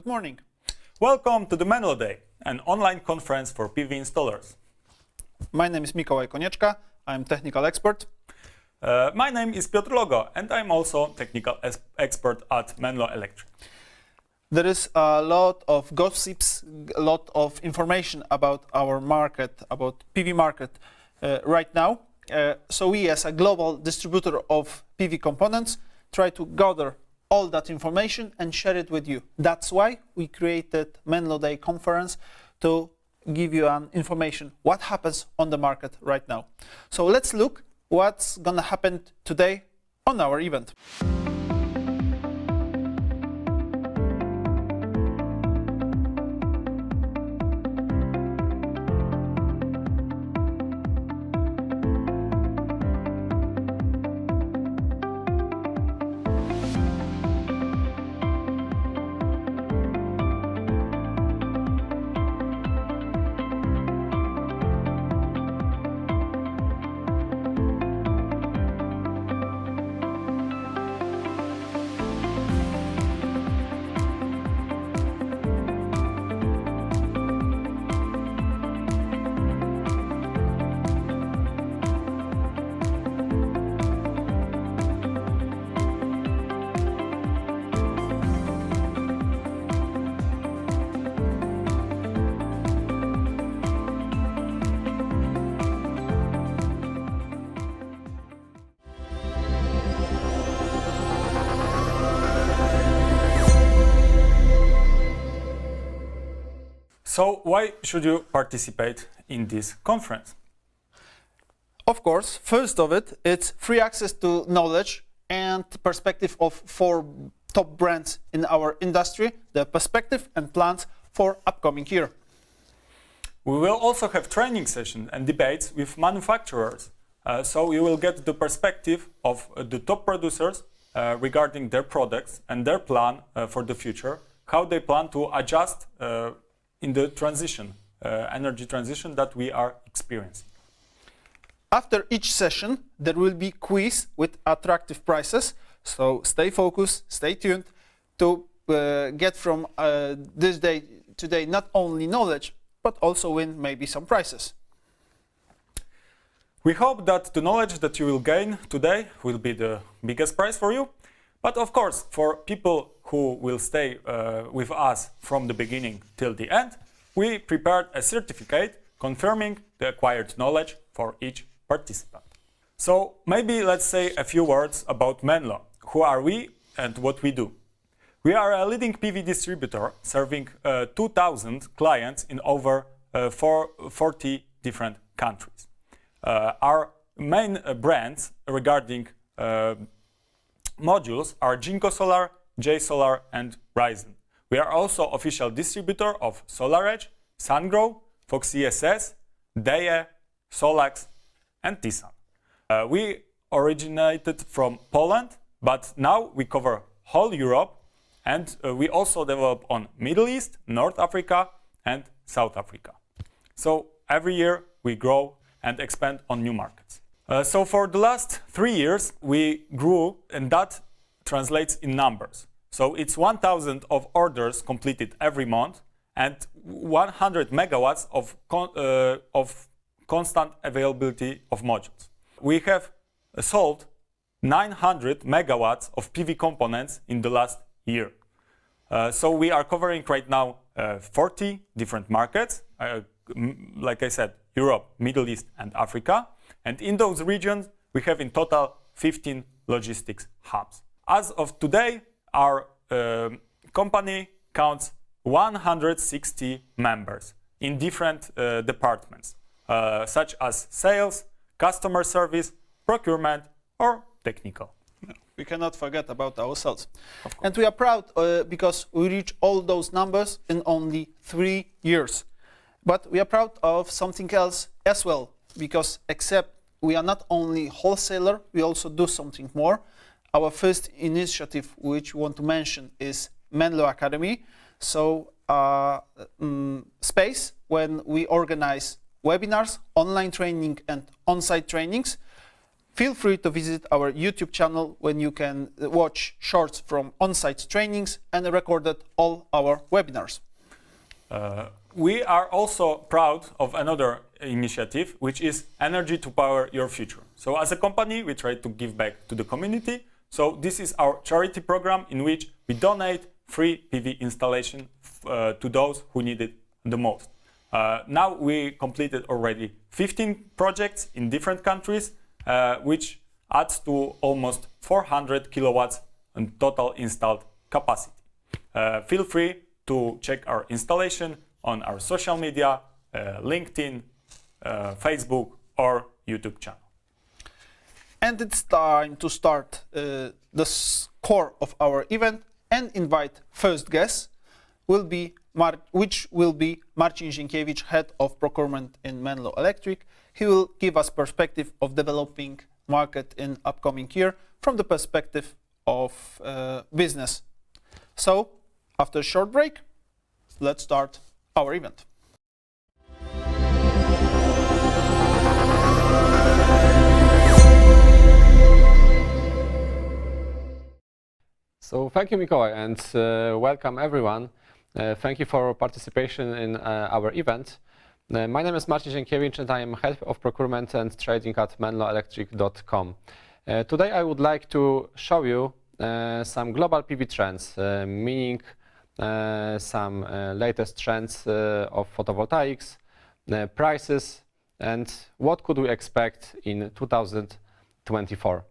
Good morning. Welcome to the Menlo Day, an online conference for PV installers. My name is Mikołaj Konieczka. I'm technical expert. My name is Piotr Logo, and I'm also technical expert at Menlo Electric. There is a lot of gossips, a lot of information about our market, about PV market right now. So we, as a global distributor of PV components, try to gather all that information and share it with you. That's why we created Menlo Day conference to give you an information what happens on the market right now. So let's look what's gonna happen today on our event. So why should you participate in this conference? Of course, first of it, it's free access to knowledge and perspective of 4 top brands in our industry, the perspective and plans for upcoming year. We will also have training sessions and debates with manufacturers, so you will get the perspective of the top producers regarding their products and their plan for the future, how they plan to adjust in the transition, energy transition that we are experiencing. After each session, there will be quiz with attractive prizes, so stay focused, stay tuned to get from this day today not only knowledge, but also win maybe some prizes. We hope that the knowledge that you will gain today will be the biggest prize for you, but of course, for people who will stay with us from the beginning till the end, we prepared a certificate confirming the acquired knowledge for each participant. So maybe let's say a few words about Menlo. Who are we and what we do? We are a leading PV distributor serving 2,000 clients in over 40 different countries. Our main brands regarding modules are Jinko Solar, J Solar and Ryzen. We are also official distributor of SolarEdge, SunGrow, Fox ESS, DEE, Solax and Tisan. We originated from Poland, but now we cover whole Europe and we also develop on Middle East, North Africa and South Africa. So every year we grow and expand on new markets. So for the last 3 years we grew, and that translates in numbers. So it's 1,000 of orders completed every month and 100 megawatts of constant availability of modules. We have sold 900 megawatts of PV components in the last year. So we are covering right now 40 different markets, like I said, Europe, Middle East and Africa. And in those regions, we have in total 15 logistics hubs. As of today, our company counts 160 members in different departments, such as sales, customer service, procurement, or technical. We cannot forget about ourselves. And we are proud because we reach all those numbers in only 3 years. But we are proud of something else as well, because except we are not only wholesaler, we also do something more. Our first initiative, which we want to mention, is Menlo Academy. So space when we organize webinars, online training and on-site trainings Feel free to visit our YouTube channel when you can watch shorts from on-site trainings and recorded all our webinars. We are also proud of another initiative, which is Energy to Power Your Future. So as a company, we try to give back to the community. So this is our charity program in which we donate free PV installation to those who need it the most. Now we completed already 15 projects in different countries, which adds to almost 400 kilowatts in total installed capacity. Feel free to check our installation on our social media, LinkedIn, Facebook or YouTube channel. And it's time to start the core of our event and invite first guest, which will be Marcin Zienkiewicz, Head of Procurement in Menlo Electric. He will give us perspective of developing market in upcoming year from the perspective of business. So, after a short break, let's start our event. So thank you, Mikołaj, and welcome everyone. Thank you for participation in our event. My name is Marcin Zienkiewicz and I am Head of Procurement and Trading at menloelectric.com. Today I would like to show you some global PV trends, meaning some latest trends of photovoltaics, prices, and what could we expect in 2024.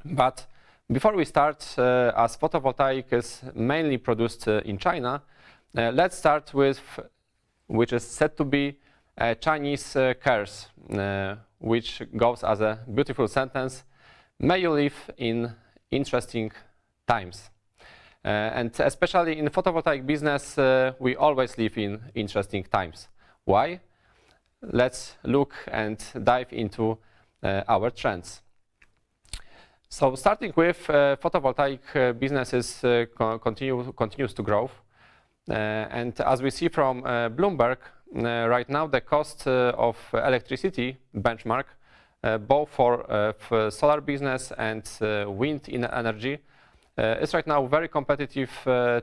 But before we start, as photovoltaic is mainly produced in China, let's start with which is said to be a Chinese curse, which goes as a beautiful sentence: may you live in interesting times. And especially in the photovoltaic business, we always live in interesting times. Why? Let's look and dive into our trends. So starting with photovoltaic businesses continues to grow. And as we see from Bloomberg, right now the cost of electricity benchmark, both for solar business and wind energy, is right now very competitive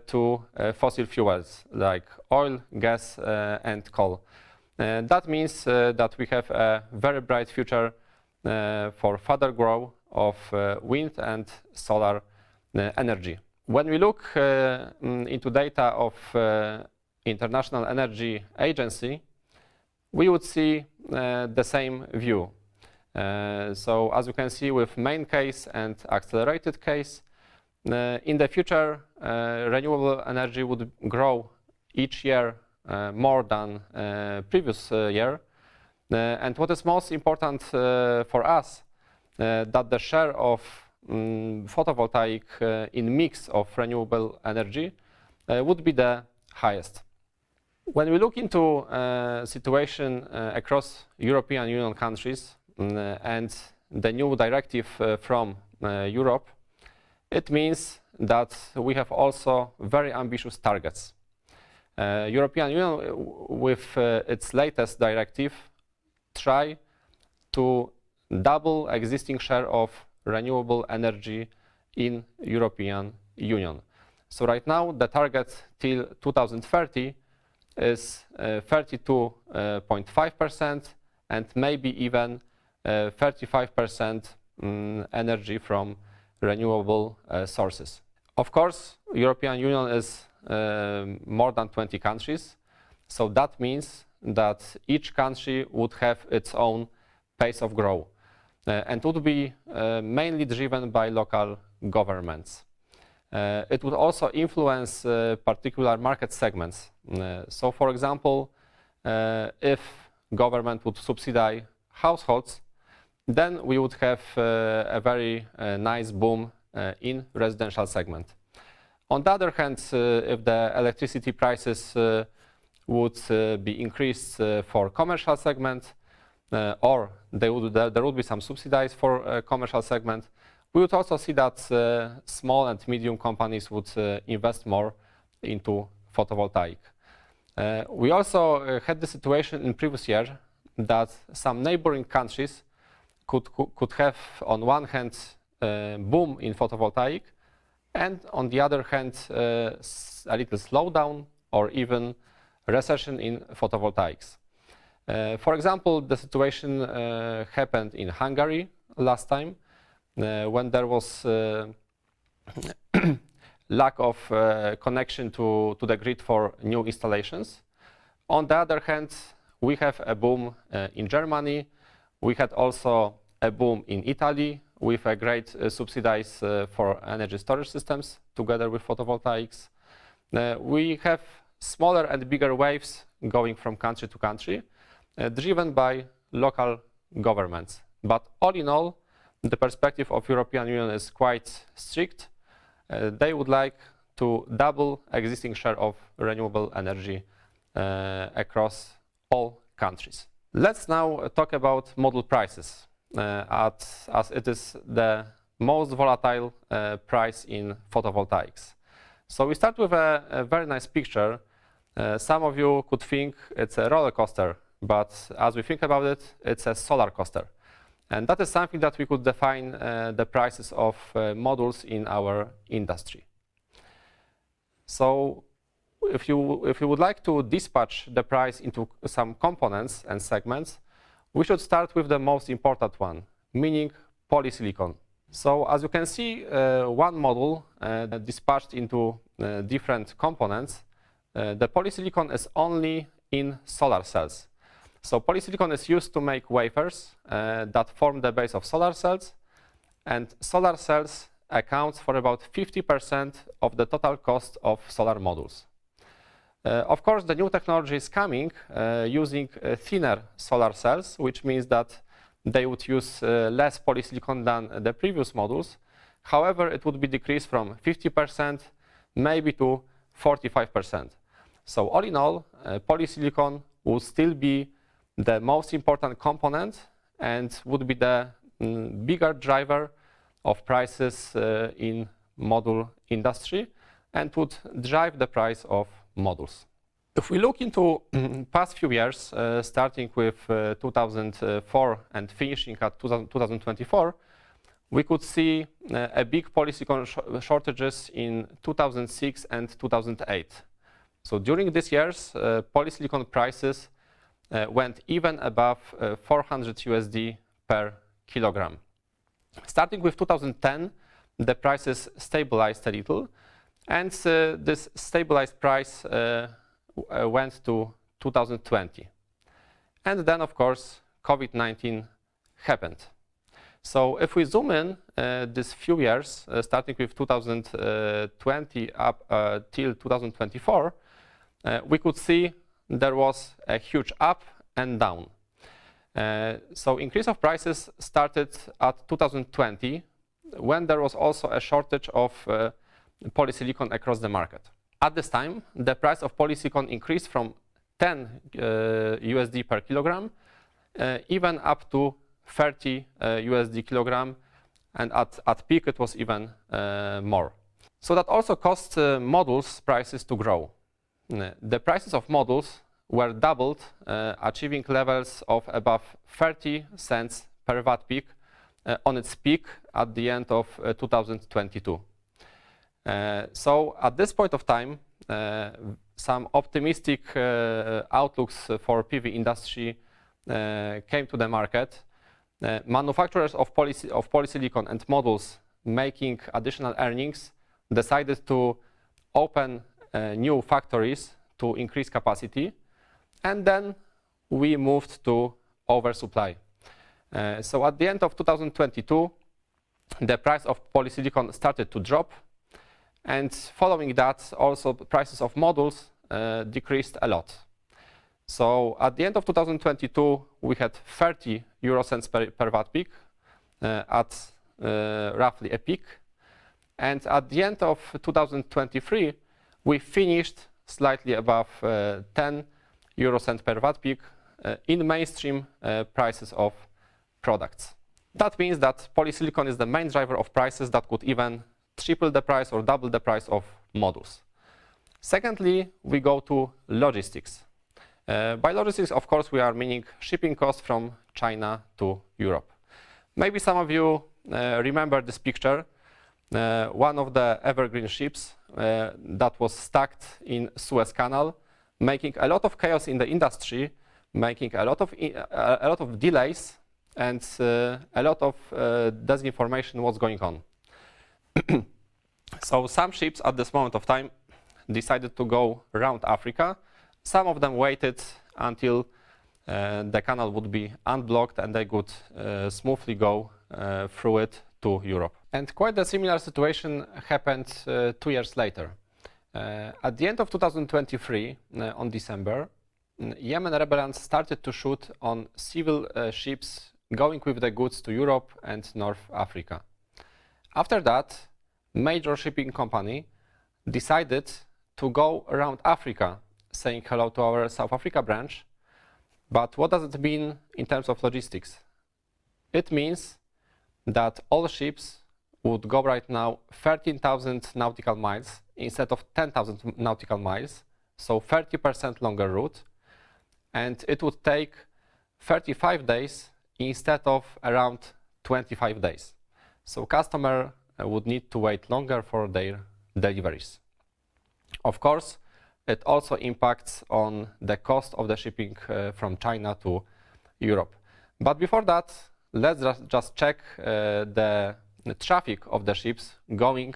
to fossil fuels like oil, gas, and coal. That means that we have a very bright future for further growth of wind and solar energy. When we look into data of International Energy Agency, we would see the same view. So as you can see with main case and accelerated case, in the future renewable energy would grow each year more than previous year. And what is most important for us, that the share of photovoltaic in mix of renewable energy would be the highest. When we look into situation across European Union countries and the new directive from Europe, it means that we have also very ambitious targets. European Union, with its latest directive, try to double existing share of renewable energy in European Union. So right now the target till 2030 is 32.5% and maybe even 35% energy from renewable sources. Of course, European Union is more than 20 countries, so that means that each country would have its own pace of growth and would be mainly driven by local governments. It would also influence particular market segments. So for example, if government would subsidize households, then we would have a very nice boom in residential segment. On the other hand, if the electricity prices would be increased for commercial segment, or there would be some subsidies for commercial segment, we would also see that small and medium companies would invest more into photovoltaic. We also had the situation in previous year that some neighboring countries could have on one hand boom in photovoltaic, and on the other hand a little slowdown or even recession in photovoltaics. For example, the situation happened in Hungary last time when there was lack of connection to the grid for new installations. On the other hand, we have a boom in Germany. We had also a boom in Italy with a great subsidies for energy storage systems together with photovoltaics. We have smaller and bigger waves going from country to country, driven by local governments. But all in all, the perspective of European Union is quite strict. They would like to double existing share of renewable energy across all countries. Let's now talk about module prices, as it is the most volatile price in photovoltaics. So we start with a very nice picture. Some of you could think it's a roller coaster, but as we think about it, it's a solar coaster. And that is something that we could define the prices of modules in our industry. So if you would like to dispatch the price into some components and segments, we should start with the most important one, meaning polysilicon. So as you can see, one module dispatched into different components, the polysilicon is only in solar cells. So polysilicon is used to make wafers that form the base of solar cells, and solar cells accounts for about 50% of the total cost of solar modules. Of course, the new technology is coming using thinner solar cells, which means that they would use less polysilicon than the previous modules. However, it would be decreased from 50% maybe to 45%. So all in all, polysilicon will still be the most important component and would be the bigger driver of prices in module industry and would drive the price of modules. If we look into past few years, starting with 2004 and finishing at 2024, we could see a big polysilicon shortages in 2006 and 2008. So during these years, polysilicon prices went even above 400 USD per kilogram. Starting with 2010, the prices stabilized a little, and this stabilized price went to 2020. And then, of course, COVID-19 happened. So if we zoom in these few years, starting with 2020 up till 2024, we could see there was a huge up and down. So increase of prices started at 2020, when there was also a shortage of polysilicon across the market. At this time, the price of polysilicon increased from 10 USD per kilogram, even up to 30 USD kilogram, and at peak it was even more. So that also caused modules prices to grow. The prices of modules were doubled, achieving levels of above 30 cents per watt peak on its peak at the end of 2022. So at this point of time, some optimistic outlooks for PV industry came to the market. Manufacturers of polysilicon and modules making additional earnings decided to open new factories to increase capacity, and then we moved to oversupply. So at the end of 2022, the price of polysilicon started to drop, and following that, also the prices of modules decreased a lot. So at the end of 2022, we had 30 euro cents per watt peak at roughly a peak. And at the end of 2023, we finished slightly above 10 euro cents per watt peak in mainstream prices of products. That means that polysilicon is the main driver of prices that could even triple the price or double the price of modules. Secondly, we go to logistics. By logistics, of course, we are meaning shipping costs from China to Europe. Maybe some of you remember this picture, one of the evergreen ships that was stuck in Suez Canal, making a lot of chaos in the industry, making a lot of delays, and a lot of disinformation was going on. So some ships at this moment of time decided to go around Africa. Some of them waited until the canal would be unblocked and they could smoothly go through it to Europe. And quite a similar situation happened 2 years later. At the end of 2023, on December, Yemen rebels started to shoot on civil ships going with the goods to Europe and North Africa. After that, major shipping company decided to go around Africa, saying hello to our South Africa branch. But what does it mean in terms of logistics? It means that all ships would go right now 13,000 nautical miles instead of 10,000 nautical miles, so 30% longer route, and it would take 35 days instead of around 25 days. So customer would need to wait longer for their deliveries. Of course, it also impacts on the cost of the shipping from China to Europe. But before that, let's just check the traffic of the ships going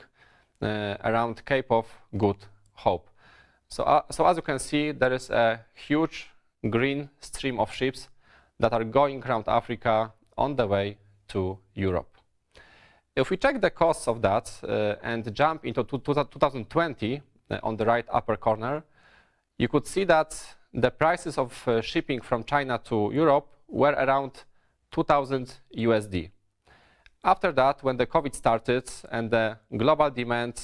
around Cape of Good Hope. So as you can see, there is a huge green stream of ships that are going around Africa on the way to Europe. If we check the costs of that and jump into 2020 on the right upper corner, you could see that the prices of shipping from China to Europe were around 2,000 USD. After that, when the COVID started and the global demand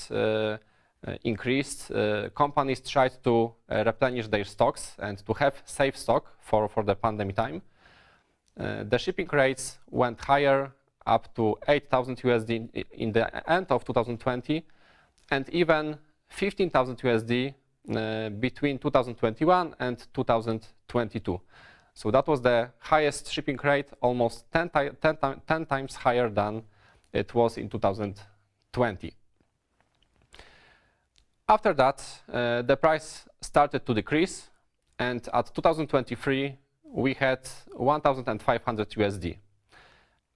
increased, companies tried to replenish their stocks and to have safe stock for the pandemic time. The shipping rates went higher, up to 8,000 USD in the end of 2020, and even 15,000 USD between 2021 and 2022. So that was the highest shipping rate, almost 10 times higher than it was in 2020. After that, the price started to decrease, and at 2023, we had 1,500 USD.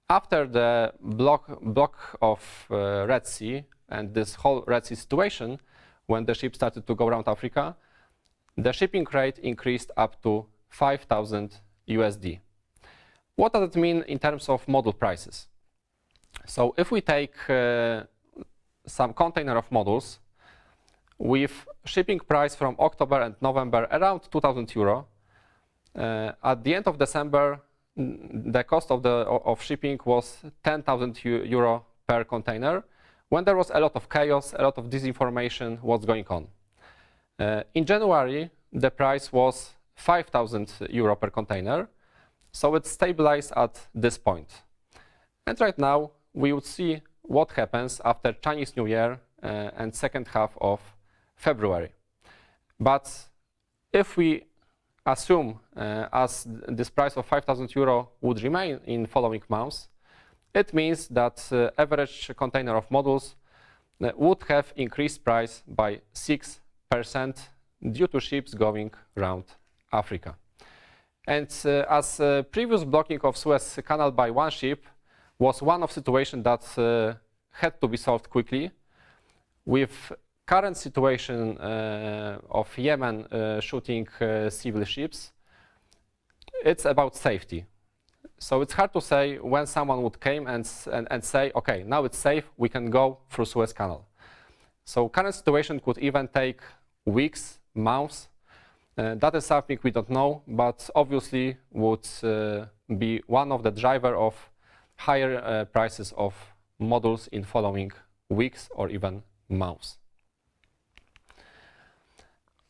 After the block of Red Sea and this whole Red Sea situation, when the ship started to go around Africa, the shipping rate increased up to 5,000 USD. What does it mean in terms of model prices? So if we take some container of models with shipping price from October and November around 2,000 euro, at the end of December, the cost of shipping was 10,000 euro per container, when there was a lot of chaos, a lot of disinformation, what's going on. In January, the price was 5,000 euro per container, so it stabilized at this point. And right now, we would see what happens after Chinese New Year and second half of February. But if we assume as this price of 5,000 euro would remain in following months, it means that average container of models would have increased price by 6% due to ships going around Africa. And as previous blocking of Suez Canal by one ship was one of situations that had to be solved quickly, with current situation of Yemen shooting civil ships, it's about safety. So it's hard to say when someone would come and say, okay, now it's safe, we can go through Suez Canal. So current situation could even take weeks, months. That is something we don't know, but obviously would be one of the driver of higher prices of models in following weeks or even months.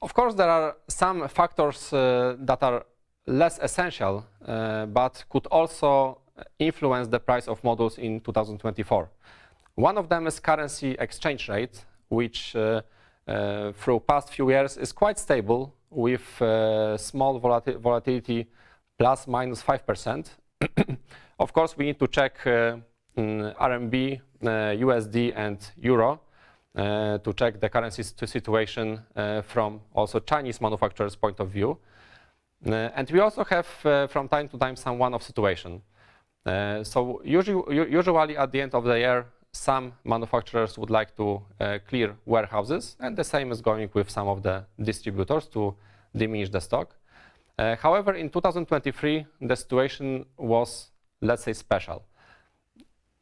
Of course, there are some factors that are less essential, but could also influence the price of models in 2024. One of them is currency exchange rate, which through past few years is quite stable with small volatility plus minus 5%. Of course, we need to check RMB, USD, and Euro to check the currency situation from also Chinese manufacturers' point of view. And we also have, from time to time, some one-off situation. So usually at the end of the year, some manufacturers would like to clear warehouses, and the same is going with some of the distributors to diminish the stock. However, in 2023, the situation was, let's say, special.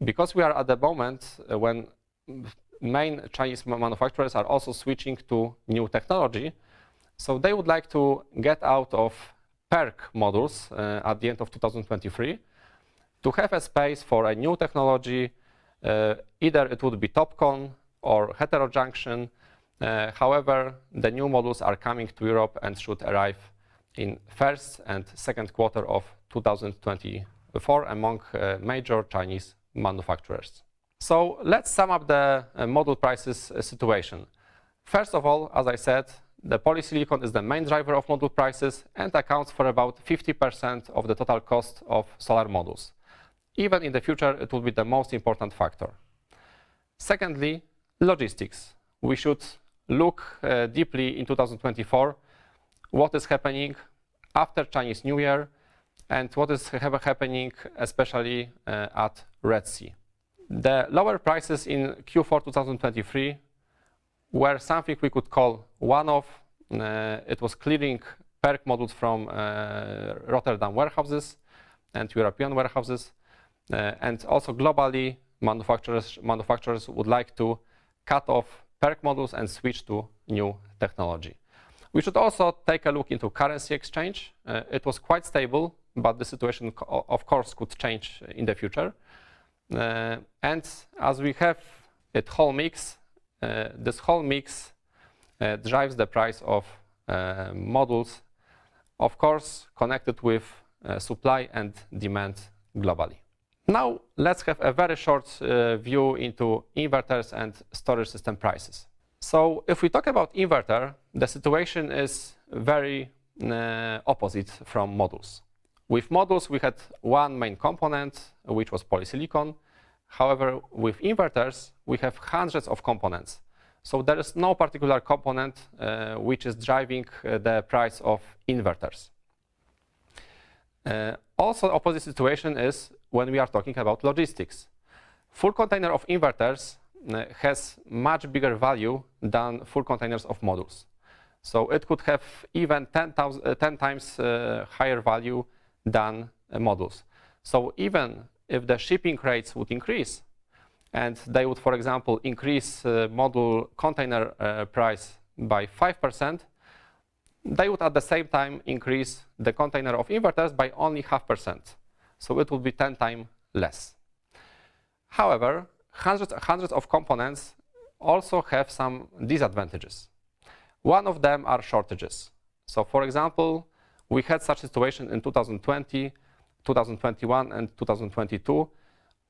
Because we are at the moment when main Chinese manufacturers are also switching to new technology, so they would like to get out of PERC modules at the end of 2023 to have a space for a new technology. Either it would be TOPCon or heterojunction. However, the new models are coming to Europe and should arrive in first and second quarter of 2024 among major Chinese manufacturers. So let's sum up the module prices situation. First of all, as I said, the polysilicon is the main driver of module prices and accounts for about 50% of the total cost of solar modules. Even in the future, it will be the most important factor. Secondly, logistics. We should look deeply in 2024 what is happening after Chinese New Year and what is happening especially at Red Sea. The lower prices in Q4 2023 were something we could call one-off. It was clearing PERC modules from Rotterdam warehouses and European warehouses. And also globally, manufacturers would like to cut off PERC modules and switch to new technology. We should also take a look into currency exchange. It was quite stable, but the situation, of course, could change in the future. And as we have it whole mix, this whole mix drives the price of modules, of course, connected with supply and demand globally. Now, let's have a very short view into inverters and storage system prices. So if we talk about inverter, the situation is very opposite from modules. With modules, we had one main component, which was polysilicon. However, with inverters, we have hundreds of components. So there is no particular component which is driving the price of inverters. Also, opposite situation is when we are talking about logistics. Full container of inverters has much bigger value than full containers of modules. So it could have even 10 times higher value than modules. So even if the shipping rates would increase, and they would, for example, increase module container price by 5%, they would at the same time increase the container of inverters by only 0.5%. So it would be 10 times less. However, hundreds of components also have some disadvantages. One of them are shortages. So for example, we had such situation in 2020, 2021, and 2022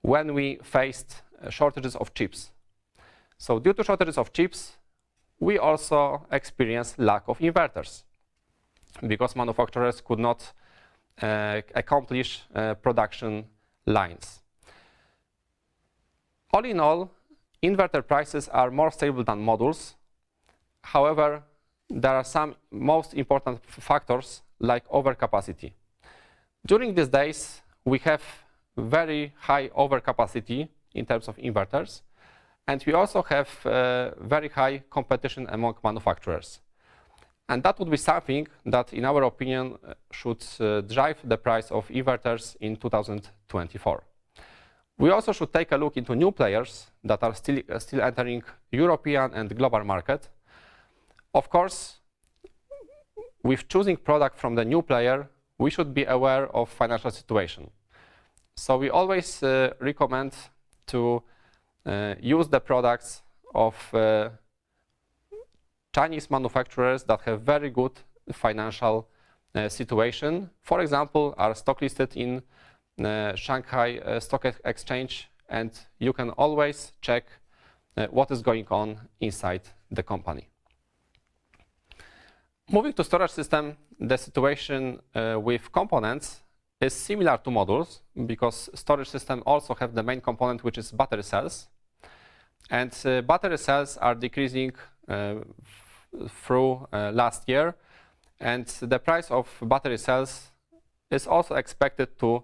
when we faced shortages of chips. So due to shortages of chips, we also experienced lack of inverters because manufacturers could not accomplish production lines. All in all, inverter prices are more stable than modules. However, there are some most important factors like overcapacity. During these days, we have very high overcapacity in terms of inverters, and we also have very high competition among manufacturers. And that would be something that, in our opinion, should drive the price of inverters in 2024. We also should take a look into new players that are still entering European and global market. Of course, with choosing product from the new player, we should be aware of financial situation. So we always recommend to use the products of Chinese manufacturers that have very good financial situation. For example, are stock listed in Shanghai Stock Exchange, and you can always check what is going on inside the company. Moving to storage system, the situation with components is similar to modules because storage systems also have the main component, which is battery cells. And battery cells are decreasing through last year. And the price of battery cells is also expected to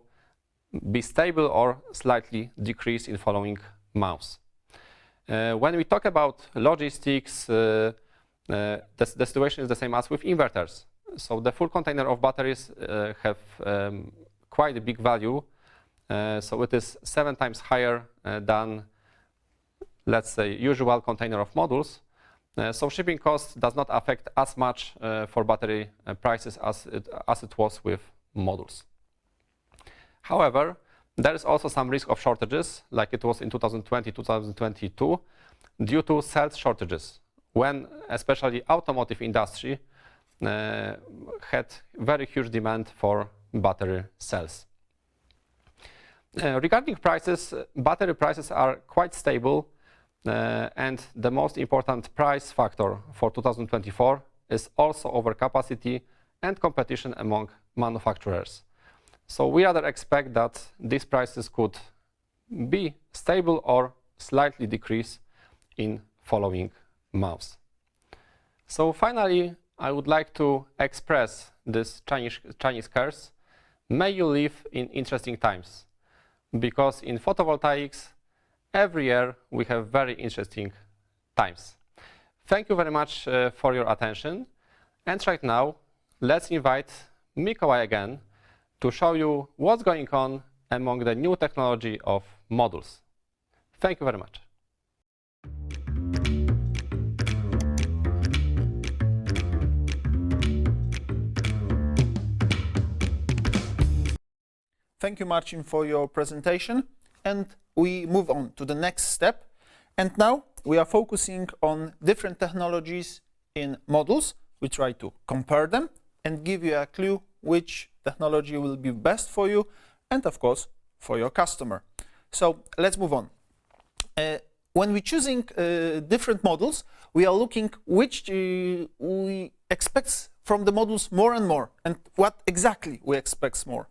be stable or slightly decrease in following months. When we talk about logistics, the situation is the same as with inverters. So the full container of batteries have quite a big value. So it is 7 times higher than, let's say, usual container of modules. So shipping cost does not affect as much for battery prices as it was with modules. However, there is also some risk of shortages, like it was in 2020-2022, due to cell shortages, when especially automotive industry had very huge demand for battery cells. Regarding prices, battery prices are quite stable, and the most important price factor for 2024 is also overcapacity and competition among manufacturers. So we rather expect that these prices could be stable or slightly decrease in following months. So finally, I would like to express this Chinese curse. May you live in interesting times, because in photovoltaics, every year we have very interesting times. Thank you very much for your attention. And right now, let's invite Mikołaj again to show you what's going on among the new technology of modules. Thank you very much. Thank you, Marcin, for your presentation. And we move on to the next step. And now we are focusing on different technologies in modules. We try to compare them and give you a clue which technology will be best for you and, of course, for your customer. So let's move on. When we're choosing different models, we are looking which we expect from the models more and more, and what exactly we expect more.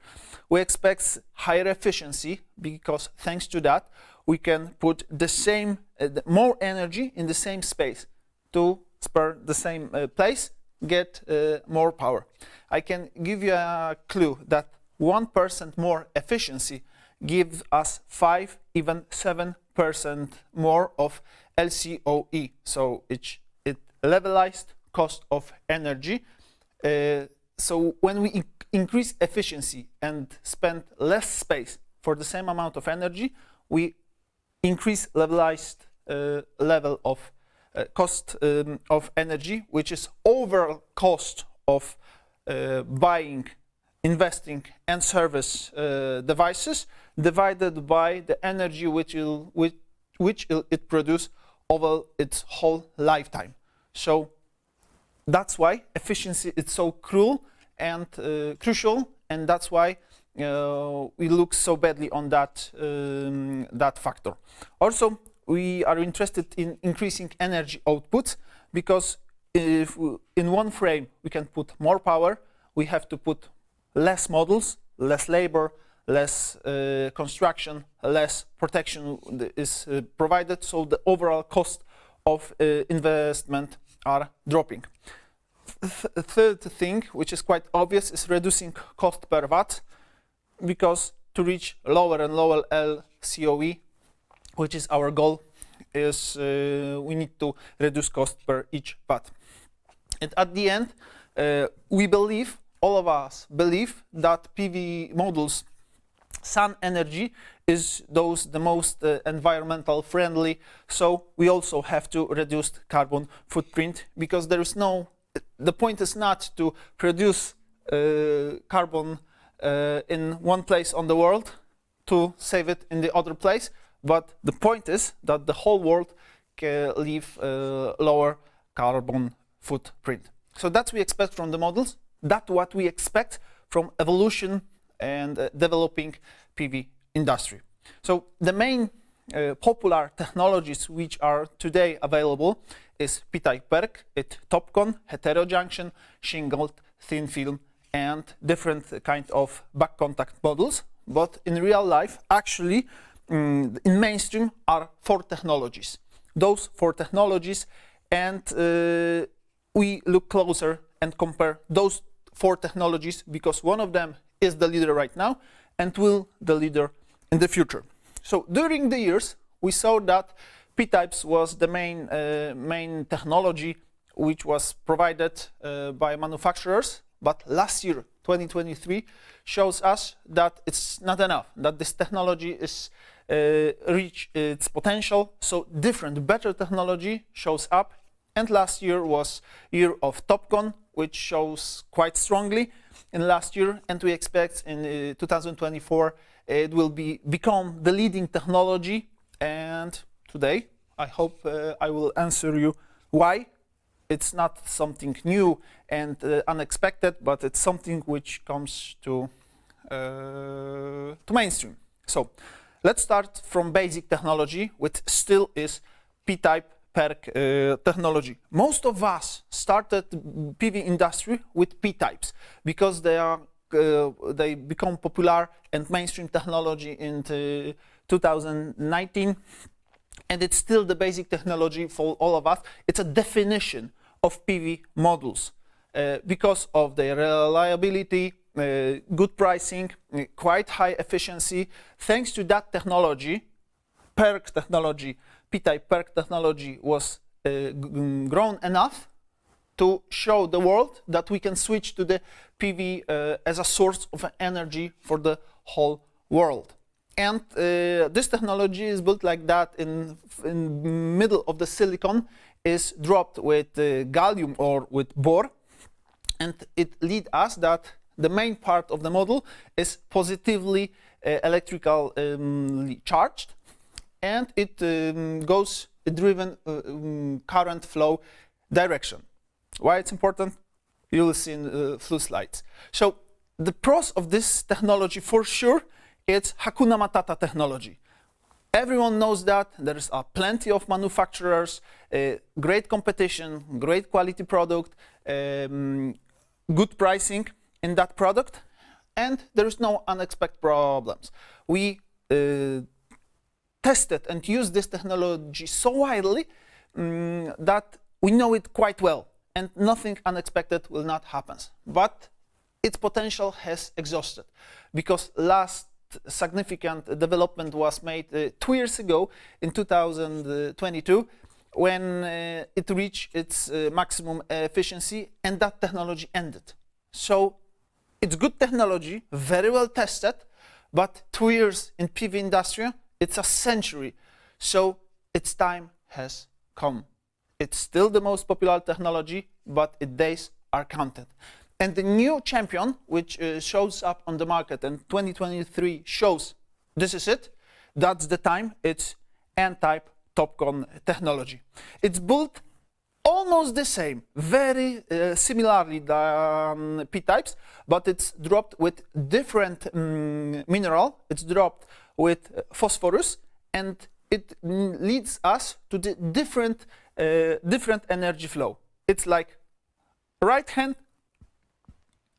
We expect higher efficiency because thanks to that we can put the same more energy in the same space to spare the same place, get more power. I can give you a clue that 1% more efficiency gives us 5, even 7% more of LCOE. So it levelized cost of energy. So when we increase efficiency and spend less space for the same amount of energy, we increase levelized level of cost of energy, which is overall cost of buying, investing, and service devices divided by the energy which it produces over its whole lifetime. So that's why efficiency is so crucial, and that's why we look so badly on that factor. Also, we are interested in increasing energy output because if in one frame we can put more power, we have to put less modules, less labor, less construction, less protection is provided, so the overall cost of investment are dropping. Third thing, which is quite obvious, is reducing cost per watt, because to reach lower and lower LCOE, which is our goal, is we need to reduce cost per each watt. And at the end, we believe, all of us believe, that PV modules, sun energy, is the most environmental friendly. So we also have to reduce carbon footprint, because there is the point is not to produce carbon in one place on the world to save it in the other place, but the point is that the whole world can live lower carbon footprint. So that's what we expect from the models. That's what we expect from evolution and developing PV industry. So the main popular technologies which are today available is P-type PERC, it's TOPCon, heterojunction, shingled, thin film, and different kind of back contact models. But in real life, actually, in mainstream are 4 technologies. Those 4 technologies, and we look closer and compare those 4 technologies because one of them is the leader right now and will the leader in the future. So during the years, we saw that P-types was the main technology which was provided by manufacturers, but last year, 2023, shows us that it's not enough, that this technology is reach its potential, so different, better technology shows up, and last year was year of TOPCon, which shows quite strongly in last year, and we expect in 2024 it will become the leading technology, and today I hope I will answer you why. It's not something new and unexpected, but it's something which comes to mainstream. So let's start from basic technology, which still is P-type PERC technology. Most of us started PV industry with P-types because they become popular and mainstream technology in 2019. And it's still the basic technology for all of us. It's a definition of PV modules because of their reliability, good pricing, quite high efficiency. Thanks to that technology, PERC technology, P-type PERC technology was grown enough to show the world that we can switch to the PV as a source of energy for the whole world. And this technology is built like that in middle of the silicon is dropped with gallium or with bore, and it leads us that the main part of the model is positively electrically charged, and it goes driven current flow direction. Why it's important? You will see in a few slides. So the pros of this technology for sure, it's Hakuna Matata technology. Everyone knows that there's plenty of manufacturers, great competition, great quality product, good pricing in that product, and there's no unexpected problems. We tested and used this technology so widely that we know it quite well, and nothing unexpected will not happen. But its potential has exhausted, because last significant development was made 2 years ago in 2022 when it reached its maximum efficiency, and that technology ended. So it's good technology, very well tested, but 2 years in PV industry, it's a century. So its time has come. It's still the most popular technology, but its days are counted. And the new champion, which shows up on the market in 2023, shows this is it. That's the time. It's N-type TOPCon technology. It's built almost the same, very similarly than P-types, but it's dropped with different mineral. It's dropped with phosphorus, and it leads us to the different energy flow. It's like right hand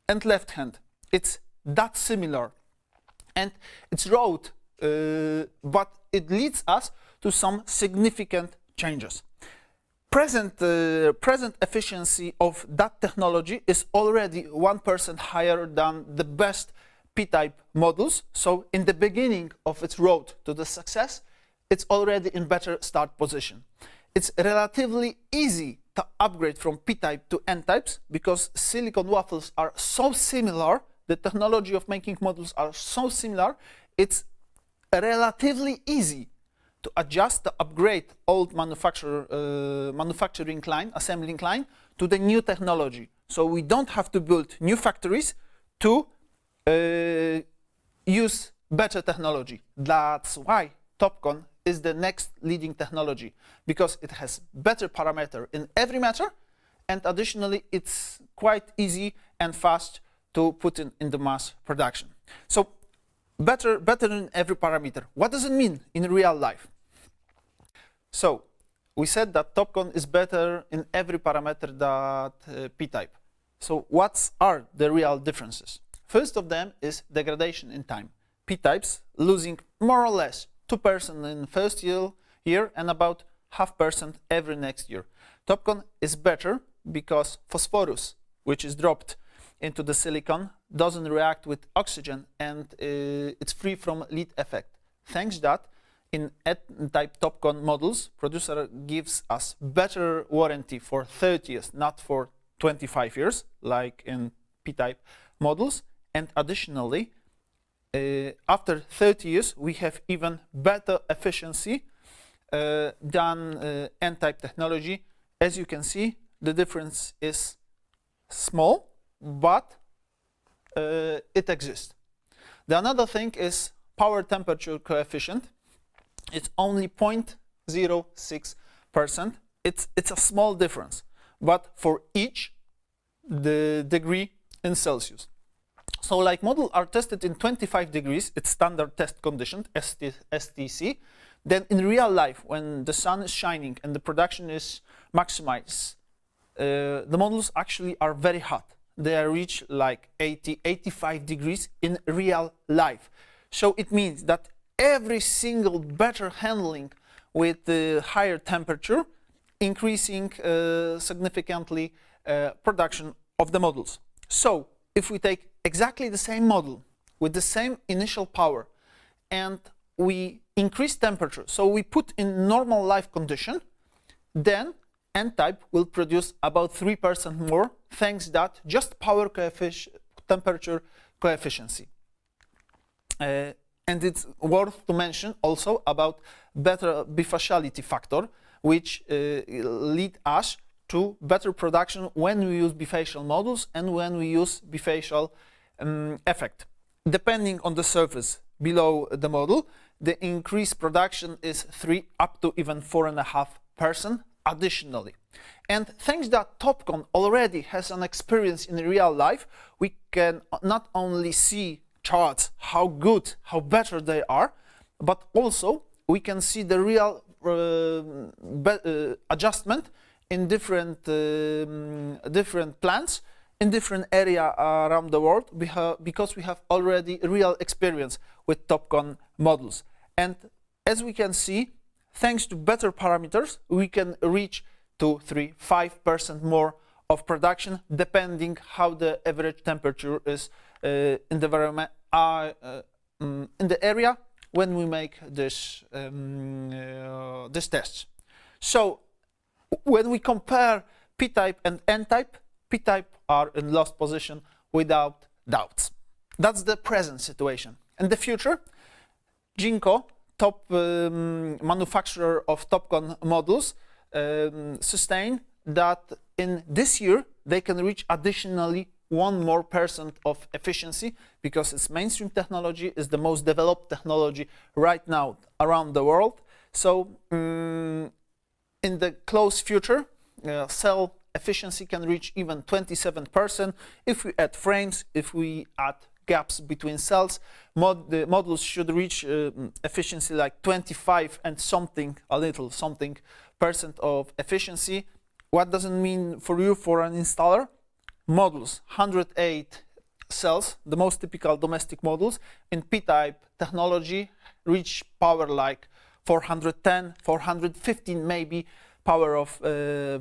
and left hand. It's that similar, and it's road, but it leads us to some significant changes. Present efficiency of that technology is already 1% higher than the best P-type models. So in the beginning of its road to the success, it's already in better start position. It's relatively easy to upgrade from P-type to N-types because silicon waffles are so similar, the technology of making modules are so similar, it's relatively easy to adjust, to upgrade old manufacturing line, assembling line, to the new technology. So we don't have to build new factories to use better technology. That's why TOPCon is the next leading technology, because it has better parameter in every matter, and additionally it's quite easy and fast to put in the mass production. So better in every parameter. What does it mean in real life? So we said that TOPCon is better in every parameter than P-type. So what are the real differences? First of them is degradation in time. P-types losing more or less 2% in first year and about 0.5% every next year. TOPCon is better because phosphorus, which is dropped into the silicon, doesn't react with oxygen and it's free from lead effect. Thanks that in N-type TOPCon models, producer gives us better warranty for 30 years, not for 25 years, like in P-type models. And additionally, after 30 years, we have even better efficiency than N-type technology. As you can see, the difference is small, but it exists. The another thing is power temperature coefficient. It's only 0.06%. It's a small difference, but for each the degree in Celsius. So like models are tested in 25 degrees, it's standard test condition, STC. Then in real life, when the sun is shining and the production is maximized, the models actually are very hot. They reach like 80, 85 degrees in real life. So it means that every single better handling with the higher temperature, increasing significantly production of the models. So if we take exactly the same model with the same initial power and we increase temperature, so we put in normal life condition, then N-type will produce about 3% more, thanks that just power temperature coefficiency. And it's worth to mention also about better bifaciality factor, which lead us to better production when we use bifacial models and when we use bifacial effect. Depending on the surface below the model, the increased production is 3 up to even 4.5% additionally. And thanks that TOPCon already has an experience in real life, we can not only see charts how good, how better they are, but also we can see the real adjustment in different plants in different area around the world because we have already real experience with TOPCon models. And as we can see, thanks to better parameters, we can reach 2, 3, 5% more of production depending how the average temperature is in the environment in the area when we make this tests. So when we compare P-type and N-type, P-type are in last position without doubts. That's the present situation. In the future, Jinko, top manufacturer of TOPCon models, sustain that in this year they can reach additionally 1% more of efficiency because it's mainstream technology, is the most developed technology right now around the world. So in the close future, cell efficiency can reach even 27%. If we add frames, if we add gaps between cells, the models should reach efficiency like 25 and something, a little something % of efficiency. What does it mean for you, for an installer? Models, 108 cells, the most typical domestic models in P-type technology reach power like 410, 415 maybe power of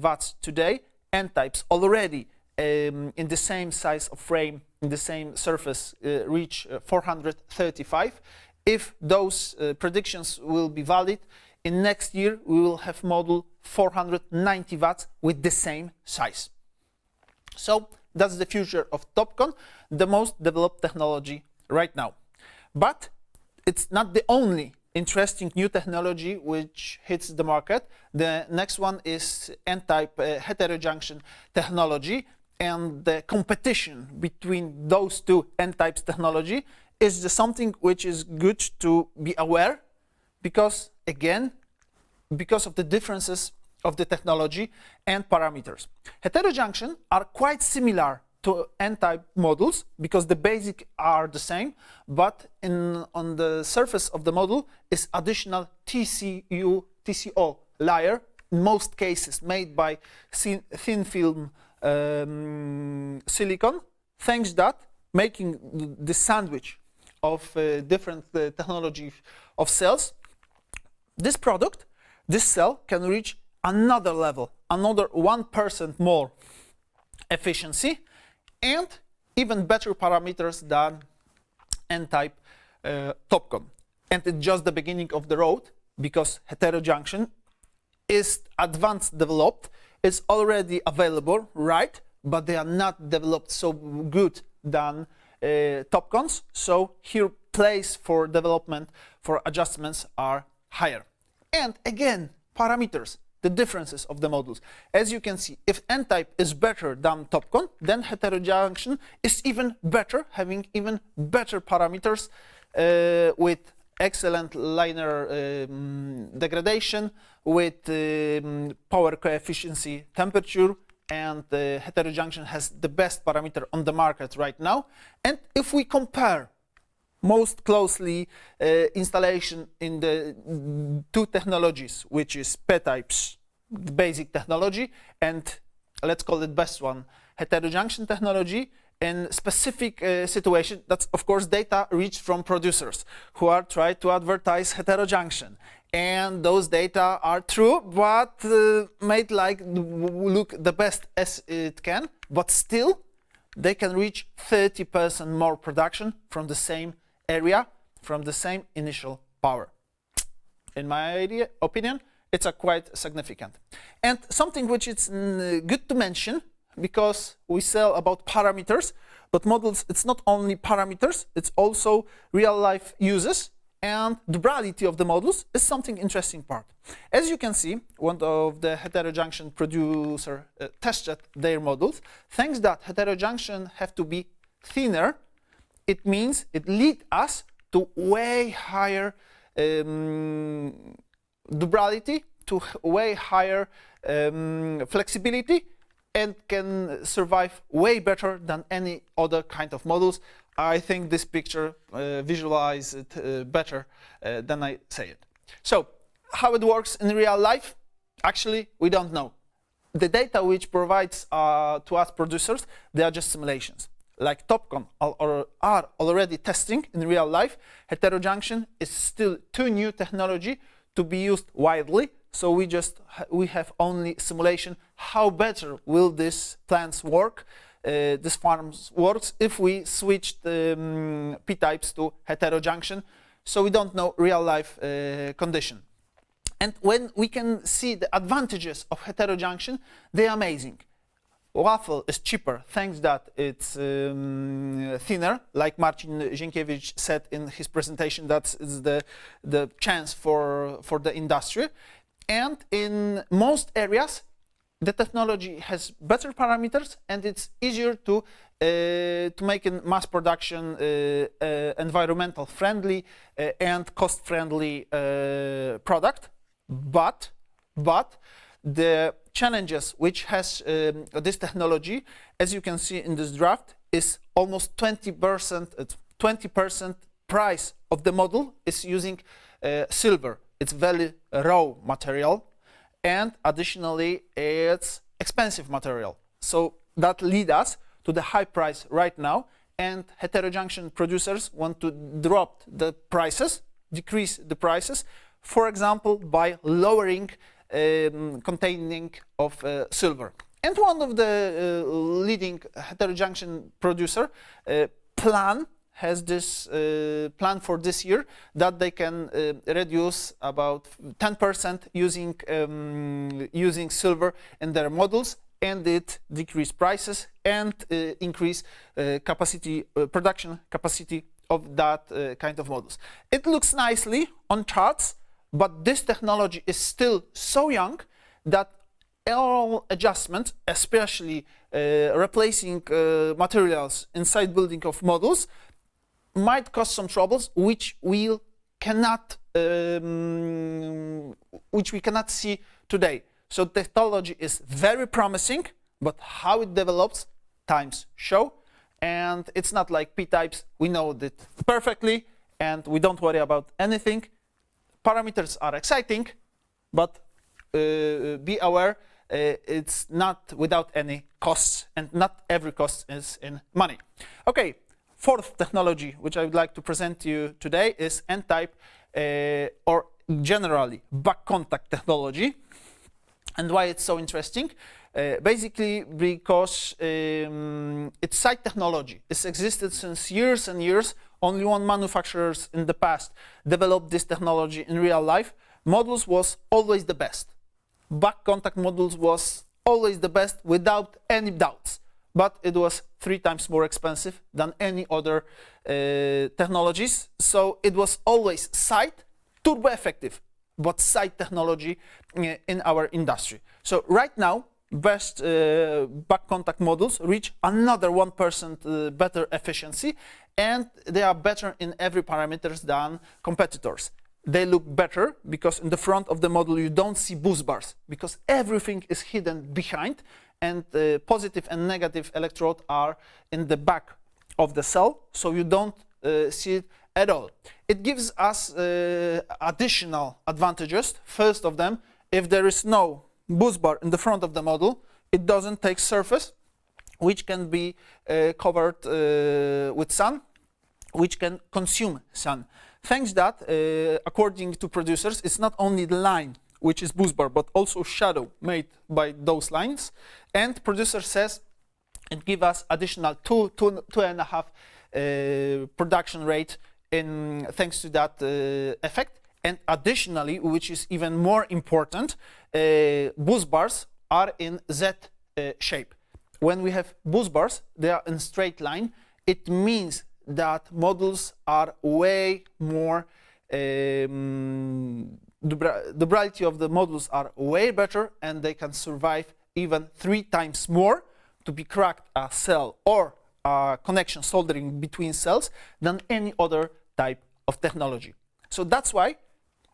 watts today. N-types already in the same size of frame, in the same surface, reach 435. If those predictions will be valid, in next year we will have model 490 watts with the same size. So that's the future of TOPCon, the most developed technology right now. But it's not the only interesting new technology which hits the market. The next one is N-type heterojunction technology, and the competition between those two N-types technology is something which is good to be aware, because again, because of the differences of the technology and parameters. Heterojunction are quite similar to N-type models because the basic are the same, but on the surface of the model is additional TCO layer, in most cases made by thin film silicon, thanks that making the sandwich of different technology of cells, this product, this cell can reach another level, another 1% more efficiency, and even better parameters than N-type TOPCon. And it's just the beginning of the road, because heterojunction is advanced developed, it's already available, right? But they are not developed so good than TOPCons. So here place for development, for adjustments are higher. And again, parameters, the differences of the modules. As you can see, if N-type is better than TOPCon, then heterojunction is even better, having even better parameters with excellent linear degradation, with power coefficient, temperature, and heterojunction has the best parameter on the market right now. And if we compare most closely installation in the two technologies, which is P-types, the basic technology, and let's call it best one, heterojunction technology, in specific situation, that's of course data reached from producers who are trying to advertise heterojunction. And those data are true, but made like look the best as it can, but still they can reach 30% more production from the same area, from the same initial power. In my opinion, it's a quite significant. And something which is good to mention, because we sell about parameters, but models, it's not only parameters, it's also real-life uses, and durability of the models is something interesting part. As you can see, one of the heterojunction producer tested their models. Thanks that heterojunction have to be thinner, it means it lead us to way higher durability, to way higher flexibility, and can survive way better than any other kind of models. I think this picture visualizes it better than I say it. So, how it works in real life? Actually, we don't know. The data which provides to us producers, they are just simulations. Like TOPCon are already testing in real life, heterojunction is still too new technology to be used widely. So we have only simulation. How better will these plants work, these farms works if we switch the P-types to heterojunction? So we don't know real life condition. And when we can see the advantages of heterojunction, they are amazing. Waffle is cheaper, thanks that it's thinner, like Marcin Zienkiewicz said in his presentation. That's the chance for the industry. And in most areas, the technology has better parameters, and it's easier to make a mass production environmental friendly and cost friendly product. But the challenges which has this technology, as you can see in this draft, is almost 20%. 20% price of the model is using silver. It's very raw material, and additionally it's expensive material. So that leads us to the high price right now, and heterojunction producers want to drop the prices, decrease the prices, for example, by lowering containing of silver. And one of the leading heterojunction producer has this plan for this year that they can reduce about 10% using silver in their models, and it decrease prices and increase production capacity of that kind of models. It looks nicely on charts, but this technology is still so young that all adjustments, especially replacing materials inside building of models, might cause some troubles which we cannot see today. So technology is very promising, but how it develops, times show. And it's not like P-types, we know that perfectly and we don't worry about anything. Parameters are exciting, but be aware it's not without any costs, and not every cost is in money. Okay, fourth technology which I would like to present to you today is N-type, or generally back contact technology. And why it's so interesting? Basically because it's side technology. It's existed since years and years. Only one manufacturer in the past developed this technology in real life. Modules was always the best. Back contact modules was always the best without any doubts. But it was 3 times more expensive than any other technologies. So it was always side, turbo effective, but side technology in our industry. So right now, best back contact modules reach another 1% better efficiency, and they are better in every parameters than competitors. They look better because in the front of the module you don't see bus bars, because everything is hidden behind, and the positive and negative electrode are in the back of the cell, so you don't see it at all. It gives us additional advantages. First of them, if there is no bus bar in the front of the module, it doesn't take surface, which can be covered with sun, which can consume sun. Thanks that, according to producers, it's not only the line which is bus bar, but also shadow made by those lines. And producer says it gives us additional 2.5 production rate thanks to that effect. And additionally, which is even more important, bus bars are in Z shape. When we have bus bars, they are in straight line. It means that modules are way more, the durability of the modules are way better, and they can survive even 3 times more to be cracked a cell or a connection soldering between cells than any other type of technology. So that's why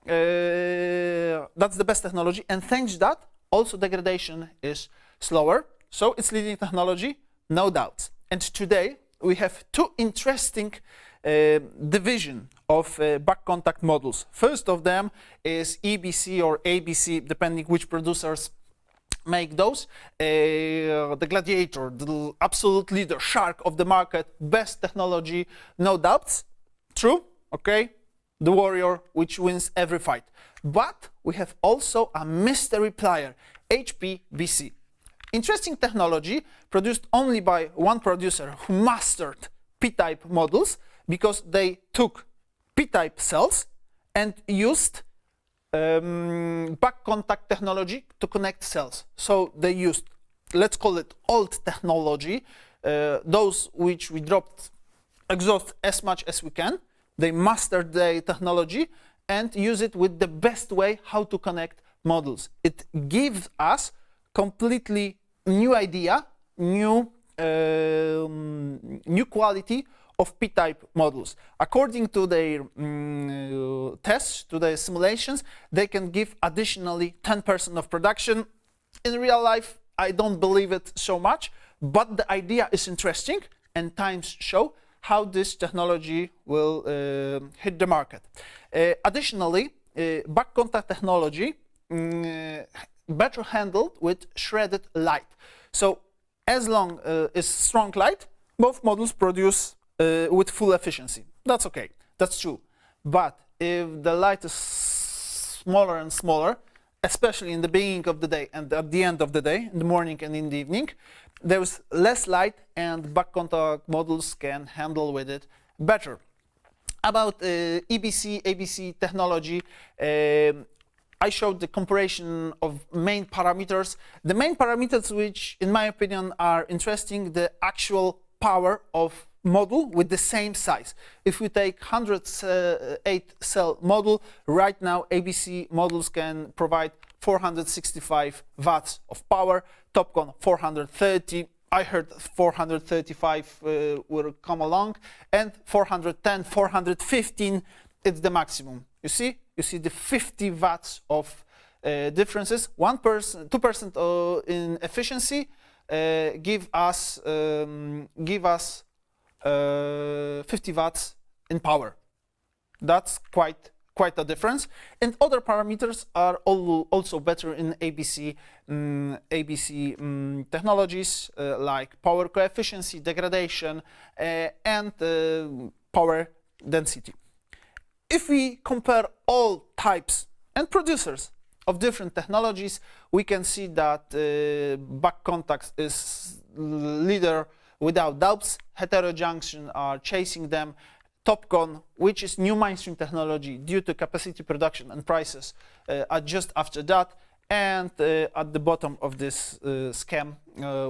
that's the best technology, and thanks to that also degradation is slower. So it's leading technology, no doubts. And today we have 2 interesting division of back contact modules. First of them is EBC or ABC, depending which producers make those. The gladiator, the absolute leader, shark of the market, best technology, no doubts. True, okay? The warrior which wins every fight. But we have also a mystery player, HPBC. Interesting technology produced only by one producer who mastered P-type models, because they took P-type cells and used back contact technology to connect cells. So they used, let's call it old technology, those which we dropped exhaust as much as we can. They mastered the technology and use it with the best way how to connect modules. It gives us completely new idea, new quality of P-type modules. According to their tests, to their simulations, they can give additionally 10% of production. In real life, I don't believe it so much, but the idea is interesting, and times show how this technology will hit the market. Additionally, back contact technology better handled with shredded light. So as long as strong light, both modules produce with full efficiency. That's okay, that's true. But if the light is smaller and smaller, especially in the beginning of the day and at the end of the day, in the morning and in the evening, there's less light, and back contact modules can handle with it better. About EBC, ABC technology, I showed the comparison of main parameters. The main parameters which, in my opinion, are interesting, the actual power of module with the same size. If we take 108 cell module, right now ABC modules can provide 465 watts of power, TopCon 430, I heard 435 will come along, and 410, 415, it's the maximum. You see the 50 watts of differences. 1%, 2% in efficiency give us 50 watts in power. That's quite quite a difference. And other parameters are also better in ABC technologies like power coefficiency, degradation, and power density. If we compare all types and producers of different technologies, we can see that back contacts is leader without doubts. Heterojunction are chasing them. TOPCon, which is new mainstream technology due to capacity production and prices, are just after that. And at the bottom of this scheme,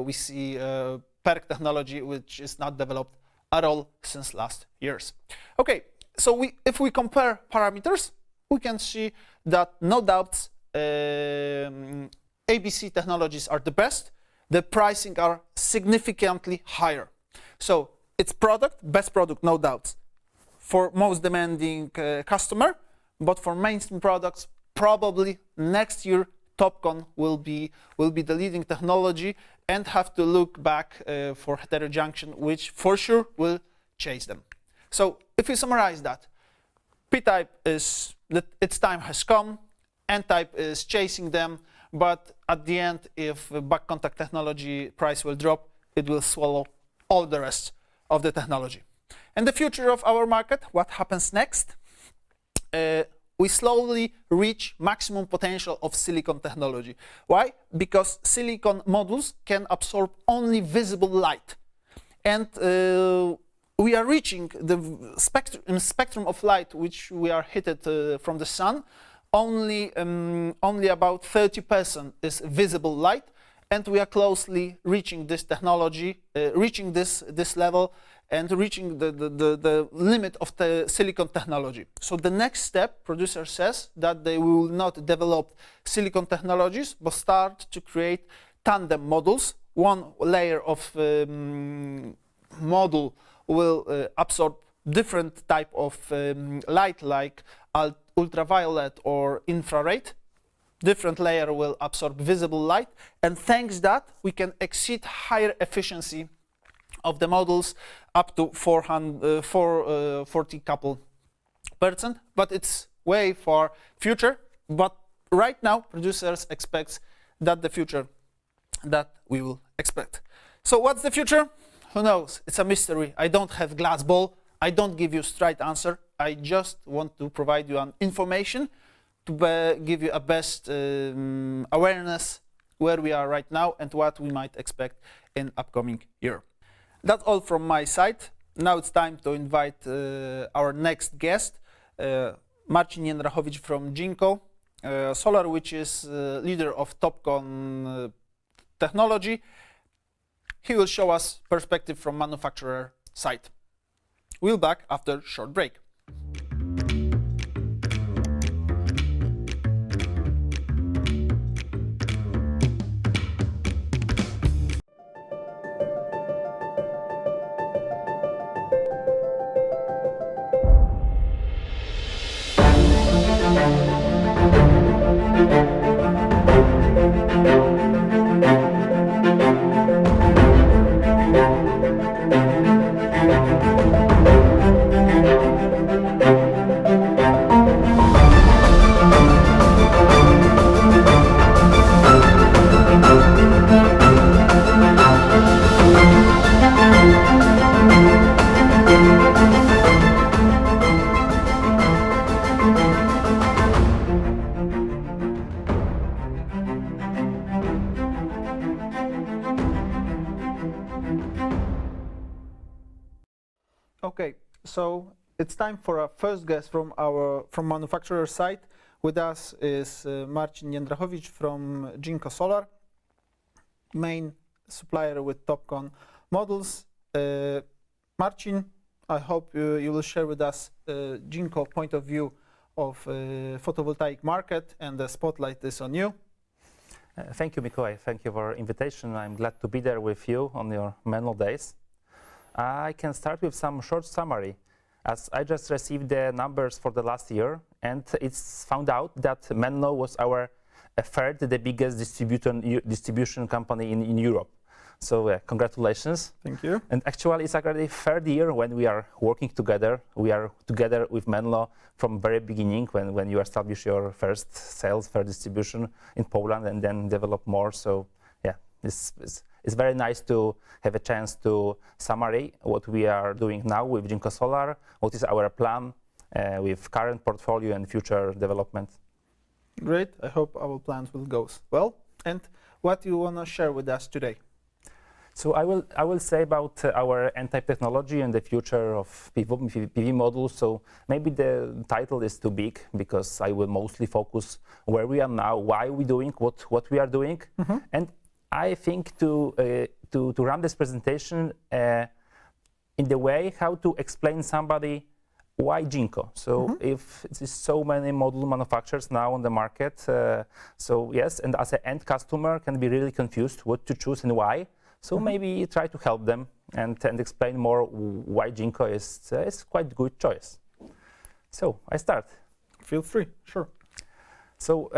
we see PERC technology, which is not developed at all since last years. Okay, so if we compare parameters, we can see that no doubts ABC technologies are the best. The pricing are significantly higher. So it's best product, no doubts, for most demanding customer, but for mainstream products, probably next year TOPCon will be the leading technology and have to look back for heterojunction, which for sure will chase them. So if we summarize that, P-type is that its time has come, N-type is chasing them, but at the end, if back contact technology price will drop, it will swallow all the rest of the technology. And the future of our market, what happens next? We slowly reach maximum potential of silicon technology. Why? Because silicon modules can absorb only visible light. And we are reaching the spectrum of light which we are hit from the sun. Only about 30% is visible light, and we are closely reaching this technology, reaching this level, and reaching the limit of the silicon technology. So the next step, producer says that they will not develop silicon technologies, but start to create tandem modules. One layer of module will absorb different type of light, like ultraviolet or infrared. Different layer will absorb visible light, and thanks that we can exceed higher efficiency of the modules up to 40 couple %, but it's way for future. But right now, producers expect that the future that we will expect. So what's the future? Who knows? It's a mystery. I don't have glass ball. I don't give you straight answer. I just want to provide you an information to give you a best awareness where we are right now and what we might expect in upcoming year. That's all from my side. Now it's time to invite our next guest, Marcin Jędrachowicz from Jinko Solar, which is leader of TOPCon technology. He will show us perspective from manufacturer side. We'll be back after a short break. Okay, so it's time for our first guest from manufacturer side. With us is Marcin Jędrachowicz from Jinko Solar, main supplier with TOPCon models. Marcin, I hope you will share with us Jinko point of view of photovoltaic market, and the spotlight is on you. Thank you, Mikołaj. Thank you for invitation. I'm glad to be there with you on your Menlo days. I can start with some short summary, as I just received the numbers for the last year, and it's found out that Menlo was our third, the biggest distribution company in Europe. So congratulations. Thank you. And actually, it's already third year when we are working together. We are together with Menlo from very beginning when you establish your first sales, first distribution in Poland, and then develop more. So yeah, it's very nice to have a chance to summary what we are doing now with Jinko Solar, what is our plan with current portfolio and future development. Great. I hope our plans will go well. And what do you want to share with us today? So I will say about our N-type technology and the future of PV modules. So maybe the title is too big because I will mostly focus where we are now, why we're doing what we are doing, and I think to run this presentation in the way how to explain somebody why Jinko. So if there's so many module manufacturers now on the market, so yes, and as an end customer can be really confused what to choose and why. So maybe try to help them and explain more why Jinko is quite good choice. So I start. Feel free, sure. So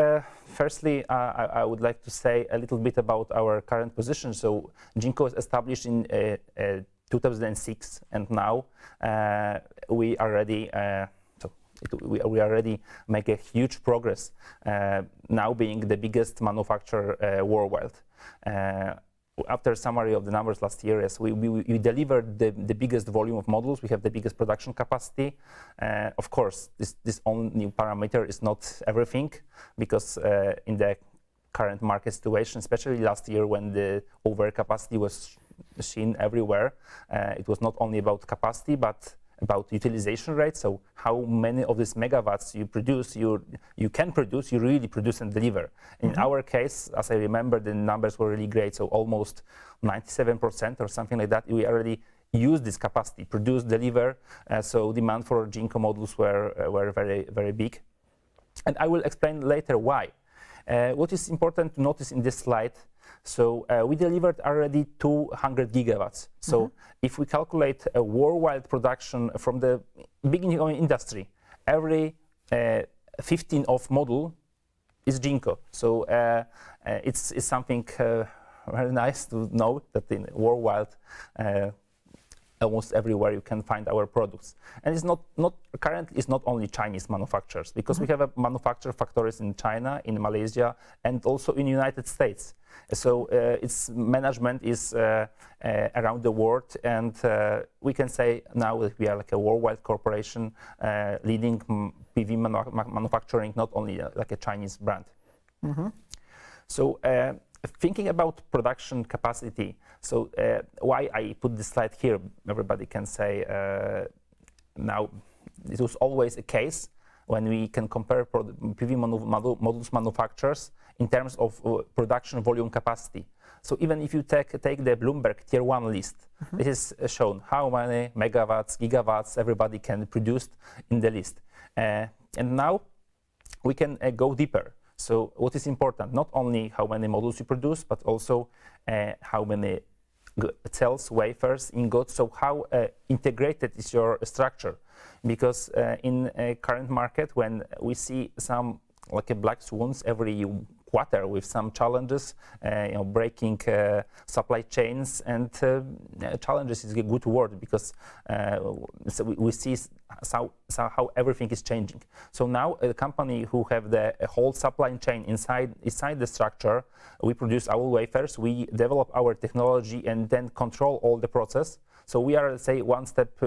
firstly, I would like to say a little bit about our current position. So Jinko was established in 2006, and now we already we already make a huge progress. Now being the biggest manufacturer worldwide. After summary of the numbers last year, yes, we delivered the biggest volume of modules. We have the biggest production capacity. Of course, this only parameter is not everything, because in the current market situation, especially last year when the overcapacity was seen everywhere, it was not only about capacity but about utilization rate. So how many of these megawatts you produce, you really produce and deliver. In our case, as I remember, the numbers were really great. So almost 97% or something like that. We already use this capacity, produce, deliver. So demand for Jinko modules were very, very big. And I will explain later why. What is important to notice in this slide, so we delivered already 200 gigawatts. So if we calculate a worldwide production from the beginning of the industry, every 15 of module is Jinko. So it's something very nice to know that in worldwide, almost everywhere you can find our products. And it's not currently it's not only Chinese manufacturers, because we have a manufacturer factories in China, in Malaysia, and also in United States. So its management is around the world, and we can say now that we are like a worldwide corporation leading PV manufacturing, not only like a Chinese brand. So thinking about production capacity, so why I put this slide here, everybody can say now this was always a case when we can compare PV modules manufacturers in terms of production volume capacity. So even if you take the Bloomberg Tier 1 list, it is shown how many megawatts, gigawatts everybody can produce in the list. And now we can go deeper. So what is important, not only how many modules you produce, but also how many cells, wafers, ingots, so how integrated is your structure. Because in a current market, when we see some like a black swans every quarter with some challenges, breaking supply chains, and challenges is a good word, because so we see how everything is changing. So now a company who have the whole supply chain inside the structure, we produce our wafers, we develop our technology, and then control all the process. So we are, let's say, one step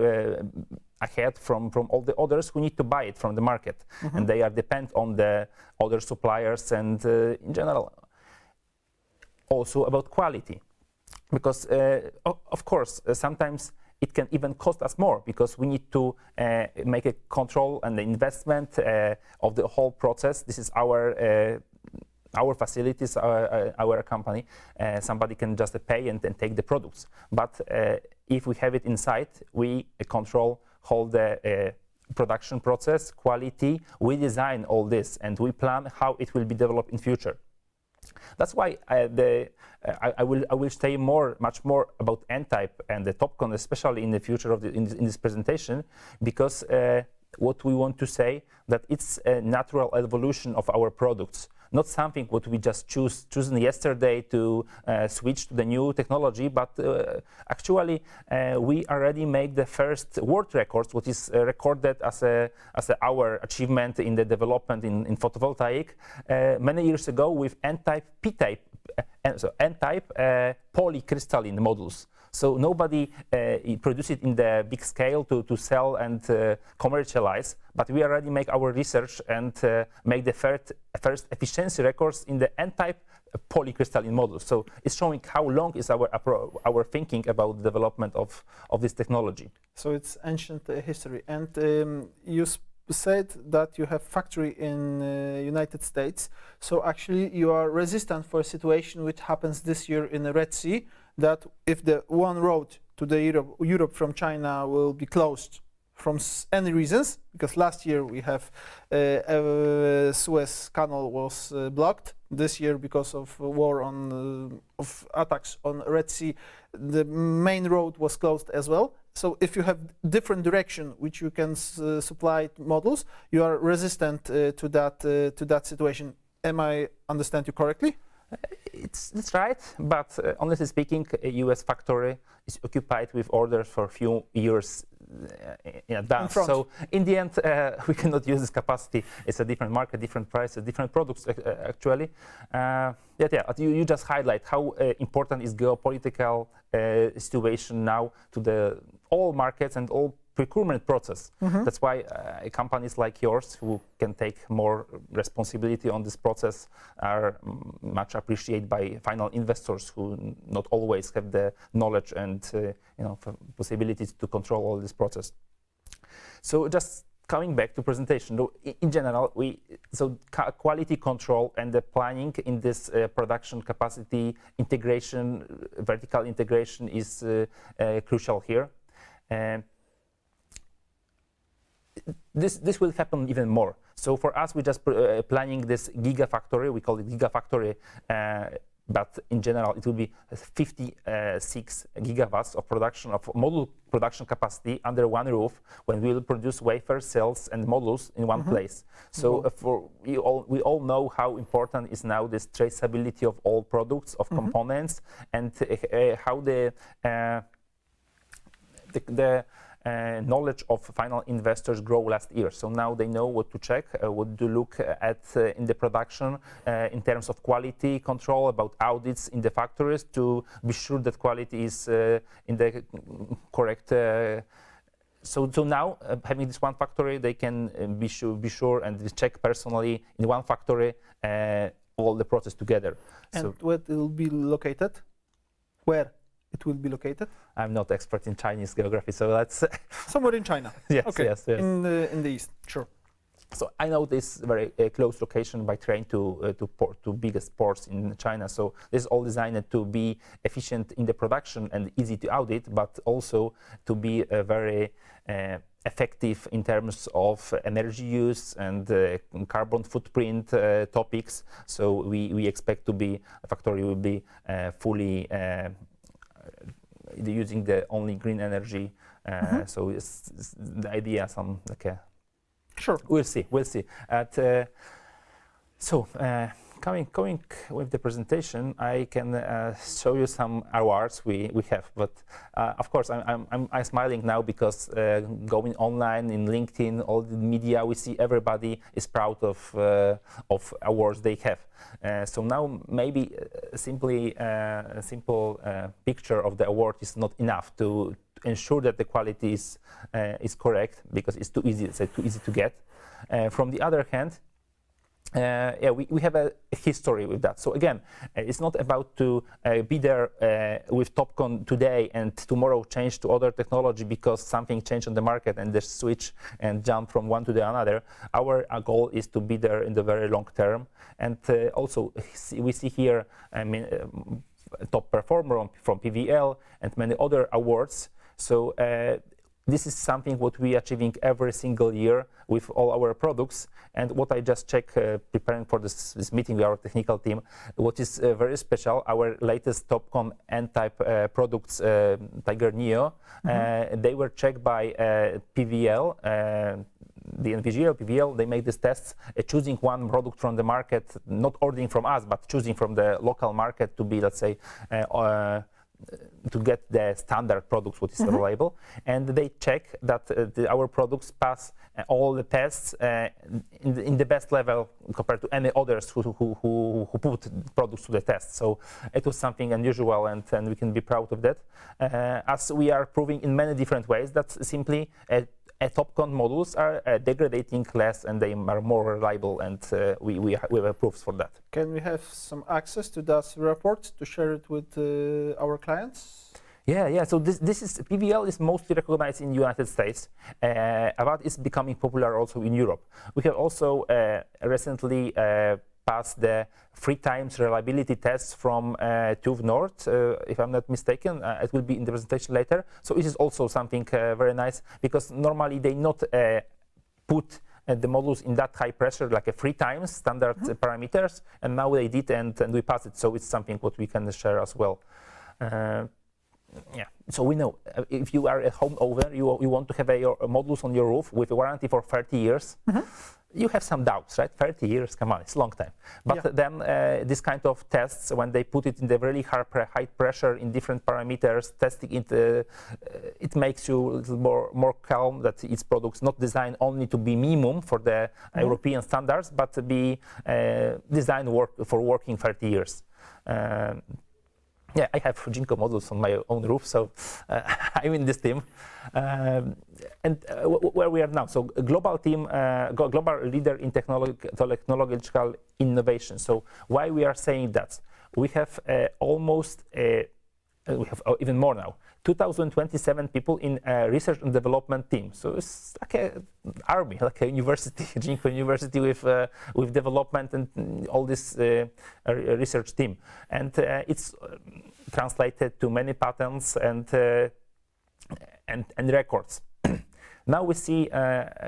ahead from all the others who need to buy it from the market, and they are dependent on the other suppliers, and in general also about quality, because of course sometimes it can even cost us more, because we need to make a control and the investment of the whole process. This is our facilities, our company. Somebody can just pay and take the products, but if we have it inside, we control whole the production process, quality. We design all this, and we plan how it will be developed in future. That's why I will say much more about N-type and the TOPCon, especially in the future of in this presentation, because what we want to say that it's a natural evolution of our products. not something what we just chosen yesterday to switch to the new technology, but actually we already make the first world records, what is recorded as our achievement in the development in photovoltaic many years ago with N-type, P-type, so N-type polycrystalline modules. So nobody produced it in the big scale to sell and commercialize, but we already make our research and make the first efficiency records in the N-type polycrystalline modules. So it's showing how long is our thinking about the development of this technology. So it's ancient history. And you said that you have factory in United States. So actually you are resistant for a situation which happens this year in the Red Sea, that if the one road to the Europe from China will be closed from any reasons, because last year we have Suez Canal was blocked. This year, because of war on of attacks on Red Sea, the main road was closed as well. So if you have different direction which you can supply models, you are resistant to that situation. Am I understand you correctly? That's right, but honestly speaking, a US factory is occupied with orders for a few years in advance. So in the end, we cannot use this capacity. It's a different market, different prices, different products actually. You just highlight how important is geopolitical situation now to all markets and all procurement process. That's why companies like yours, who can take more responsibility on this process, are much appreciated by final investors who not always have the knowledge and possibilities to control all this process. So just coming back to presentation, in general, quality control and the planning in this production capacity integration, vertical integration is crucial here. This will happen even more. So for us, we just planning this gigafactory. We call it gigafactory, but in general, it will be 56 gigawatts of production of module production capacity under one roof, when we will produce wafer cells and modules in one place. So we all know how important is now this traceability of all products, of components, and how the knowledge of final investors grow last year. So now they know what to check, what to look at in the production in terms of quality control, about audits in the factories to be sure that quality is in the correct. So now, having this one factory, they can be sure and check personally in one factory all the process together. And where it will be located? Where it will be located? I'm not expert in Chinese geography, so that's somewhere in China. Yes, okay. yes. In the east, sure. So I know this very close location by train to biggest ports in China. So this is all designed to be efficient in the production and easy to audit, but also to be very effective in terms of energy use and carbon footprint topics. So we expect to be a factory will be fully using the only green energy. So it's the idea. Sure. We'll see. Coming with the presentation, I can show you some awards we have. But of course, I'm smiling now because going online in LinkedIn, all the media, we see everybody is proud of awards they have. So now maybe a simple picture of the award is not enough to ensure that the quality is correct, because it's too easy to get. From the other hand, we have a history with that. So again, it's not about to be there with TOPCon today and tomorrow change to other technology because something changed on the market and they switch and jump from one to the another. Our goal is to be there in the very long term. And also we see here, top performer from PVL and many other awards. So this is something what we are achieving every single year with all our products. And what I just checked preparing for this meeting with our technical team, what is very special, our latest TOPCon N-type products, Tiger Neo, they were checked by PVL the NVGL, PVL, they make these tests, choosing one product from the market, not ordering from us, but choosing from the local market to be, let's say, to get the standard products what is available, and they check that our products pass all the tests in the best level compared to any others who put products to the test. So it was something unusual, and we can be proud of that, as we are proving in many different ways that simply TOPCon modules are degrading less and they are more reliable, and we have proofs for that. Can we have some access to that report to share it with our clients? Yeah. So this is PVL is mostly recognized in the United States, but it's becoming popular also in Europe. We have also recently passed the 3 times reliability tests from TÜV Nord, if I'm not mistaken. It will be in the presentation later. So this is also something very nice, because normally they not put the modules in that high pressure, like 3 times standard parameters, and now they did, and we passed it. So it's something what we can share as well. Yeah, so we know if you are a homeowner, you want to have your modules on your roof with a warranty for 30 years. You have some doubts, right? 30 years, come on, it's a long time. But then this kind of tests, when they put it in the really high pressure in different parameters, testing it, it makes you a little more calm that its products not designed only to be minimum for the European standards, but to be designed for working 30 years. Yeah, I have Jinko modules on my own roof, so I'm in this team. And where we are now, so a global team, global leader in technological innovation. So why we are saying that? We have we have even more now, 2,027 people in research and development team. So it's like an army, like a university, Jinko University with development and all this research team. And it's translated to many patents and records. Now we see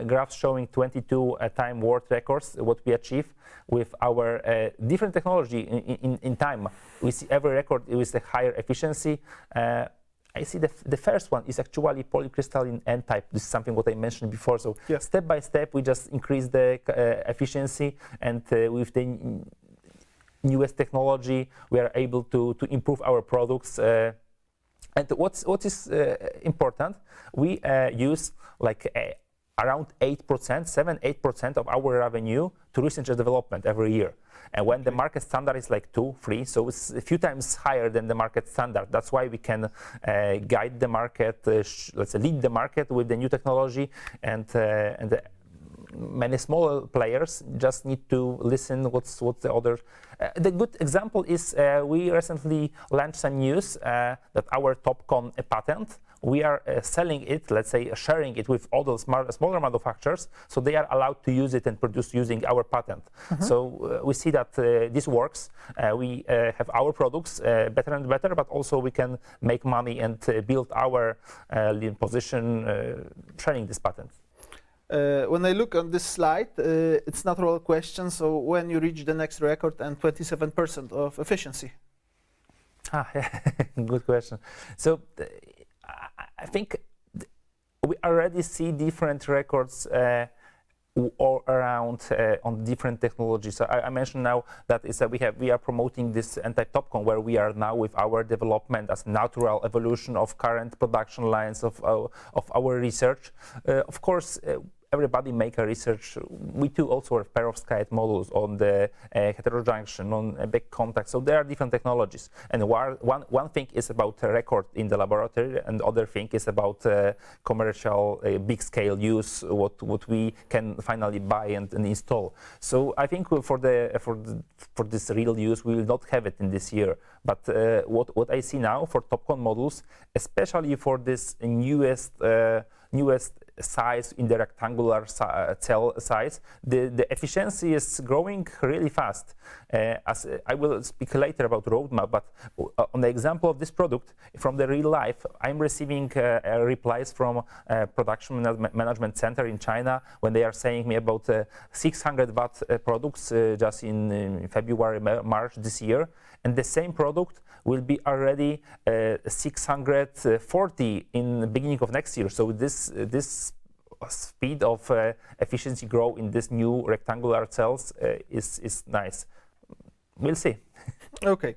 graphs showing 22 time world records, what we achieve with our different technology in time. We see every record with a higher efficiency. I see the first one is actually polycrystalline N-type. This is something what I mentioned before. So step by step, we just increase the efficiency, and with the newest technology, we are able to improve our products. And what is important, we use like around 8%, 7-8% of our revenue to research and development every year. And when the market standard is like 2, 3, so it's a few times higher than the market standard. That's why we can guide the market, let's say lead the market with the new technology, and many smaller players just need to listen what's the other. The good example is we recently launched some news that our TOPCon patent, we are selling it, let's say sharing it with other smaller manufacturers, so they are allowed to use it and produce using our patent. So we see that this works. We have our products better and better, but also we can make money and build our position sharing this patent. When I look on this slide, it's not all question. So when you reach the next record and 27% of efficiency? Good question. So I think we already see different records all around on different technologies. So I mentioned now that is that we are promoting this anti-TOPCon, where we are now with our development as natural evolution of current production lines of our research. Of course, everybody make a research. We do also have perovskite models on the heterojunction, on back contact. So there are different technologies. And one thing is about a record in the laboratory, and other thing is about commercial big scale use, what we can finally buy and install. So I think for this real use, we will not have it in this year. But what I see now for TOPCon models, especially for this newest size in the rectangular cell size, the efficiency is growing really fast. As I will speak later about roadmap, but on the example of this product from the real life, I'm receiving replies from production management center in China when they are saying me about 600 watt products just in February, March this year, and the same product will be already 640 in the beginning of next year. So this speed of efficiency grow in this new rectangular cells is nice. We'll see. Okay.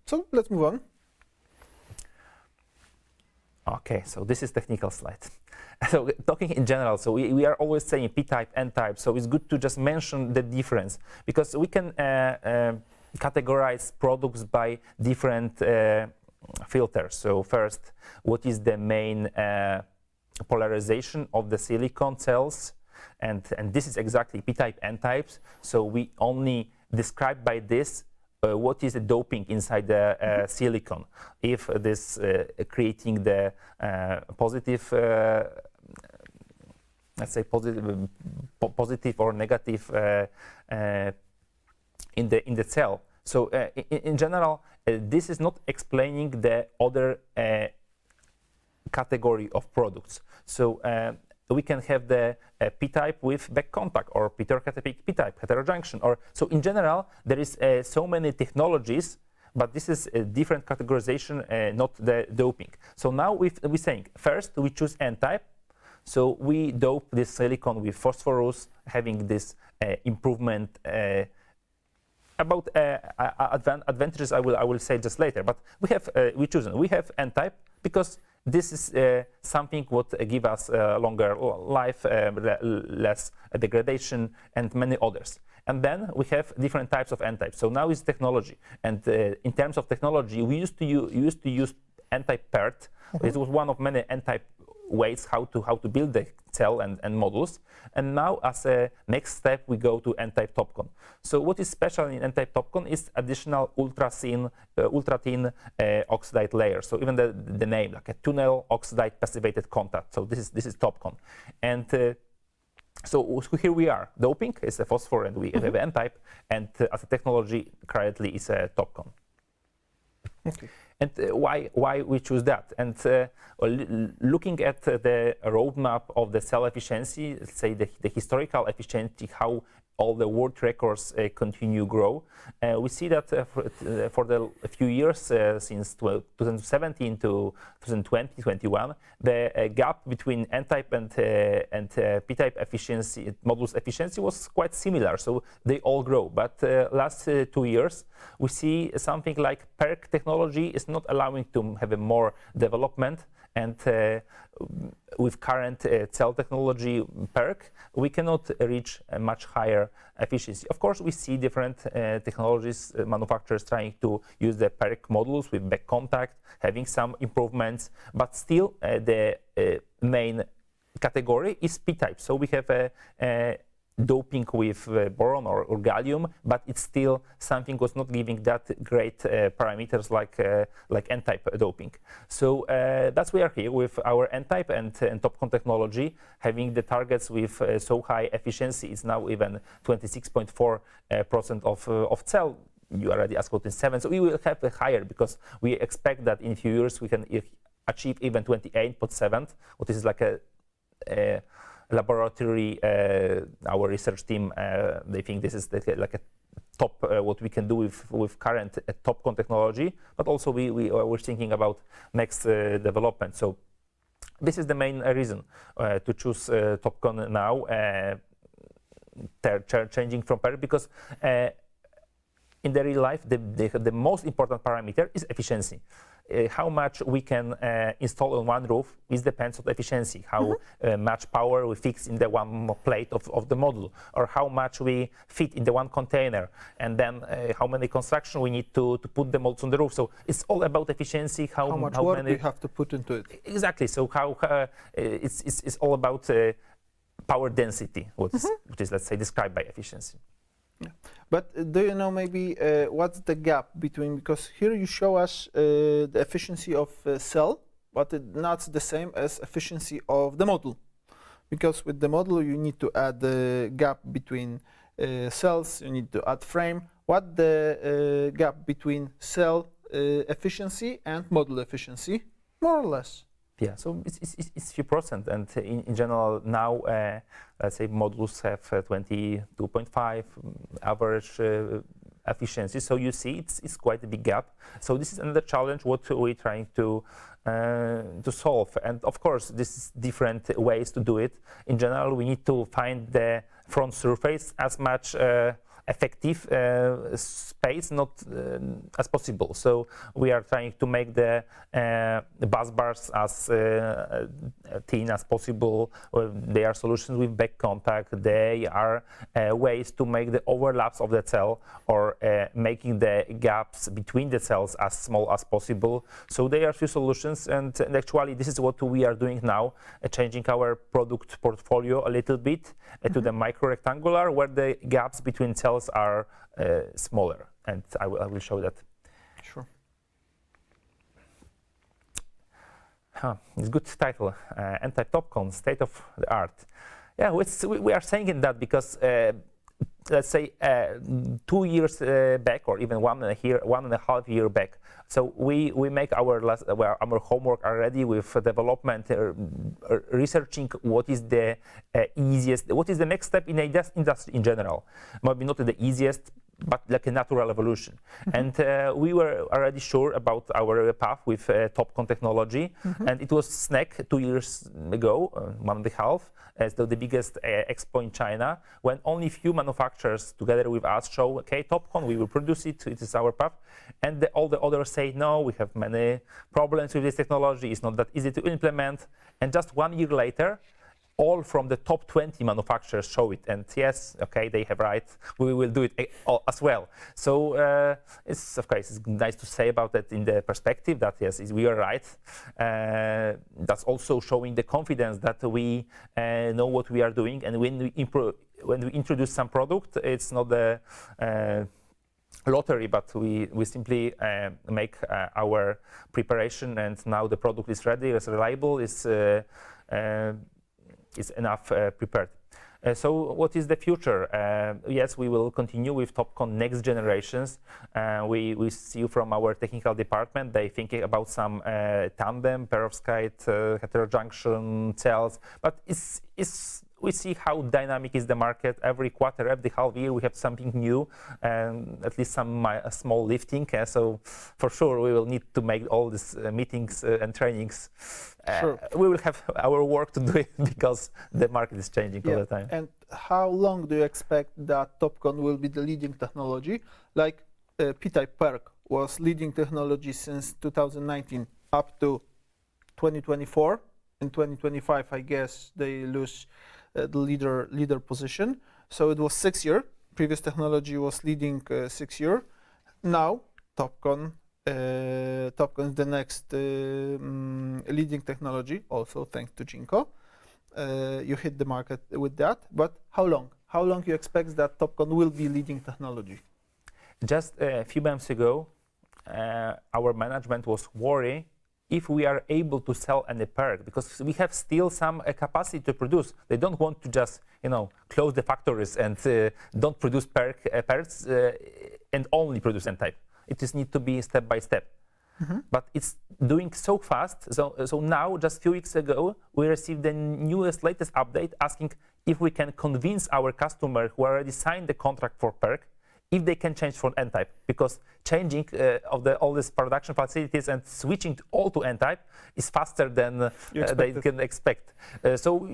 So let's move on. Okay, so this is technical slide. So talking in general, so we are always saying p-type, n-type, so it's good to just mention the difference, because we can categorize products by different filters. So first, what is the main polarization of the silicon cells? And this is exactly p-type, n-types. So we only describe by this what is the doping inside the silicon. If this creating the positive, let's say positive or negative in the cell. So in general, this is not explaining the other category of products. So we can have the p-type with back contact, or p-type heterojunction, or so in general there is so many technologies, but this is a different categorization, not the doping. So now we're saying first we choose n-type, so we dope this silicon with phosphorus, having this improvement. About advantages I will say just later, but we have n-type because this is something what give us longer life, less degradation, and many others. And then we have different types of n-type. So now is technology, and in terms of technology, we used to use n-type paired. It was one of many n-type ways how to build the cell and modules. And now, as a next step, we go to n-type TOPCon. So what is special in n-type TOPCon is additional ultra thin oxide layer. So even the name, like a tunnel oxide passivated contact. So this is TOPCon. And so here we are. Doping is a phosphor, and we have n-type. And as a technology, currently is a TOPCon. Okay. And why we choose that? And looking at the roadmap of the cell efficiency, let's say the historical efficiency, how all the world records continue grow, we see that for the few years since 2017 to 2020-21, the gap between n-type and p-type efficiency, modules efficiency, was quite similar. So they all grow. But last 2 years, we see something like PERC technology is not allowing to have a more development. And with current cell technology PERC, we cannot reach a much higher efficiency. Of course, we see different technologies, manufacturers trying to use the PERC modules with back contact, having some improvements, but still the main category is p-type. So we have a doping with boron or gallium, but it's still something was not giving that great parameters like n-type doping. So that's why we are here with our n-type and TOPCon technology, having the targets with so high efficiency. It's now even 26.4% of cell. You already asked about 7, so we will have a higher, because we expect that in a few years we can achieve even 28.7, what is like a laboratory, our research team, they think this is like a top what we can do with current TOPCon technology, but also we're thinking about next development. So this is the main reason to choose TOPCon now, changing from PERC, because in the real life, the most important parameter is efficiency. How much we can install on one roof depends on the efficiency, how much power we fix in the one plate of the module, or how much we fit in the one container, and then how many construction we need to put the modules on the roof. So it's all about efficiency, how much work we have to put into it. Exactly. So how it's all about power density, which is, let's say, described by efficiency. Yeah. But do you know maybe what's the gap between, because here you show us the efficiency of cell, but it's not the same as efficiency of the module, because with the module you need to add the gap between cells, you need to add frame. What the gap between cell efficiency and module efficiency, more or less? Yeah, so it's few percent, and in general now, let's say modules have 22.5 average efficiency. So you see, it's quite a big gap. So this is another challenge what we're trying to solve. And of course, this is different ways to do it. In general, we need to find the front surface as much effective space not as possible. So we are trying to make the bus bars as thin as possible. There are solutions with back contact. They are ways to make the overlaps of the cell or making the gaps between the cells as small as possible. So there are few solutions, and actually this is what we are doing now, changing our product portfolio a little bit to the micro rectangular, where the gaps between cells are smaller, and I will show that. Sure. It's a good title, Anti-TopCon, State of the Art. Yeah, we are saying in that because let's say 2 years back, or even 1.5 years back. So we make our homework already with development, researching what is the easiest, what is the next step in a industry in general. Maybe not the easiest, but like a natural evolution. And we were already sure about our path with TopCon technology, and it was SNEC 2 years ago, 1.5, as the biggest expo in China, when only few manufacturers together with us show, okay, TopCon, we will produce it, it is our path. And all the others say, no, we have many problems with this technology, it's not that easy to implement. And just 1 year later, all from the top 20 manufacturers show it, and yes, okay, they have right, we will do it as well. So it's of course it's nice to say about that in the perspective that yes, we are right. That's also showing the confidence that we know what we are doing, and when we introduce some product, it's not the lottery, but we simply make our preparation, and now the product is ready, it's reliable, is enough prepared. So what is the future? Yes, we will continue with TopCon next generations. We see from our technical department, they thinking about some tandem, perovskite, heterojunction cells, but we see how dynamic is the market. Every quarter, every half year, we have something new, and at least some small lifting. So for sure, we will need to make all these meetings and trainings. Sure. We will have our work to do it because the market is changing all the time. And how long do you expect that TopCon will be the leading technology? Like P-type PERC was leading technology since 2019 up to 2024. In 2025, I guess they lose the leader position. So it was 6 years. Previous technology was leading 6 years. Now TopCon is the next leading technology, also thanks to Jinko. You hit the market with that, but how long? How long you expect that TopCon will be leading technology? Just a few months ago, our management was worried if we are able to sell any PERC, because we have still some capacity to produce. They don't want to just, close the factories and don't produce PERCs and only produce N-type. It just need to be step by step. But it's doing so fast. So now, just a few weeks ago, we received the latest update asking if we can convince our customer who already signed the contract for PERC if they can change from N-type, because changing all these production facilities and switching all to N-type is faster than they can expect. So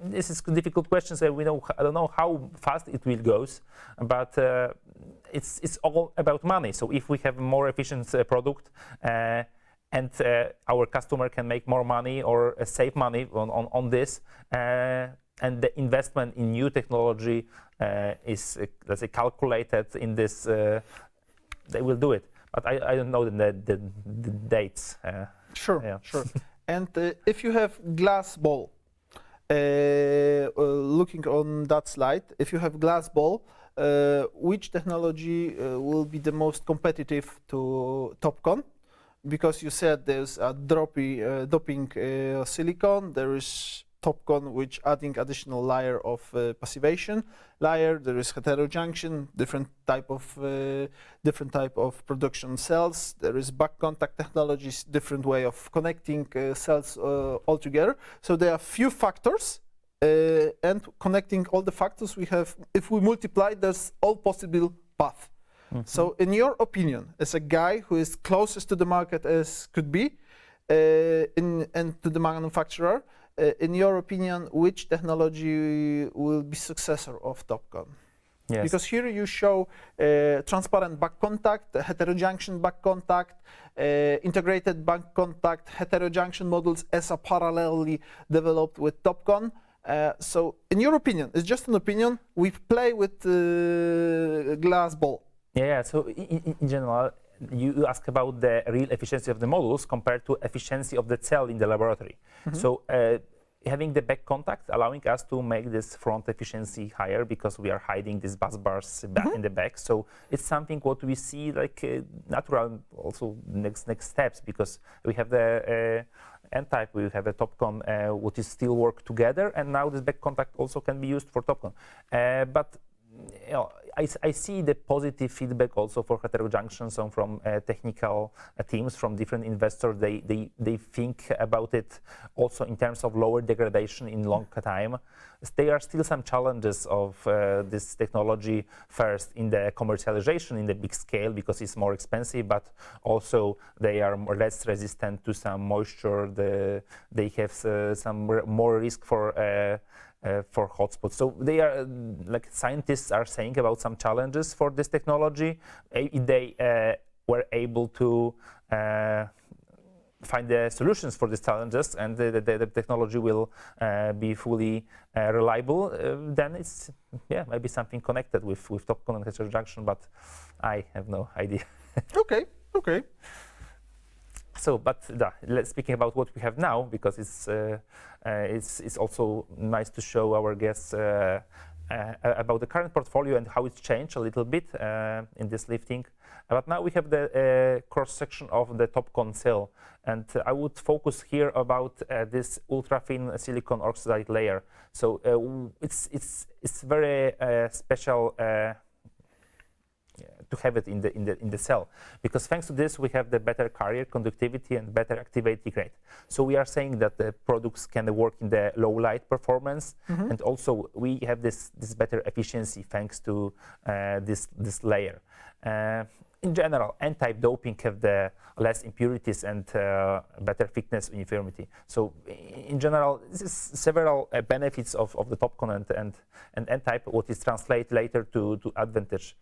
this is a difficult question. So I don't know how fast it will go, but it's all about money. So if we have more efficient product and our customer can make more money or save money on this, and the investment in new technology is, let's say, calculated in this, they will do it. But I don't know the dates. Sure, yeah. sure. And if you have glass ball, looking on that slide, if you have glass ball, which technology will be the most competitive to TopCon? Because you said there's a doping silicon, there is TopCon, which adding additional layer of passivation layer. There is heterojunction, different type of production cells. There is back contact technologies, different way of connecting cells all together. So there are few factors, and connecting all the factors we have. If we multiply, there's all possible path. So in your opinion, as a guy who is closest to the market as could be, and to the manufacturer, in your opinion, which technology will be successor of TOPCon? Yes. Because here you show transparent back contact, heterojunction back contact, integrated back contact, heterojunction modules as a parallelly developed with TOPCon. So in your opinion, it's just an opinion, we play with glass ball. Yeah, so in general, you ask about the real efficiency of the modules compared to efficiency of the cell in the laboratory. So having the back contact allowing us to make this front efficiency higher because we are hiding these bus bars back in the back. So it's something what we see like natural also next steps, because we have the N-type, we have a TOPCon which is still work together, and now this back contact also can be used for TOPCon. But you know, I see the positive feedback also for heterojunction. So from technical teams, from different investors, they think about it also in terms of lower degradation in long time. There are still some challenges of this technology. First, in the commercialization in the big scale, because it's more expensive, but also they are less resistant to some moisture. They have some more risk for hotspots. So they are, like scientists are saying about some challenges for this technology. They were able to find the solutions for these challenges, and the technology will be fully reliable. Then it's maybe something connected with TOPCon and heterojunction, but I have no idea. Okay. So, but speaking about what we have now, because it's also nice to show our guests about the current portfolio and how it's changed a little bit in this lifting. But now we have the cross section of the TOPCon cell, and I would focus here about this ultra thin silicon oxide layer. So it's very special. To have it in the cell, because thanks to this we have the better carrier conductivity and better activity rate. So we are saying that the products can work in the low light performance, and also we have this better efficiency thanks to this layer. In general, N-type doping have the less impurities and better thickness uniformity. So in general, this is several benefits of the TOPCon and N-type, what is translated later to advantage.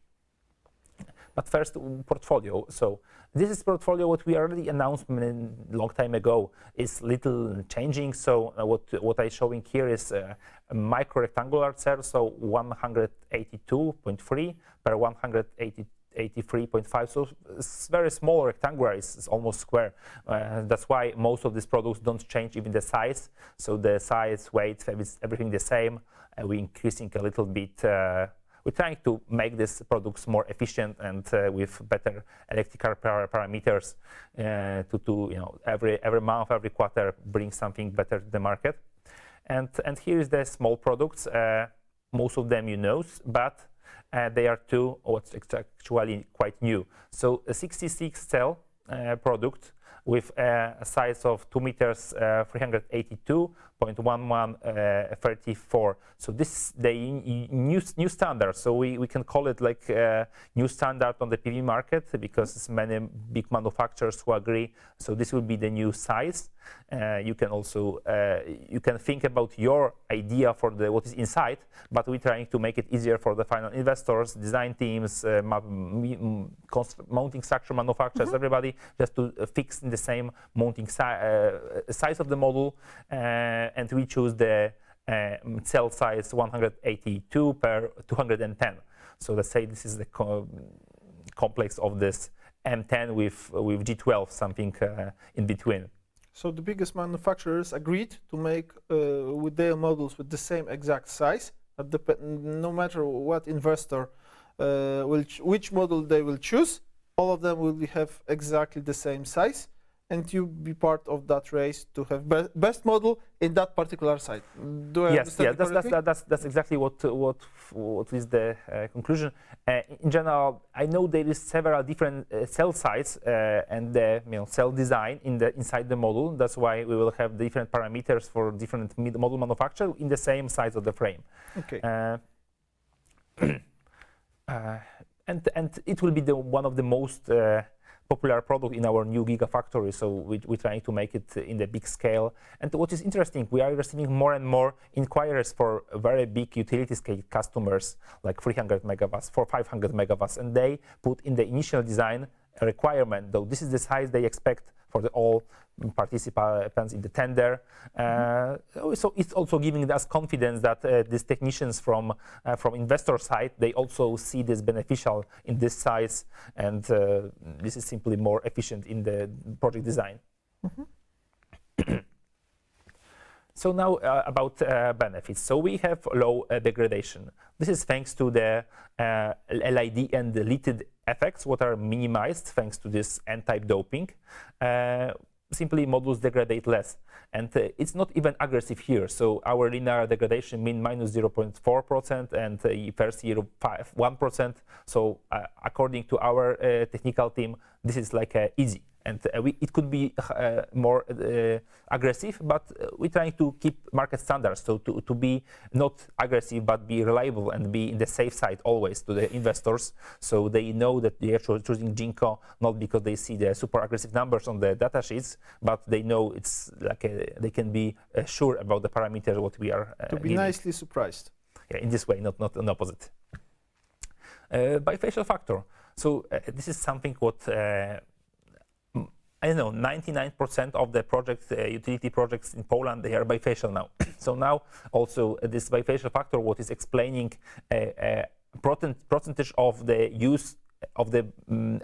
But first, portfolio. So this is portfolio what we already announced a long time ago. Is little changing. So what I'm showing here is a micro rectangular cell, so 182.3 per 183.5. So it's very small rectangular. It's almost square. That's why most of these products don't change even the size. So the size, weight, everything the same. We're increasing a little bit. We're trying to make these products more efficient and with better electrical parameters to every month, every quarter bring something better to the market. And here is the small products. Most of them you know, but they are two what's actually quite new. So a 66 cell product with a size of 2 meters, 382.1134. So this is the new standard. So we can call it like a new standard on the PV market, because it's many big manufacturers who agree. So this will be the new size. You can also you can think about your idea for what is inside, but we're trying to make it easier for the final investors, design teams, mounting structure manufacturers, everybody, just to fix in the same mounting size of the module, and we choose the cell size 182 per 210. So let's say this is the complex of this M10 with G12, something in between. So the biggest manufacturers agreed to make with their models with the same exact size. No matter what investor which model they will choose, all of them will have exactly the same size, and you be part of that race to have best model in that particular site. Do I understand correctly? That's exactly what is the conclusion. In general, I know there is several different cell size and the cell design inside the module. That's why we will have different parameters for different module manufacturer in the same size of the frame. Okay. and it will be one of the most popular product in our new Gigafactory. So we're trying to make it in the big scale. And what is interesting, we are receiving more and more inquiries for very big utility scale customers, like 300 megawatts, 500 megawatts, and they put in the initial design a requirement, though this is the size they expect for all participants in the tender. So it's also giving us confidence that these technicians from investor side, they also see this beneficial in this size, and this is simply more efficient in the project design. So now about benefits. So we have low degradation. This is thanks to the LID and the lithium effects, what are minimized thanks to this N-type doping. Simply modules degrade less, and it's not even aggressive here. So our linear degradation mean minus 0.4% and first year 1%. So according to our technical team, this is like easy. And it could be more aggressive, but we're trying to keep market standards. So to be not aggressive, but be reliable and be in the safe side always to the investors. So they know that they are choosing Jinko not because they see the super aggressive numbers on the data sheets, but they know it's like they can be sure about the parameters what we are to be giving. Nicely surprised. Yeah, in this way, not an opposite. Bifacial factor. So this is something what I don't know, 99% of the projects, utility projects in Poland, they are bifacial now. So now also this bifacial factor, what is explaining percentage of the use of the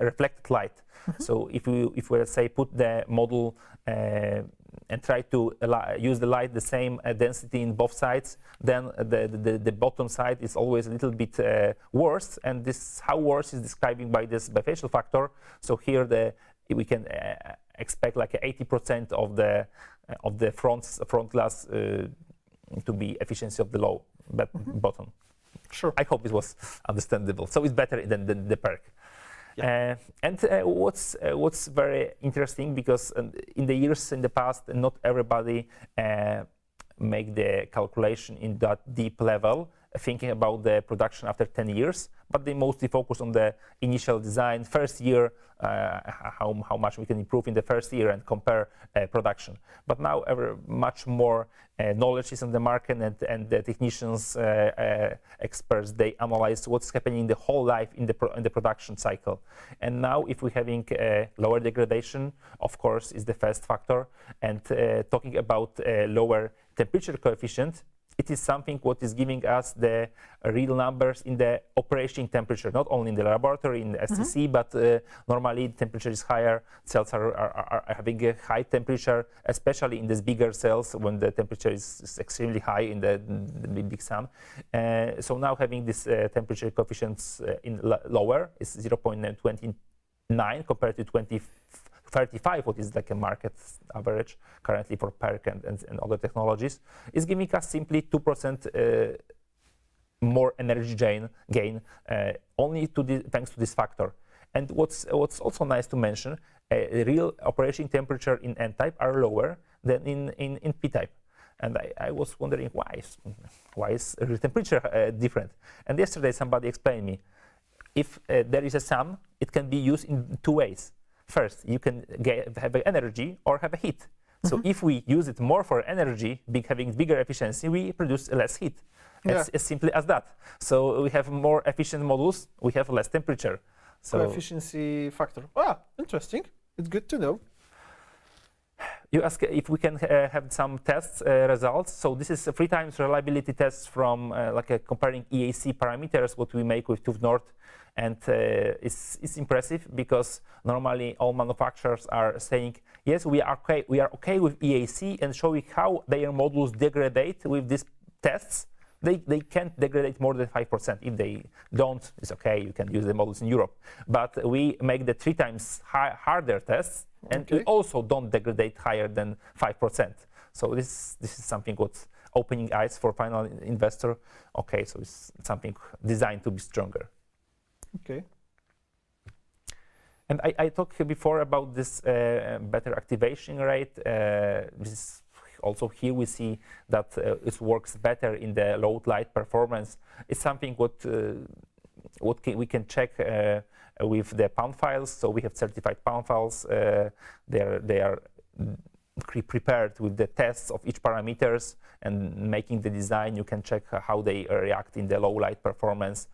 reflected light. So if we say put the model and try to use the light the same density in both sides, then the bottom side is always a little bit worse, and this how worse is describing by this bifacial factor. So here we can expect like 80% of the front glass to be efficiency of the low bottom. Sure. I hope it was understandable. So it's better than the PERC. Yeah. And what's very interesting, because in the years in the past, not everybody make the calculation in that deep level, thinking about the production after 10 years, but they mostly focus on the initial design, first year, how much we can improve in the first year and compare production. But now much more knowledge is on the market, and the technicians, experts, they analyze what's happening in the whole life in the production cycle. And now if we're having lower degradation, of course, is the first factor. And talking about lower temperature coefficient, it is something what is giving us the real numbers in the operating temperature, not only in the laboratory, in the STC, but normally the temperature is higher. Cells are having a high temperature, especially in these bigger cells when the temperature is extremely high in the big sun. So now having this temperature coefficients in lower is 0.29 compared to 35, what is like a market average currently for PERC and other technologies, is giving us simply 2% more energy gain only thanks to this factor. And what's also nice to mention, the real operating temperature in N-type are lower than in P-type. And I was wondering why is real temperature different? And yesterday somebody explained me, if there is a sum, it can be used in two ways. First, you can have energy or have a heat. So if we use it more for energy, having bigger efficiency, we produce less heat. It's as simple as that. So we have more efficient modules, we have less temperature. So efficiency factor. Ah, interesting. It's good to know. You ask if we can have some tests results. So this is 3 times reliability tests from comparing EAC parameters, what we make with TÜV Nord. And it's impressive, because normally all manufacturers are saying, yes, we are okay with EAC, and showing how their modules degrade with these tests. They can't degrade more than 5%. If they don't, it's okay, you can use the modules in Europe. But we make the 3 times harder tests, and we also don't degrade higher than 5%. So this is something what's opening eyes for final investor. Okay, so it's something designed to be stronger. Okay. And I talked before about this better activation rate. This is also here we see that it works better in the low light performance. It's something what we can check with the pound files. So we have certified pound files. They are prepared with the tests of each parameters and making the design. You can check how they react in the low light performance.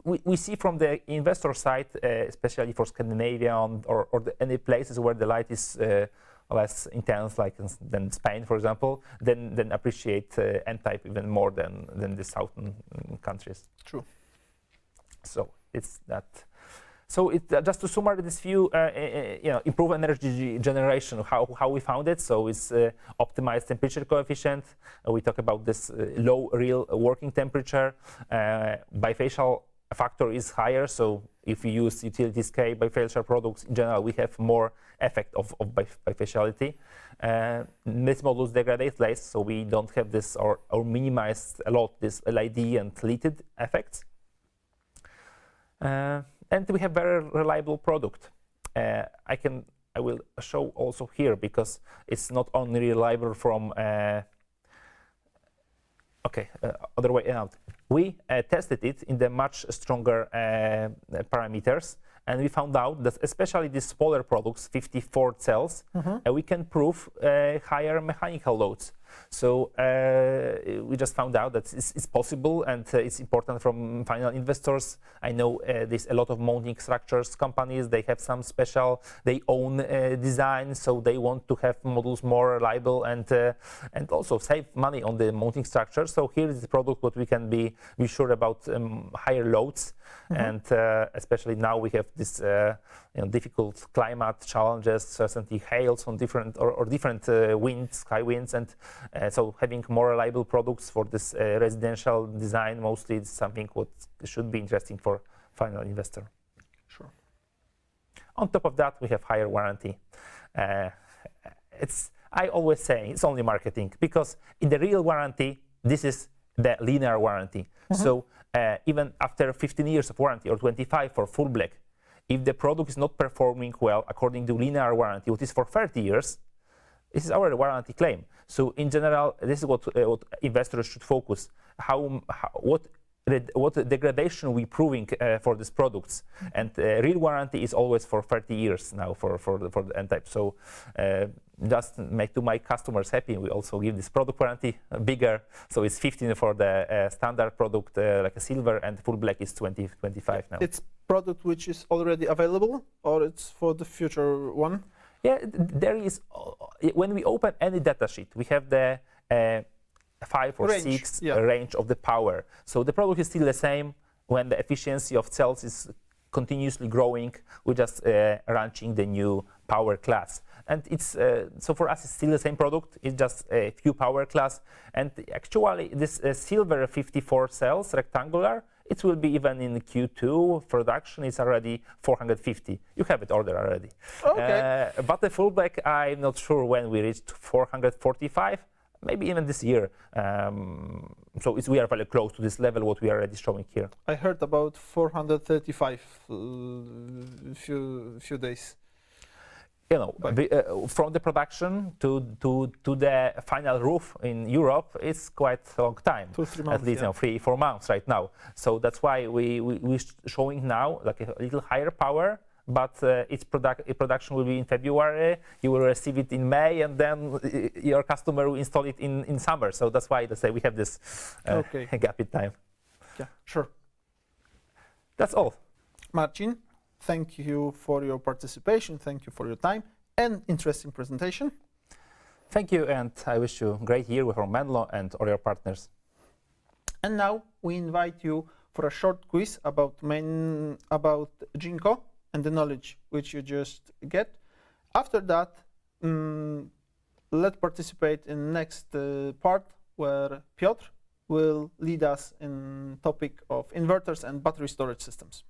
We see from the investor side, especially for Scandinavia or any places where the light is less intense, like than Spain, for example, then appreciate N-type even more than the southern countries. True. So it's that. So just to summarize this view, improve energy generation, how we found it. So it's optimized temperature coefficient. We talk about this low real working temperature. Bifacial factor is higher. So if you use utility scale bifacial products, in general, we have more effect of bifaciality. This modulus degrade less, so we don't have this or minimize a lot this LID and lighted effects. And we have very reliable product. I will show also here because it's not only reliable from other way around. We tested it in the much stronger parameters, and we found out that especially these smaller products, 54 cells, we can prove higher mechanical loads. So we just found out that it's possible, and it's important from final investors. I know there's a lot of mounting structures companies. They have some special, they own design, so they want to have modules more reliable and also save money on the mounting structure. So here is the product what we can be sure about higher loads, and especially now we have this difficult climate challenges, certainly hails on different winds, sky winds, and so having more reliable products for this residential design mostly is something what should be interesting for final investor. Sure. On top of that, we have higher warranty. I always say it's only marketing, because in the real warranty, this is the linear warranty. So even after 15 years of warranty or 25 for full black, if the product is not performing well according to linear warranty, which is for 30 years, this is our warranty claim. So in general, this is what investors should focus. What degradation we proving for these products, and real warranty is always for 30 years now for the N-type. So just make to my customers happy, we also give this product warranty bigger. So it's 15 for the standard product like a silver, and full black is 25 now. It's product which is already available, or it's for the future one? Yeah, there is. When we open any datasheet, we have the 5 or range, 6 range of the power. So the product is still the same. When the efficiency of cells is continuously growing, we're just launching the new power class. And it's so for us, it's still the same product. It's just a few power class. And actually, this silver 54 cells rectangular, it will be even in Q2 production. It's already 450. You have it ordered already. Okay. But the full black, I'm not sure when we reached 445. Maybe even this year. So we are very close to this level, what we are already showing here. I heard about 435 few days. You know, from the production to the final roof in Europe, it's quite a long time. 2-3 months. At least 3-4 months right now. So that's why we're showing now like a little higher power. But its production will be in February. You will receive it in May, and then your customer will install it in summer. So that's why, let's say, we have this gap in time. Yeah, sure. That's all. Marcin, thank you for your participation. Thank you for your time and interesting presentation. Thank you, and I wish you a great year with our Menlo and all your partners. And now we invite you for a short quiz about Jinko and the knowledge which you just get. After that, let's participate in next part where Piotr will lead us in topic of inverters and battery storage systems.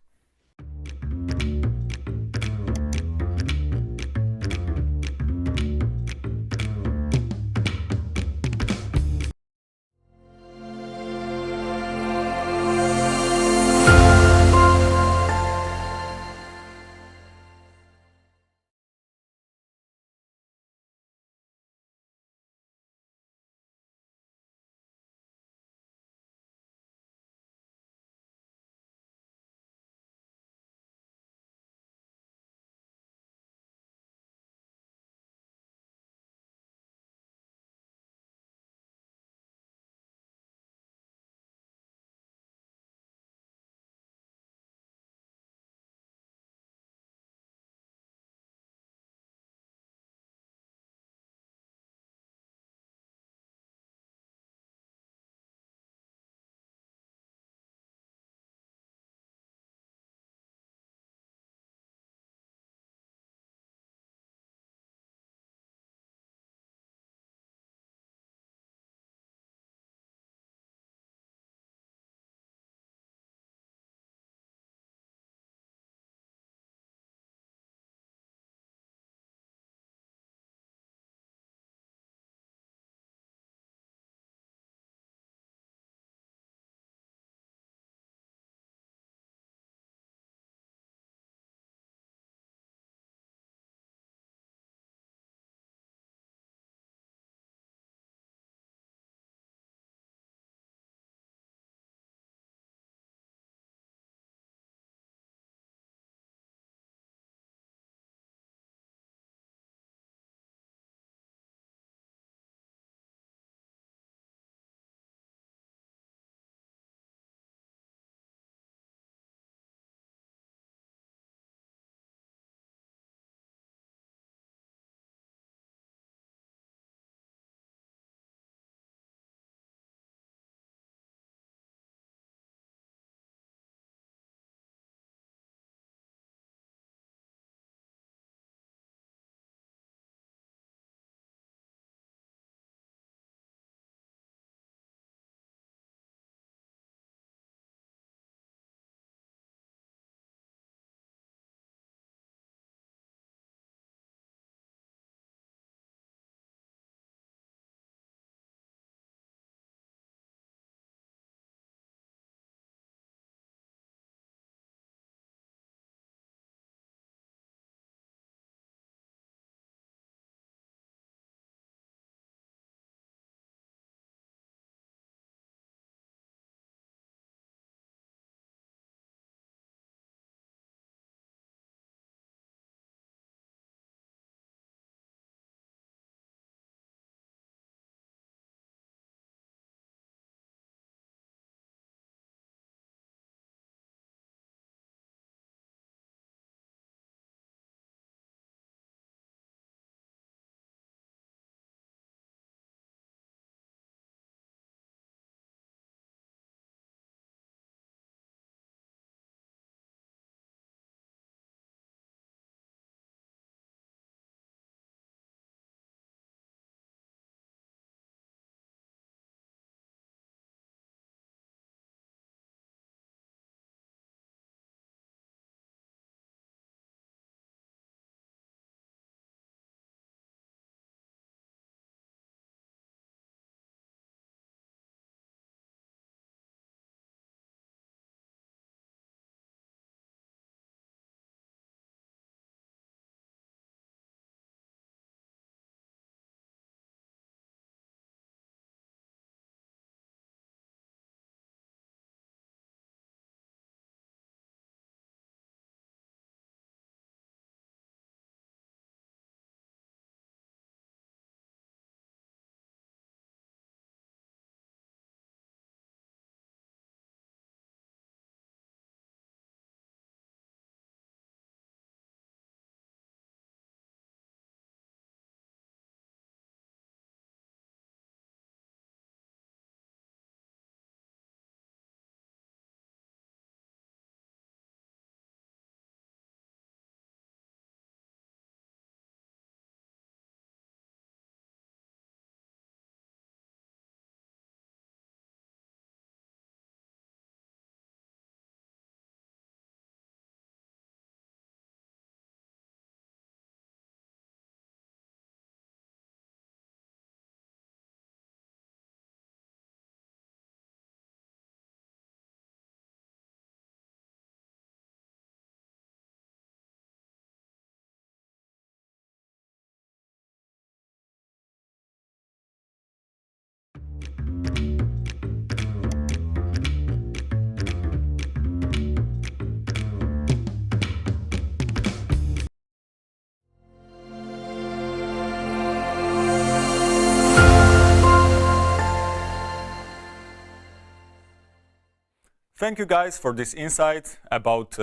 Thank you guys for this insight about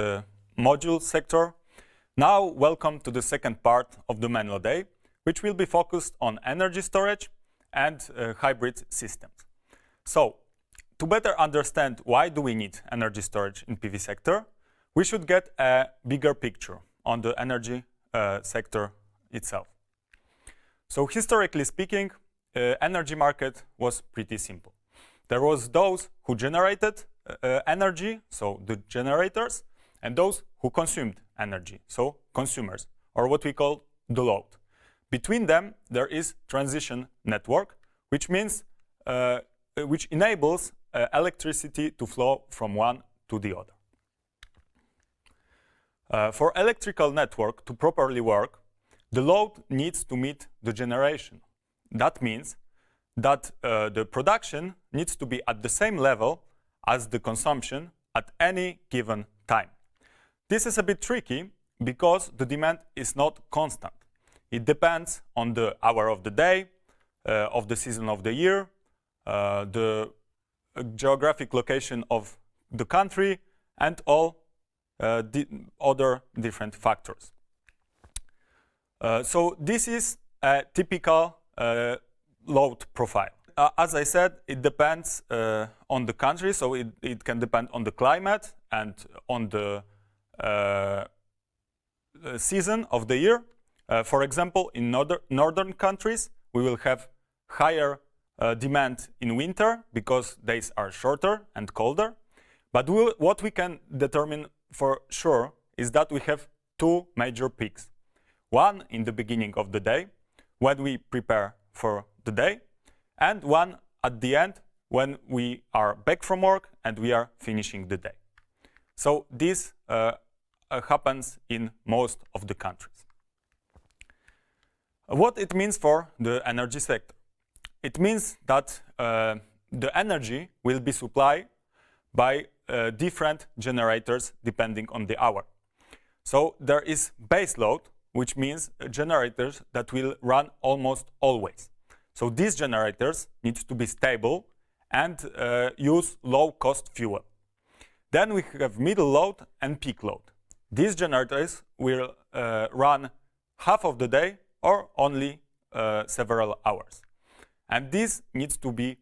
module sector. Now welcome to the second part of the Menlo Day, which will be focused on energy storage and hybrid systems. So, to better understand why do we need energy storage in PV sector, we should get a bigger picture on the energy sector itself. So historically speaking, energy market was pretty simple. There was those who generated energy, so the generators, and those who consumed energy, so consumers, or what we call the load. Between them, there is transition network, which means which enables electricity to flow from one to the other. For electrical network to properly work, the load needs to meet the generation. That means that the production needs to be at the same level as the consumption at any given time. This is a bit tricky because the demand is not constant. It depends on the hour of the day, of the season of the year, the geographic location of the country, and all other different factors. So this is a typical load profile. As I said, it depends on the country, so it can depend on the climate and on the season of the year. For example, in northern countries, we will have higher demand in winter because days are shorter and colder. But what we can determine for sure is that we have two major peaks. One in the beginning of the day, when we prepare for the day, and one at the end, when we are back from work and we are finishing the day. So this happens in most of the countries. What it means for the energy sector? It means that the energy will be supplied by different generators depending on the hour. So there is base load, which means generators that will run almost always. So these generators need to be stable and use low-cost fuel. Then we have middle load and peak load. These generators will run half of the day or only several hours. And this needs to be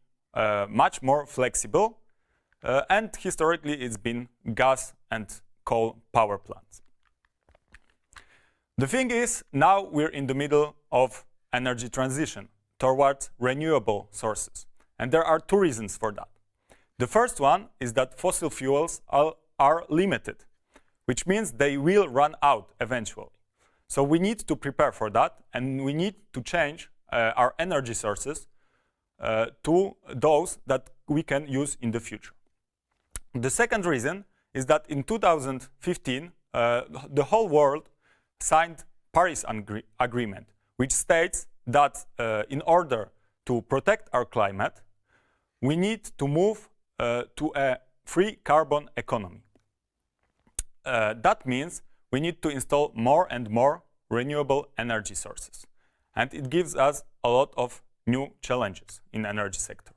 much more flexible, and historically it's been gas and coal power plants. The thing is, now we're in the middle of energy transition towards renewable sources. And there are two reasons for that. The first one is that fossil fuels are limited, which means they will run out eventually. So we need to prepare for that, and we need to change our energy sources to those that we can use in the future. The second reason is that in 2015, the whole world signed Paris Agreement, which states that in order to protect our climate, we need to move to a free carbon economy. That means we need to install more and more renewable energy sources. And it gives us a lot of new challenges in the energy sector.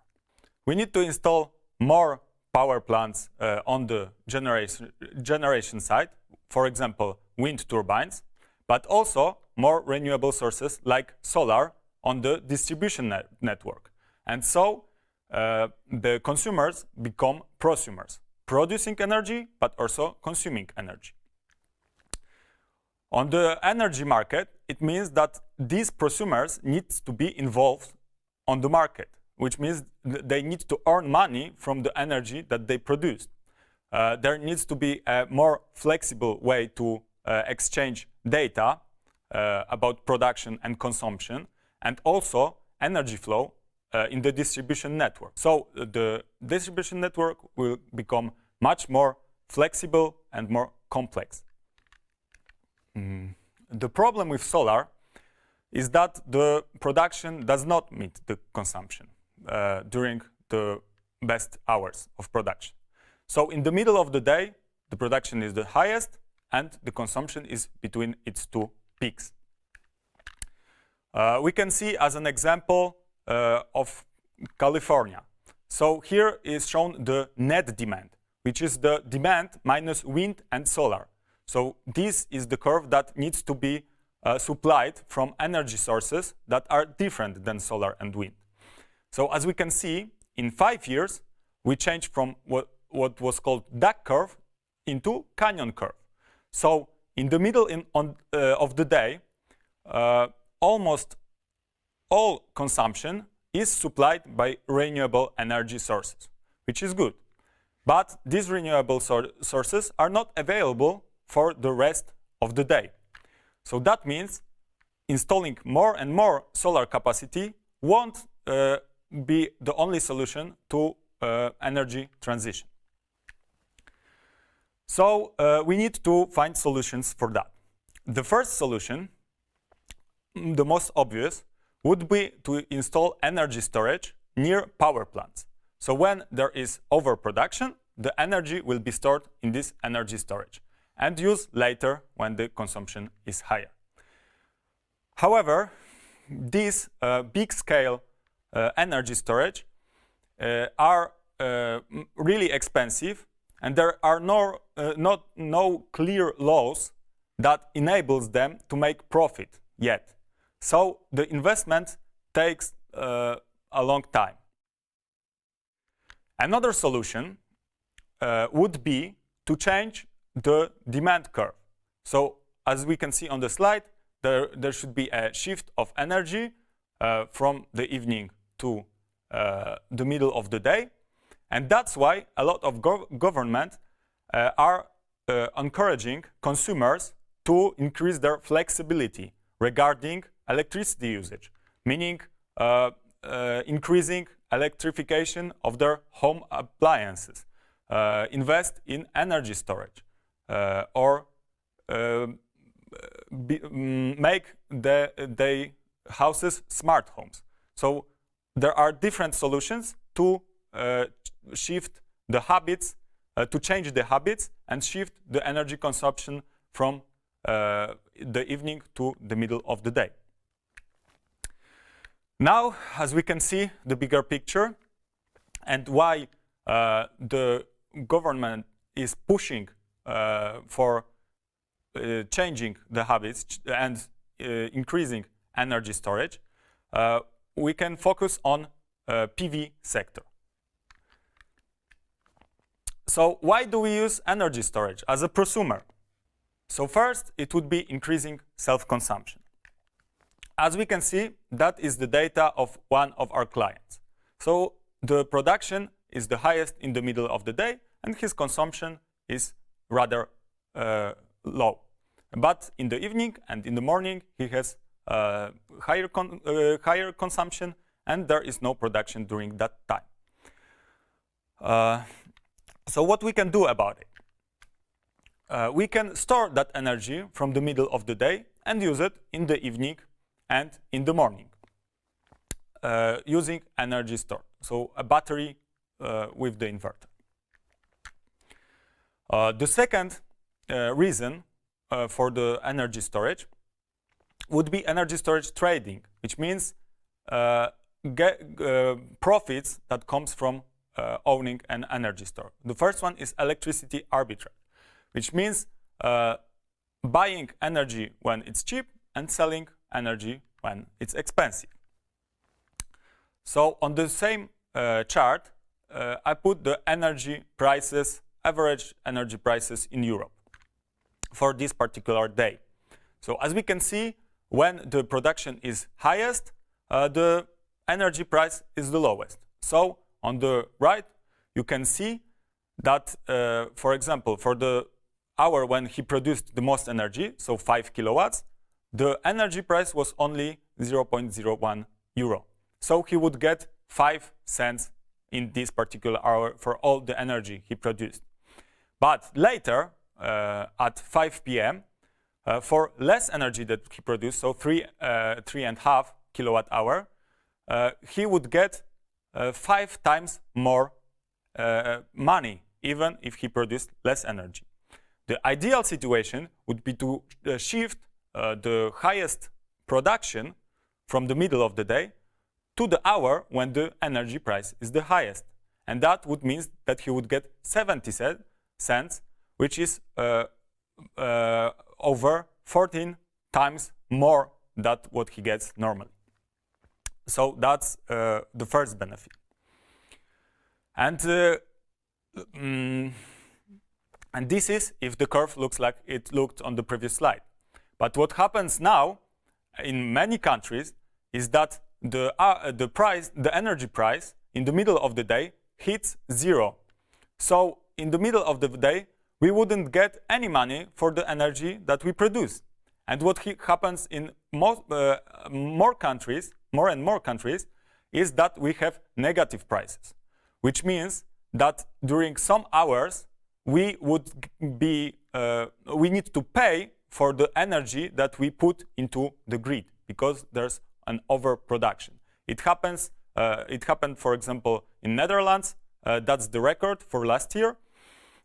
We need to install more power plants on the generation side, for example, wind turbines, but also more renewable sources like solar on the distribution network. And so the consumers become prosumers, producing energy, but also consuming energy. On the energy market, it means that these prosumers need to be involved on the market, which means they need to earn money from the energy that they produce. There needs to be a more flexible way to exchange data about production and consumption, and also energy flow in the distribution network. So the distribution network will become much more flexible and more complex. The problem with solar is that the production does not meet the consumption during the best hours of production. So in the middle of the day, the production is the highest and the consumption is between its two peaks. We can see as an example of California. So here is shown the net demand which is the demand minus wind and solar. So this is the curve that needs to be supplied from energy sources that are different than solar and wind. So as we can see, in 5 years, we changed from what was called duck curve into canyon curve. So in the middle of the day, almost all consumption is supplied by renewable energy sources, which is good. But these renewable sources are not available for the rest of the day. So that means installing more and more solar capacity won't be the only solution to energy transition. So we need to find solutions for that. The first solution, the most obvious, would be to install energy storage near power plants. So when there is overproduction, the energy will be stored in this energy storage and used later when the consumption is higher. However, these big-scale energy storage are really expensive, and there are no clear laws that enables them to make profit yet. So the investment takes a long time. Another solution would be to change the demand curve. So as we can see on the slide, there should be a shift of energy from the evening to the middle of the day. And that's why a lot of governments are encouraging consumers to increase their flexibility regarding electricity usage, meaning increasing electrification of their home appliances, invest in energy storage, or make their houses smart homes. So there are different solutions to shift the habits, to change the habits and shift the energy consumption from the evening to the middle of the day. Now, as we can see the bigger picture and why the government is pushing for changing the habits and increasing energy storage, we can focus on PV sector. So why do we use energy storage as a prosumer? So first, it would be increasing self-consumption. As we can see, that is the data of one of our clients. So the production is the highest in the middle of the day, and his consumption is rather low. But in the evening and in the morning, he has higher consumption, and there is no production during that time. So what we can do about it? We can store that energy from the middle of the day and use it in the evening and in the morning using energy stored. So a battery with the inverter. The second reason for the energy storage would be energy storage trading, which means profits that comes from owning an energy store. The first one is electricity arbitrage, which means buying energy when it's cheap and selling energy when it's expensive. So on the same chart, I put the energy prices, average energy prices in Europe for this particular day. So as we can see, when the production is highest, the energy price is the lowest. So on the right, you can see that, for example, for the hour when he produced the most energy, so 5 kilowatts, the energy price was only 0.01 euro. So he would get 5 cents in this particular hour for all the energy he produced. But later, at 5 p.m., for less energy that he produced, so 3.5 kilowatt hour, he would get 5 times more money, even if he produced less energy. The ideal situation would be to shift the highest production from the middle of the day to the hour when the energy price is the highest. and that would mean that he would get 70 cents, which is over 14 times more than what he gets normally. So that's the first benefit. And this is if the curve looks like it looked on the previous slide. But what happens now in many countries is that the energy price in the middle of the day hits zero. So in the middle of the day, we wouldn't get any money for the energy that we produce. And what happens in more and more countries, is that we have negative prices, which means that during some hours, we need to pay for the energy that we put into the grid because there's an overproduction. It happened, for example, in Netherlands. That's the record for last year,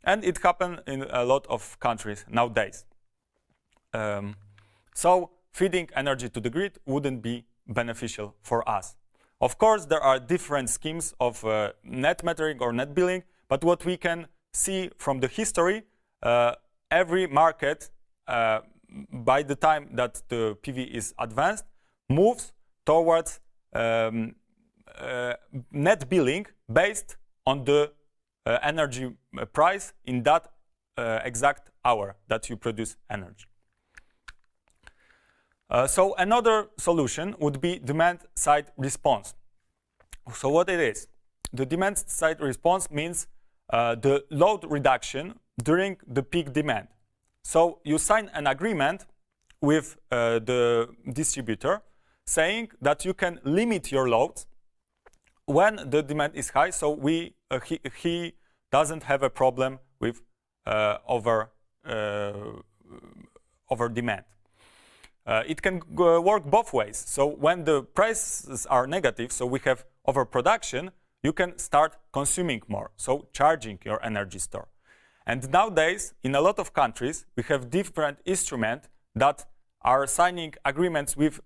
and it happened in a lot of countries nowadays. So feeding energy to the grid wouldn't be beneficial for us. Of course, there are different schemes of net metering or net billing, but what we can see from the history, every market, by the time that the PV is advanced, moves towards net billing based on the energy price in that exact hour that you produce energy. So another solution would be demand-side response. So what it is? The demand-side response means the load reduction during the peak demand. So you sign an agreement with the distributor saying that you can limit your loads when the demand is high, so he doesn't have a problem with over demand. It can work both ways. So when the prices are negative, so we have overproduction, you can start consuming more, so charging your energy store. And nowadays, in a lot of countries, we have different instruments that are signing agreements with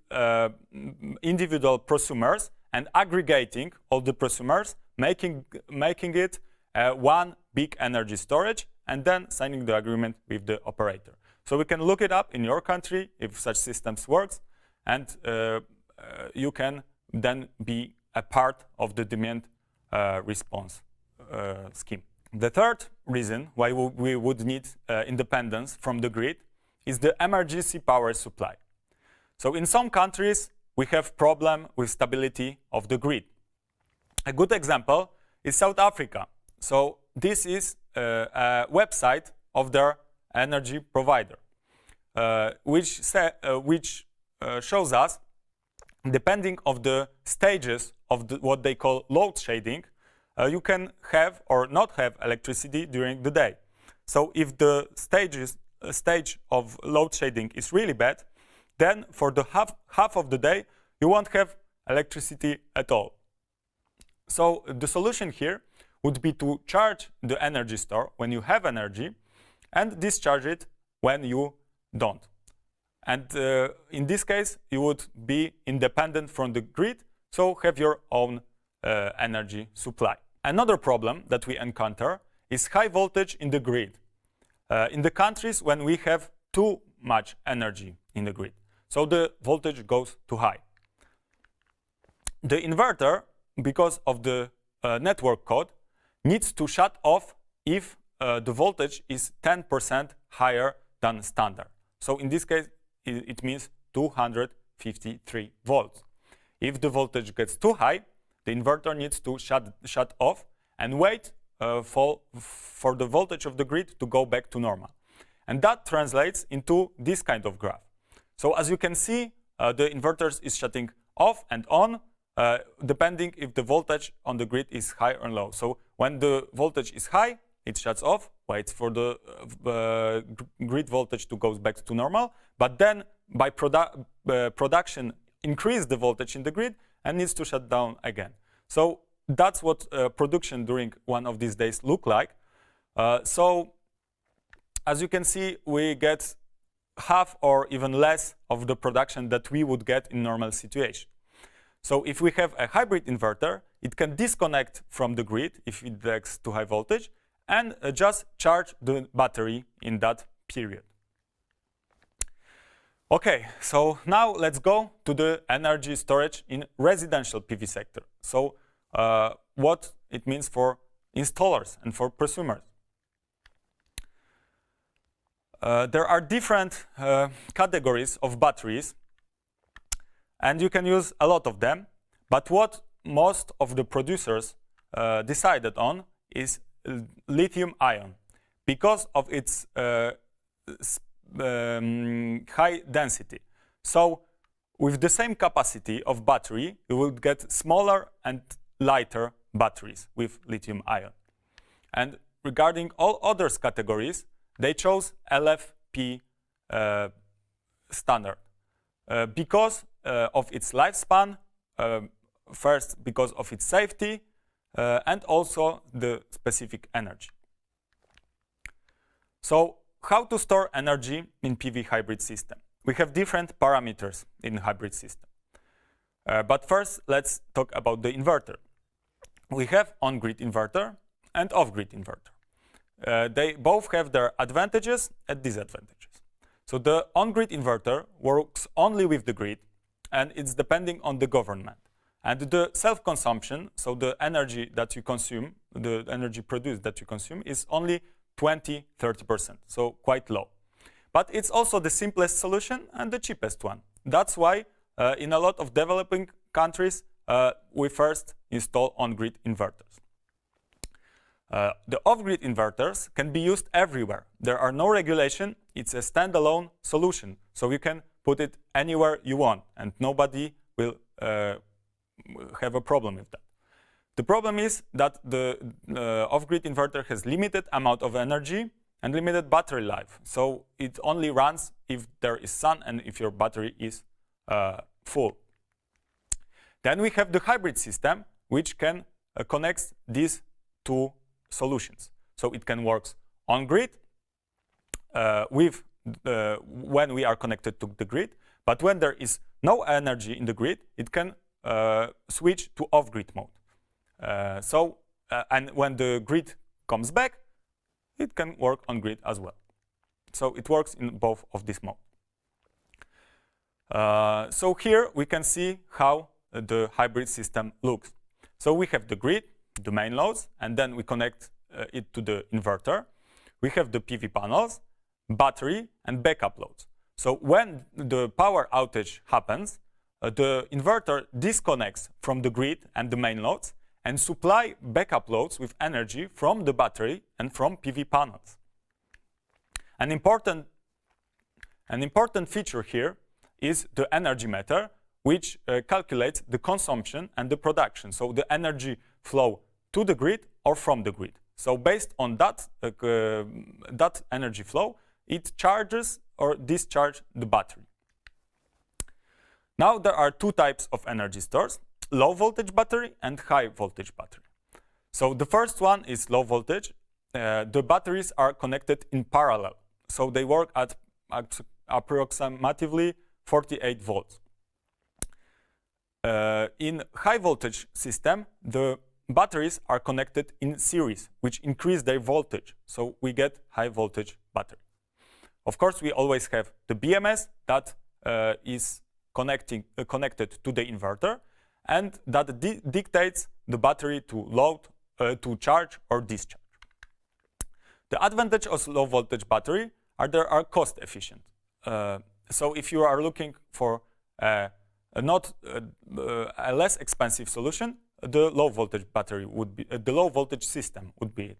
individual prosumers and aggregating all the prosumers, making it one big energy storage, and then signing the agreement with the operator. So we can look it up in your country if such systems works, and you can then be a part of the demand response scheme. The third reason why we would need independence from the grid is the emergency power supply. So in some countries, we have problem with stability of the grid. A good example is South Africa. So this is a website of their energy provider, which shows us, depending on the stages of what they call load shading, you can have or not have electricity during the day. So if the stage of load shading is really bad, then for the half of the day, you won't have electricity at all. So the solution here would be to charge the energy store when you have energy and discharge it when you don't. And in this case, you would be independent from the grid, so have your own energy supply. Another problem that we encounter is high voltage in the grid. In the countries when we have too much energy in the grid, so the voltage goes too high. The inverter, because of the network code, needs to shut off if the voltage is 10% higher than standard. So in this case, it means 253 volts. If the voltage gets too high, the inverter needs to shut off and wait for the voltage of the grid to go back to normal. And that translates into this kind of graph. So as you can see, the inverter is shutting off and on, depending if the voltage on the grid is high or low. So when the voltage is high, it shuts off, waits for the grid voltage to go back to normal, but then by production increase the voltage in the grid and needs to shut down again. So that's what production during one of these days look like. So as you can see, we get half or even less of the production that we would get in normal situation. So if we have a hybrid inverter, it can disconnect from the grid if it gets too high voltage and just charge the battery in that period. Okay, so now let's go to the energy storage in residential PV sector. So what it means for installers and for prosumers. There are different categories of batteries, and you can use a lot of them. But what most of the producers decided on is lithium ion because of its high density. So with the same capacity of battery, you will get smaller and lighter batteries with lithium ion. And regarding all others categories, they chose LFP standard because of its lifespan, first because of its safety, and also the specific energy. So how to store energy in PV hybrid system? We have different parameters in hybrid system. But first, let's talk about the inverter. We have on-grid inverter and off-grid inverter. They both have their advantages and disadvantages. So the on-grid inverter works only with the grid, and it's depending on the government. And the self-consumption, so the energy that you consume, the energy produced that you consume, is only 20–30%, so quite low. But it's also the simplest solution and the cheapest one. That's why in a lot of developing countries, we first install on-grid inverters. The off-grid inverters can be used everywhere. There are no regulation. It's a standalone solution. So you can put it anywhere you want, and nobody will have a problem with that. The problem is that the off-grid inverter has limited amount of energy and limited battery life. So it only runs if there is sun and if your battery is full. Then we have the hybrid system, which can connect these two solutions. So it can work on grid when we are connected to the grid, but when there is no energy in the grid, it can switch to off-grid mode. And when the grid comes back, it can work on grid as well. So it works in both of these modes. So here we can see how the hybrid system looks. So we have the grid, the main loads, and then we connect it to the inverter. We have the PV panels, battery, and backup loads. So when the power outage happens, the inverter disconnects from the grid and the main loads and supply backup loads with energy from the battery and from PV panels. An important feature here is the energy meter, which calculates the consumption and the production, so the energy flow to the grid or from the grid. So based on that, that energy flow, it charges or discharges the battery. Now there are two types of energy stores: low voltage battery and high voltage battery. So the first one is low voltage. The batteries are connected in parallel. So they work at approximately 48 volts. In high voltage system, the batteries are connected in series, which increase their voltage. So we get high voltage battery. Of course, we always have the BMS that is connected to the inverter, and that dictates the battery to load, to charge or discharge. The advantage of low voltage battery are they are cost efficient. So if you are looking for a less expensive solution, the low voltage battery would be the low voltage system would be it.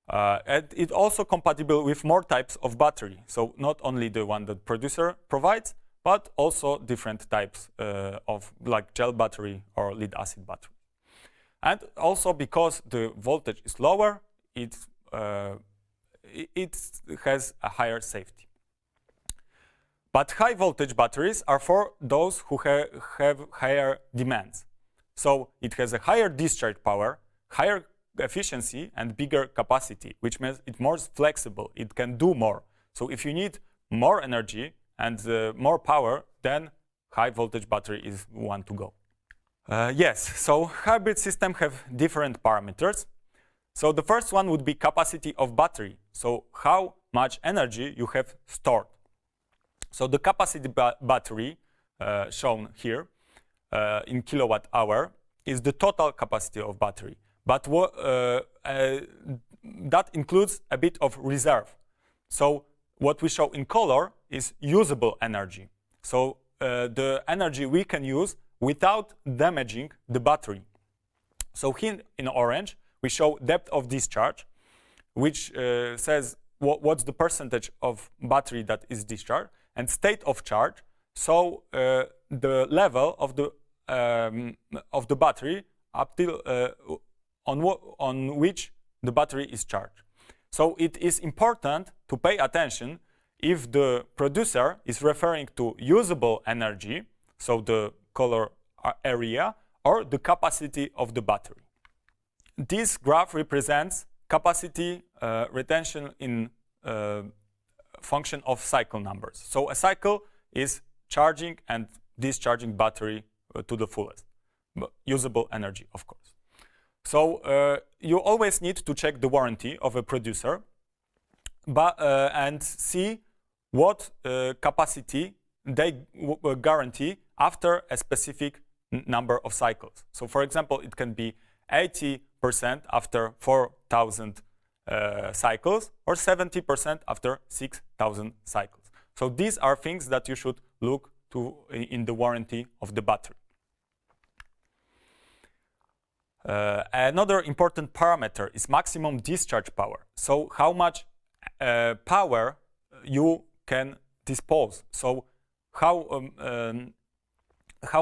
And it's also compatible with more types of battery. So not only the one that producer provides, but also different types of like gel battery or lead acid battery. And also because the voltage is lower, it has a higher safety. But high voltage batteries are for those who have higher demands. So it has a higher discharge power, higher efficiency, and bigger capacity, which means it's more flexible. It can do more. So if you need more energy and more power, then high voltage battery is one to go. Yes, so hybrid systems have different parameters. So the first one would be capacity of battery. So how much energy you have stored. So the capacity battery shown here in kilowatt hour is the total capacity of battery. But that includes a bit of reserve. So what we show in color is usable energy. So the energy we can use without damaging the battery. So here in orange, we show depth of discharge, which says what's the percentage of battery that is discharged, and state of charge, so the level of the battery up till on which the battery is charged. So it is important to pay attention if the producer is referring to usable energy, so the color area, or the capacity of the battery. This graph represents capacity retention in function of cycle numbers. So a cycle is charging and discharging battery to the fullest, but usable energy, of course. So you always need to check the warranty of a producer and see what capacity they guarantee after a specific number of cycles. So for example, it can be 80% after 4,000 cycles or 70% after 6,000 cycles. So these are things that you should look to in the warranty of the battery. Another important parameter is maximum discharge power. So how much power you can dispose. So how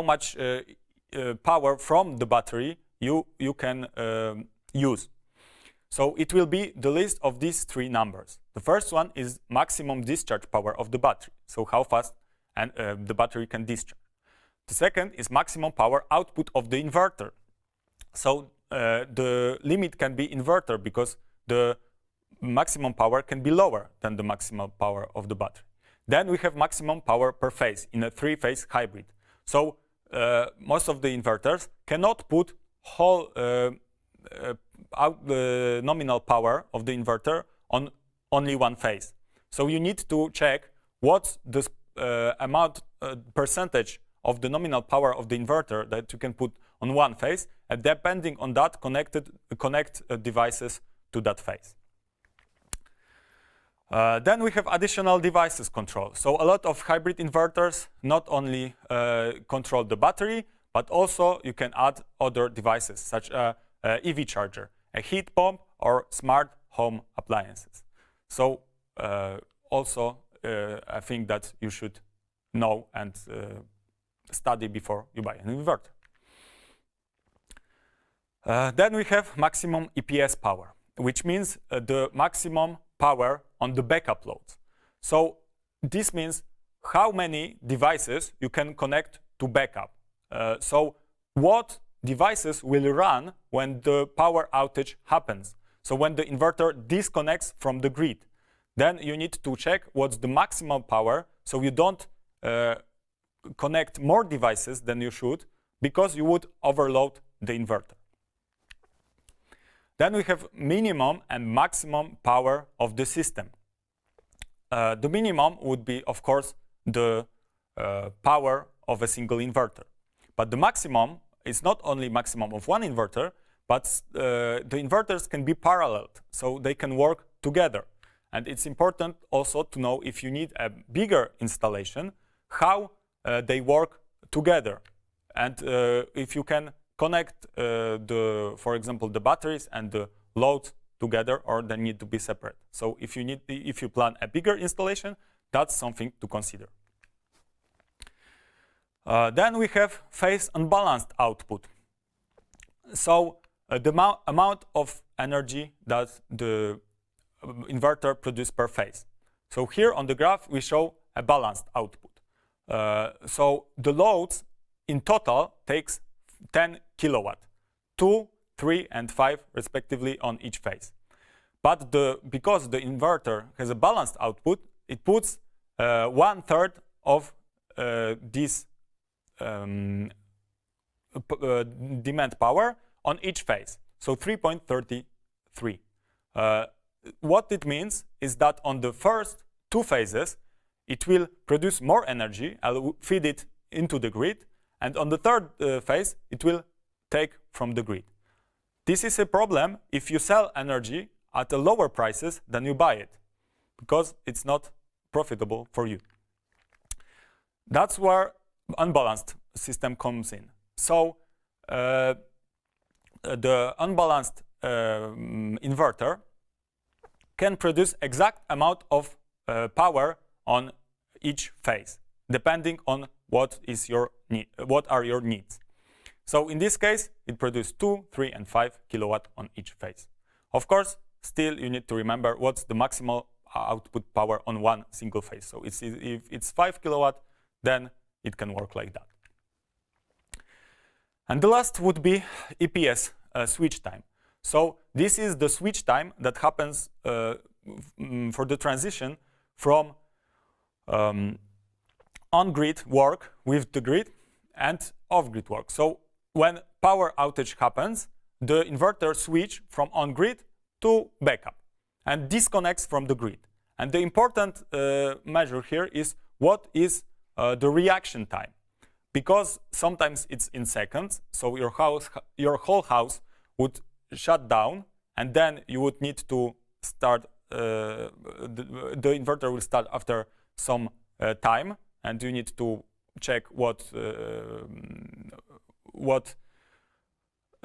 much power from the battery you can use. So it will be the list of these three numbers. The first one is maximum discharge power of the battery, so how fast the battery can discharge. The second is maximum power output of the inverter. So the limit can be inverter because the maximum power can be lower than the maximum power of the battery. Then we have maximum power per phase in a three-phase hybrid. So most of the inverters cannot put whole nominal power of the inverter on only one phase. So you need to check what's the percentage of the nominal power of the inverter that you can put on one phase, and depending on that, connect devices to that phase. Then we have additional devices control. So a lot of hybrid inverters not only control the battery, but also you can add other devices such as EV charger, a heat pump, or smart home appliances. So also a thing that you should know and study before you buy an inverter. Then we have maximum EPS power, which means the maximum power on the backup loads. So this means how many devices you can connect to backup. So what devices will run when the power outage happens. So when the inverter disconnects from the grid, then you need to check what's the maximum power so you don't connect more devices than you should because you would overload the inverter. Then we have minimum and maximum power of the system. The minimum would be, of course, the power of a single inverter. But the maximum is not only maximum of one inverter, but the inverters can be paralleled, so they can work together. And it's important also to know if you need a bigger installation, how they work together. And if you can connect, for example, the batteries and the loads together, or they need to be separate. So if you plan a bigger installation, that's something to consider. Then we have phase unbalanced output. So the amount of energy that the inverter produces per phase. So here on the graph, we show a balanced output. So the loads in total takes 10 kilowatt, 2, 3, and 5 respectively on each phase. But because the inverter has a balanced output, it puts 1/3 of this demand power on each phase. So 3.33. What it means is that on the first two phases, it will produce more energy, feed it into the grid, and on the third phase, it will take from the grid. This is a problem if you sell energy at a lower prices than you buy it, because it's not profitable for you. That's where unbalanced system comes in. So the unbalanced inverter can produce exact amount of power on each phase, depending on what are your needs. So in this case, it produces 2, 3, and 5 kilowatt on each phase. Of course, still you need to remember what's the maximal output power on one single phase. So if it's 5 kilowatt, then it can work like that. And the last would be EPS switch time. So this is the switch time that happens for the transition from on-grid work with the grid and off-grid work. So when power outage happens, the inverter switch from on-grid to backup and disconnects from the grid. And the important measure here is what is the reaction time, because sometimes it's in seconds. So your whole house would shut down, and then you would need to start. The inverter will start after some time, and you need to check what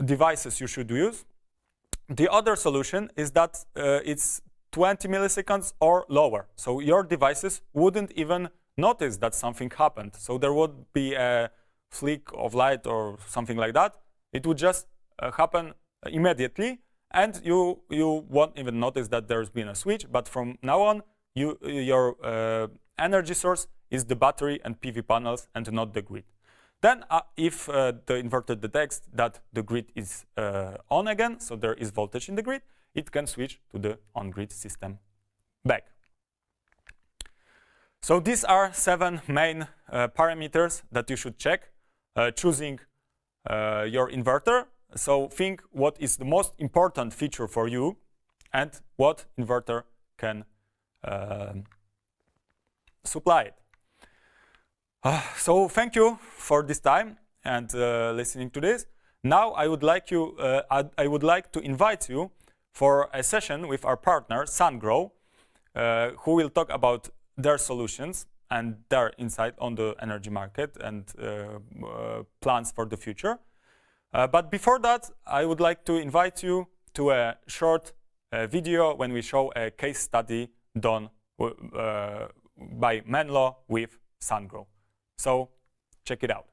devices you should use. The other solution is that it's 20 milliseconds or lower. So your devices wouldn't even notice that something happened. So there would be a flick of light or something like that. It would just happen immediately, and you won't even notice that there's been a switch. But from now on, your energy source is the battery and PV panels and not the grid. Then if the inverter detects that the grid is on again, so there is voltage in the grid, it can switch to the on-grid system back. So these are 7 main parameters that you should check choosing your inverter. So think what is the most important feature for you and what inverter can supply it. So thank you for this time and listening to this. Now I would like to invite you for a session with our partner SunGrow, who will talk about their solutions and their insight on the energy market and plans for the future. But before that, I would like to invite you to a short video when we show a case study done by Menlo with SunGrow. So check it out.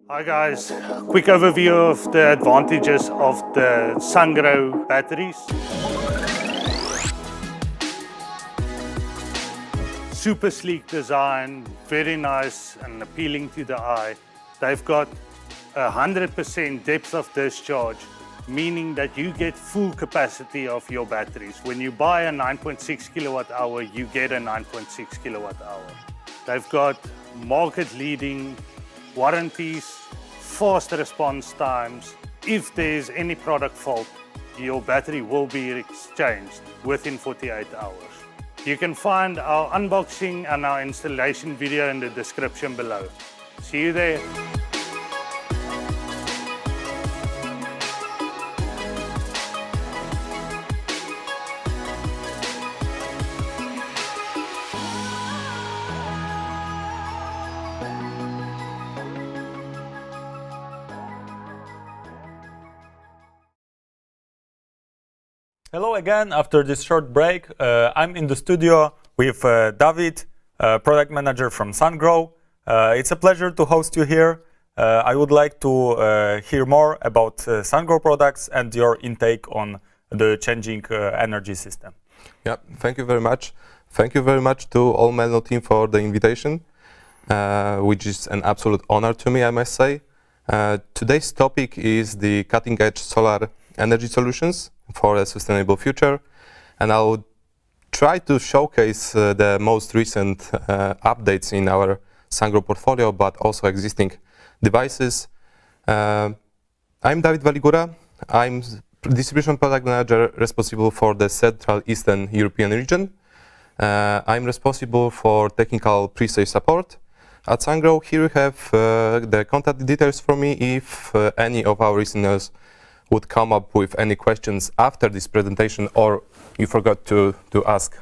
Hi guys, quick overview of the advantages of the SunGrow batteries. Super sleek design, very nice and appealing to the eye. They've got 100% depth of discharge, meaning that you get full capacity of your batteries. When you buy a 9.6 kilowatt hour, you get a 9.6 kilowatt hour. They've got market-leading warranties, fast response times. If there's any product fault, your battery will be exchanged within 48 hours. You can find our unboxing and our installation video in the description below. See you there. Hello again. After this short break, I'm in the studio with David, product manager from SunGrow. It's a pleasure to host you here. I would like to hear more about SunGrow products and your intake on the changing energy system. Yeah, thank you very much. Thank you very much to all Menlo team for the invitation, which is an absolute honor to me, I must say. Today's topic is the cutting-edge solar energy solutions for a sustainable future. And I'll try to showcase the most recent updates in our Sangro portfolio, but also existing devices. I'm David Valigura. I'm Distribution Product Manager responsible for the Central Eastern European region. I'm responsible for technical pre-sale support at Sangro. Here we have the contact details for me if any of our listeners would come up with any questions after this presentation, or you forgot to ask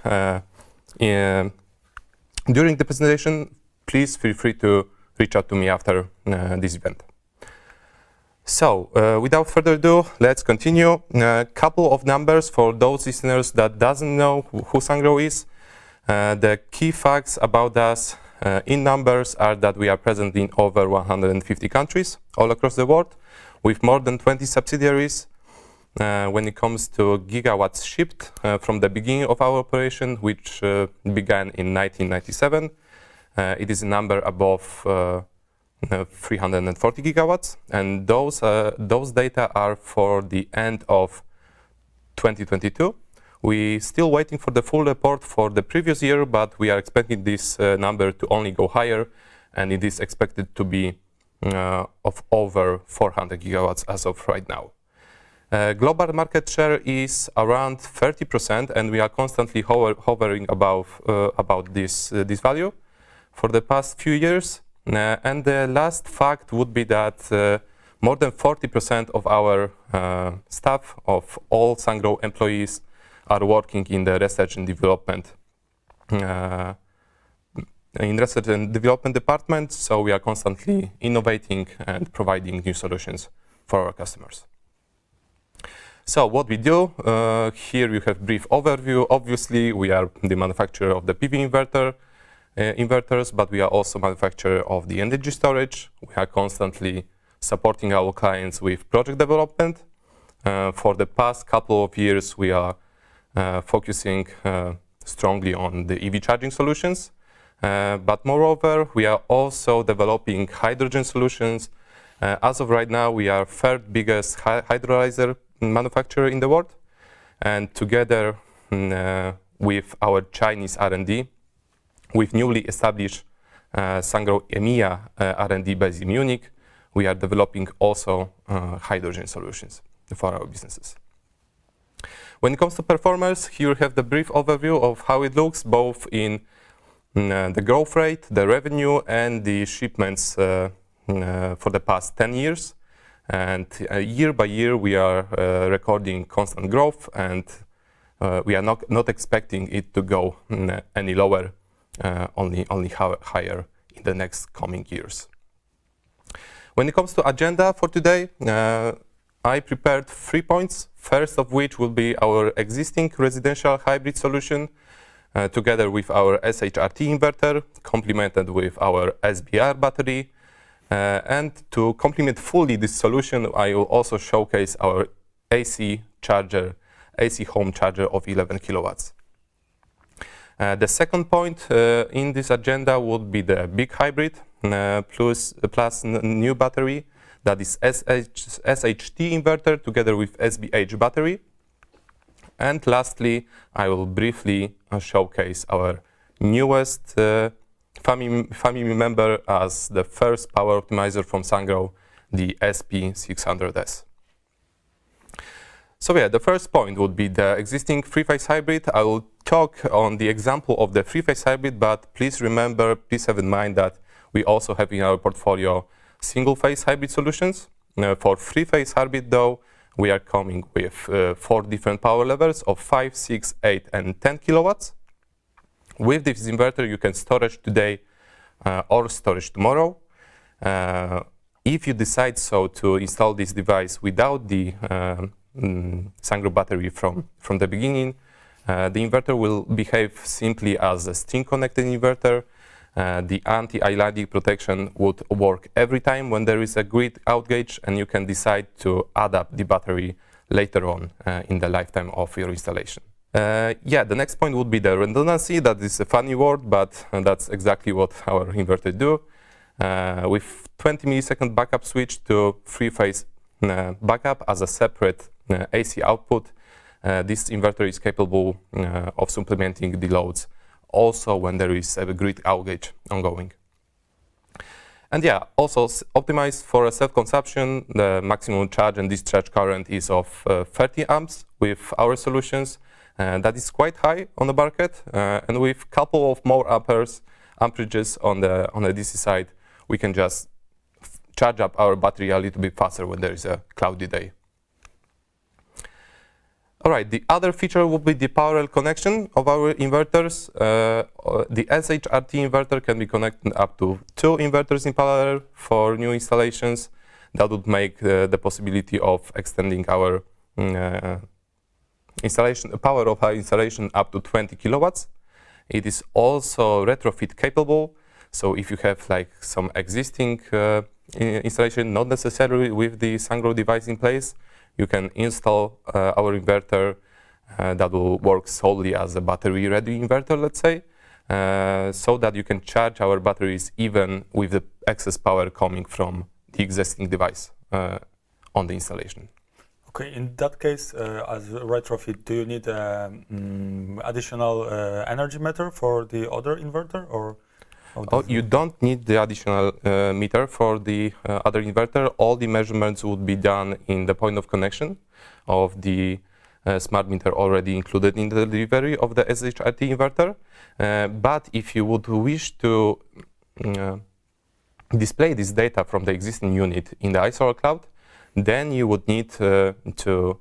during the presentation. Please feel free to reach out to me after this event. So, without further ado, let's continue. A couple of numbers for those listeners that doesn't know who Sangro is. The key facts about us in numbers are that we are present in over 150 countries all across the world, with more than 20 subsidiaries. When it comes to gigawatts shipped from the beginning of our operation, which began in 1997, it is a number above 340 gigawatts, and those data are for the end of 2022. We're still waiting for the full report for the previous year, but we are expecting this number to only go higher, and it is expected to be of over 400 gigawatts as of right now. Global market share is around 30%, and we are constantly hovering about this value for the past few years. And the last fact would be that more than 40% of our staff, of all Sangro employees, are working in the research and development department. So we are constantly innovating and providing new solutions for our customers. So what we do, here you have brief overview. Obviously, we are the manufacturer of the PV inverters, but we are also manufacturer of the energy storage. We are constantly supporting our clients with project development. For the past couple of years, we are focusing strongly on the EV charging solutions. But moreover, we are also developing hydrogen solutions. As of right now, we are third biggest hydrolyzer manufacturer in the world. And together with our Chinese R&D, with newly established Sangro EMEA R&D base in Munich, we are developing also hydrogen solutions for our businesses. When it comes to performance, here you have the brief overview of how it looks, both in the growth rate, the revenue, and the shipments for the past 10 years. And year by year, we are recording constant growth, and we are not expecting it to go any lower, only higher in the next coming years. When it comes to agenda for today, I prepared 3 points. First of which will be our existing residential hybrid solution, together with our SHRT inverter, complemented with our SBR battery. And to complement fully this solution, I will also showcase our AC home charger of 11 kilowatts. The second point in this agenda would be the big hybrid plus new battery, that is SHT inverter together with SBH battery. And lastly, I will briefly showcase our newest family member as the first power optimizer from Sangro, the SP600S. So yeah, the first point would be the existing three-phase hybrid. I will talk on the example of the three-phase hybrid, but please have in mind that we also have in our portfolio single-phase hybrid solutions. For three-phase hybrid, though, we are coming with 4 different power levels of 5, 6, 8, and 10 kilowatts. With this inverter, you can storage today or storage tomorrow. If you decide so to install this device without the Sangro battery from the beginning, the inverter will behave simply as a string-connected inverter. The anti-islanding protection would work every time when there is a grid outage, and you can decide to adapt the battery later on in the lifetime of your installation. The next point would be the redundancy. That is a funny word, but that's exactly what our inverters do. With 20 millisecond backup switch to three-phase backup as a separate AC output, this inverter is capable of supplementing the loads also when there is a grid outage ongoing. And yeah, also optimized for a self-consumption. The maximum charge and discharge current is of 30 amps with our solutions. That is quite high on the market. And with a couple of more amperages on the DC side, we can just charge up our battery a little bit faster when there is a cloudy day. All right, the other feature would be the parallel connection of our inverters. The SHRT inverter can be connected up to 2 inverters in parallel for new installations. That would make the possibility of extending our power of our installation up to 20 kilowatts. It is also retrofit capable. So if you have like some existing installation, not necessarily with the SunGrow device in place, you can install our inverter that will work solely as a battery-ready inverter, let's say, so that you can charge our batteries even with the excess power coming from the existing device on the installation. Okay, in that case, as a retrofit, do you need additional energy meter for the other inverter, or? Oh, you don't need the additional meter for the other inverter. All the measurements would be done in the point of connection of the smart meter already included in the delivery of the SHRT inverter. But if you would wish to display this data from the existing unit in the iSolar Cloud, then you would need to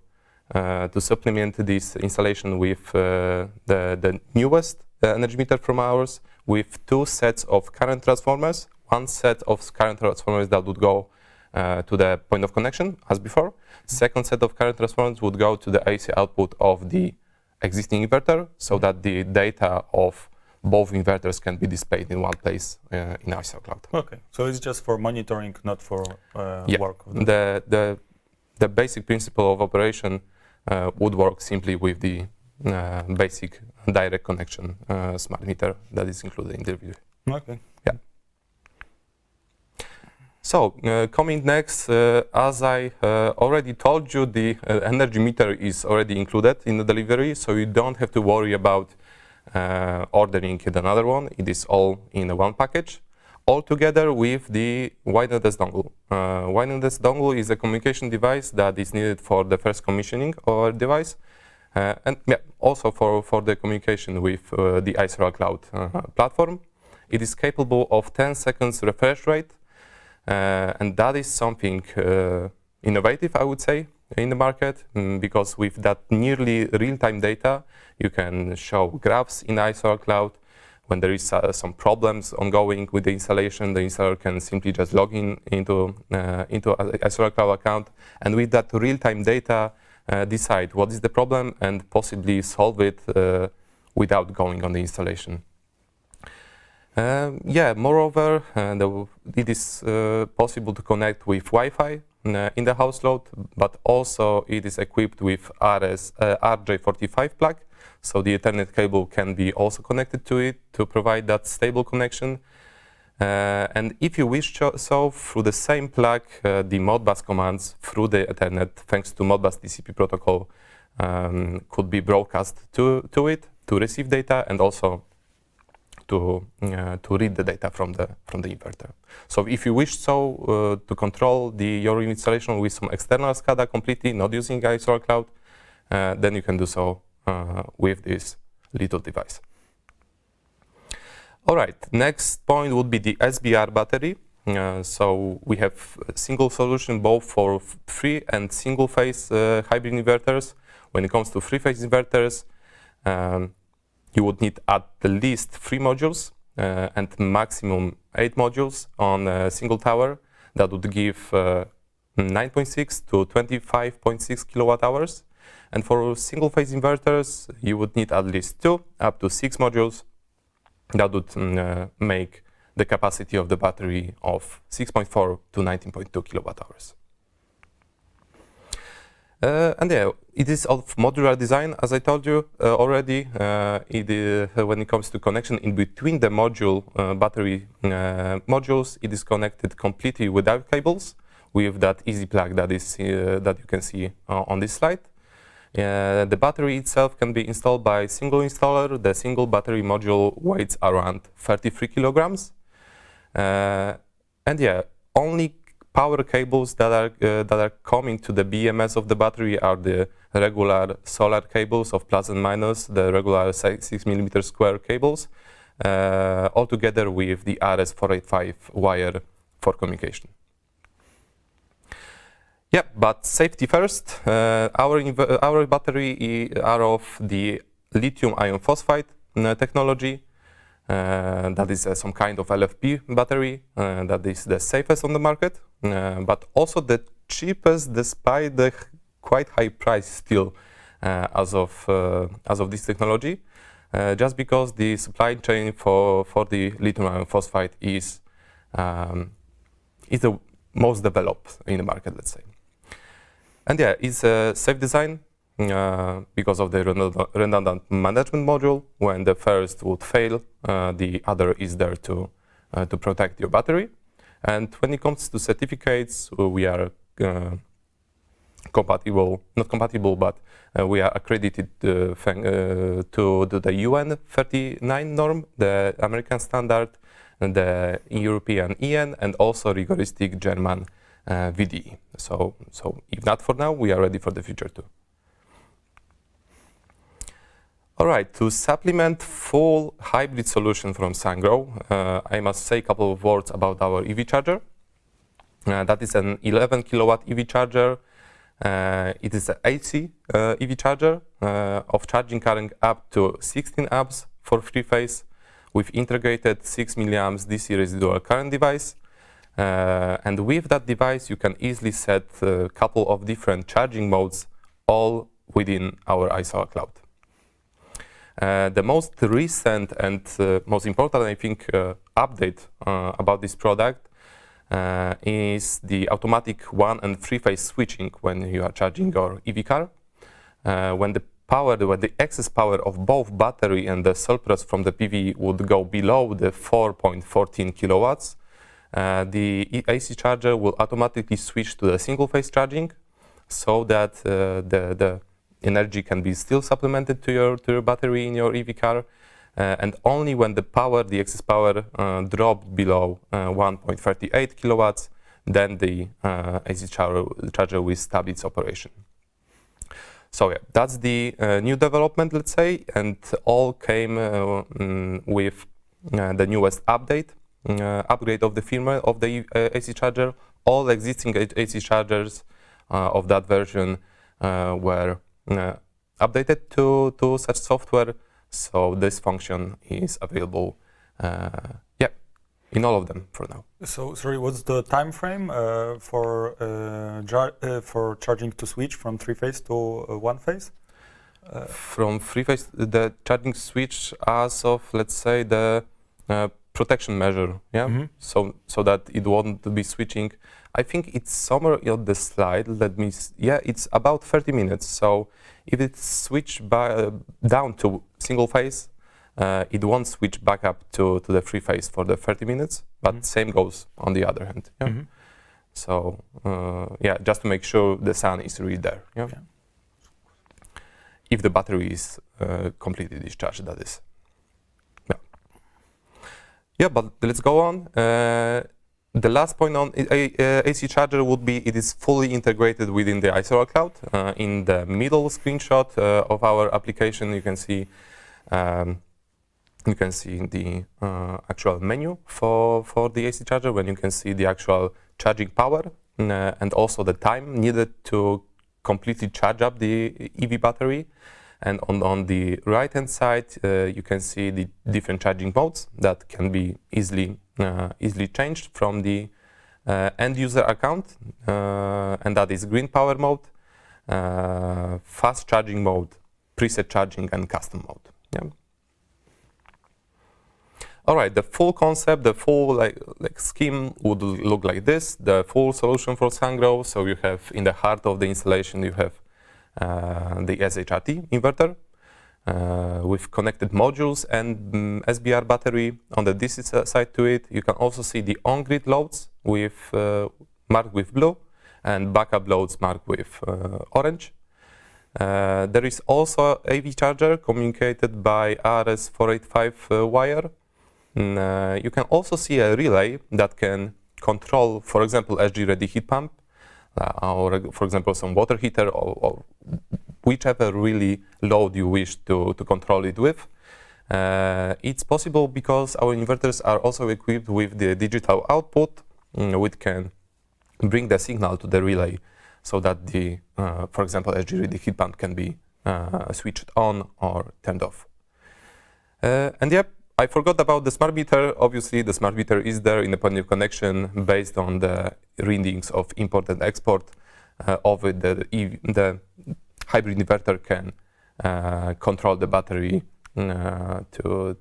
supplement this installation with the newest energy meter from ours, with 2 sets of current transformers. One set of current transformers that would go to the point of connection, as before. Second set of current transformers would go to the AC output of the existing inverter, so that the data of both inverters can be displayed in one place in our iSolar Cloud. Okay, so it's just for monitoring, not for work. The basic principle of operation would work simply with the basic direct connection smart meter that is included in the review. Okay. Yeah. So coming next, as I already told you, the energy meter is already included in the delivery, so you don't have to worry about ordering another one. It is all in one package, all together with the wireless dongle. Wireless dongle is a communication device that is needed for the first commissioning of our device. And yeah, also for the communication with the iSolar Cloud platform. It is capable of 10 seconds refresh rate, and that is something innovative, I would say, in the market, because with that nearly real-time data, you can show graphs in iSolar Cloud. When there is some problems ongoing with the installer can simply just log into iSolar Cloud account, and with that real-time data, decide what is the problem and possibly solve it without going on the installation. Yeah, moreover, it is possible to connect with Wi-Fi in the house load, but also it is equipped with RJ45 plug, so the Ethernet cable can be also connected to it to provide that stable connection. And if you wish so, through the same plug, the Modbus commands through the Ethernet, thanks to Modbus TCP protocol, could be broadcast to it to receive data and also to read the data from the inverter. So if you wish so to control your installation with some external SCADA completely, not using iSolar Cloud, then you can do so with this little device. All right, next point would be the SBR battery. So we have a single solution both for 3- and single-phase hybrid inverters. When it comes to 3-phase inverters, you would need at least 3 modules and maximum 8 modules on a single tower. That would give 9.6 to 25.6 kilowatt hours. And for single-phase inverters, you would need at least 2 up to 6 modules. That would make the capacity of the battery of 6.4 to 19.2 kilowatt hours. And yeah, it is of modular design, as I told you already. When it comes to connection in between the battery modules, it is connected completely without cables with that easy plug that you can see on this slide. The battery itself can be installed by a single installer. The single battery module weighs around 33 kilograms. And yeah, only power cables that are coming to the BMS of the battery are the regular solar cables of plus and minus, the regular 6mm square cables, all together with the RS485 wire for communication. Yeah, but safety first. Our battery are of the lithium iron phosphide technology. That is some kind of LFP battery that is the safest on the market, but also the cheapest despite the quite high price still as of this technology, just because the supply chain for the lithium iron phosphide is the most developed in the market, let's say. And yeah, it's a safe design because of the redundant management module. When the first would fail, the other is there to protect your battery. And when it comes to certificates, we are not compatible, but we are accredited to the UN 39 norm, the American standard, the European EN, and also rigoristic German VDE. So if not for now, we are ready for the future too. All right, to supplement full hybrid solution from Sungrow, I must say a couple of words about our EV charger. That is an 11 kilowatt EV charger. It is an AC EV charger of charging current up to 16 amps for three-phase with integrated 6 milliamps DC residual current device. And with that device, you can easily set a couple of different charging modes all within our iSolar cloud. The most recent and most important, I think, update about this product is the automatic 1- and 3-phase switching when you are charging your EV car. When the excess power of both battery and the surplus from the PV would go below the 4.14 kilowatts, the AC charger will automatically switch to the single-phase charging, so that the energy can be still supplemented to your battery in your EV car, and only when the excess power dropped below 1.38 kilowatts, then the AC charger will stop its operation. So yeah, that's the new development, let's say, and all came with the newest upgrade of the firmware of the AC charger. All existing AC chargers of that version were updated to such software, so this function is available in all of them for now. So, sorry, what's the time frame for charging to switch from three-phase to one-phase? From three-phase, the charging switch as of, let's say, the protection measure, yeah? Mm-hmm. So that it won't be switching. I think it's somewhere on the slide. It's about 30 minutes. So if it's switched down to single phase, it won't switch back up to the three phase for the 30 minutes, but same goes on the other hand. Yeah? Mm-hmm. So just to make sure the sun is really there. Yeah? Okay. If the battery is completely discharged, that is. Yeah, but let's go on. The last point on AC charger would be it is fully integrated within the iSolar cloud. In the middle screenshot of our application, you can see the actual menu for the AC charger, when you can see the actual charging power and also the time needed to completely charge up the EV battery. And on the right-hand side, you can see the different charging modes that can be easily changed from the end-user account, and that is green power mode, fast charging mode, preset charging, and custom mode. Yeah. All right, the full concept, the full like scheme would look like this. The full solution for Sungrow. So you have in the heart of the installation, you have the SHRT inverter with connected modules and SBR battery on the DC side to it. You can also see the on-grid loads with marked with blue and backup loads marked with orange. There is also AV charger communicated by RS485 wire. You can also see a relay that can control, for example, SG-ready heat pump, or for example, some water heater, or whichever really load you wish to control it with. It's possible because our inverters are also equipped with the digital output, which can bring the signal to the relay so that the, for example, SG-ready heat pump can be switched on or turned off. And yep, I forgot about the smart meter. Obviously, the smart meter is there in the point of connection based on the readings of import and export of it. The hybrid inverter can control the battery to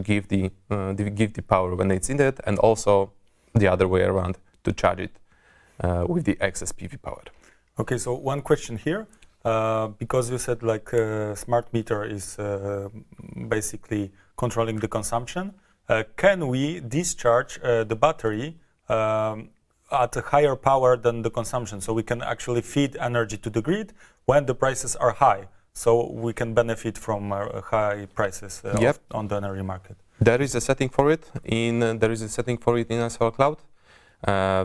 give the power when it's needed, and also the other way around to charge it with the excess PV power. Okay, so one question here, because you said like smart meter is basically controlling the consumption. Can we discharge the battery at a higher power than the consumption, so we can actually feed energy to the grid when the prices are high, so we can benefit from high prices on the energy market? There is a setting for it in SR Cloud.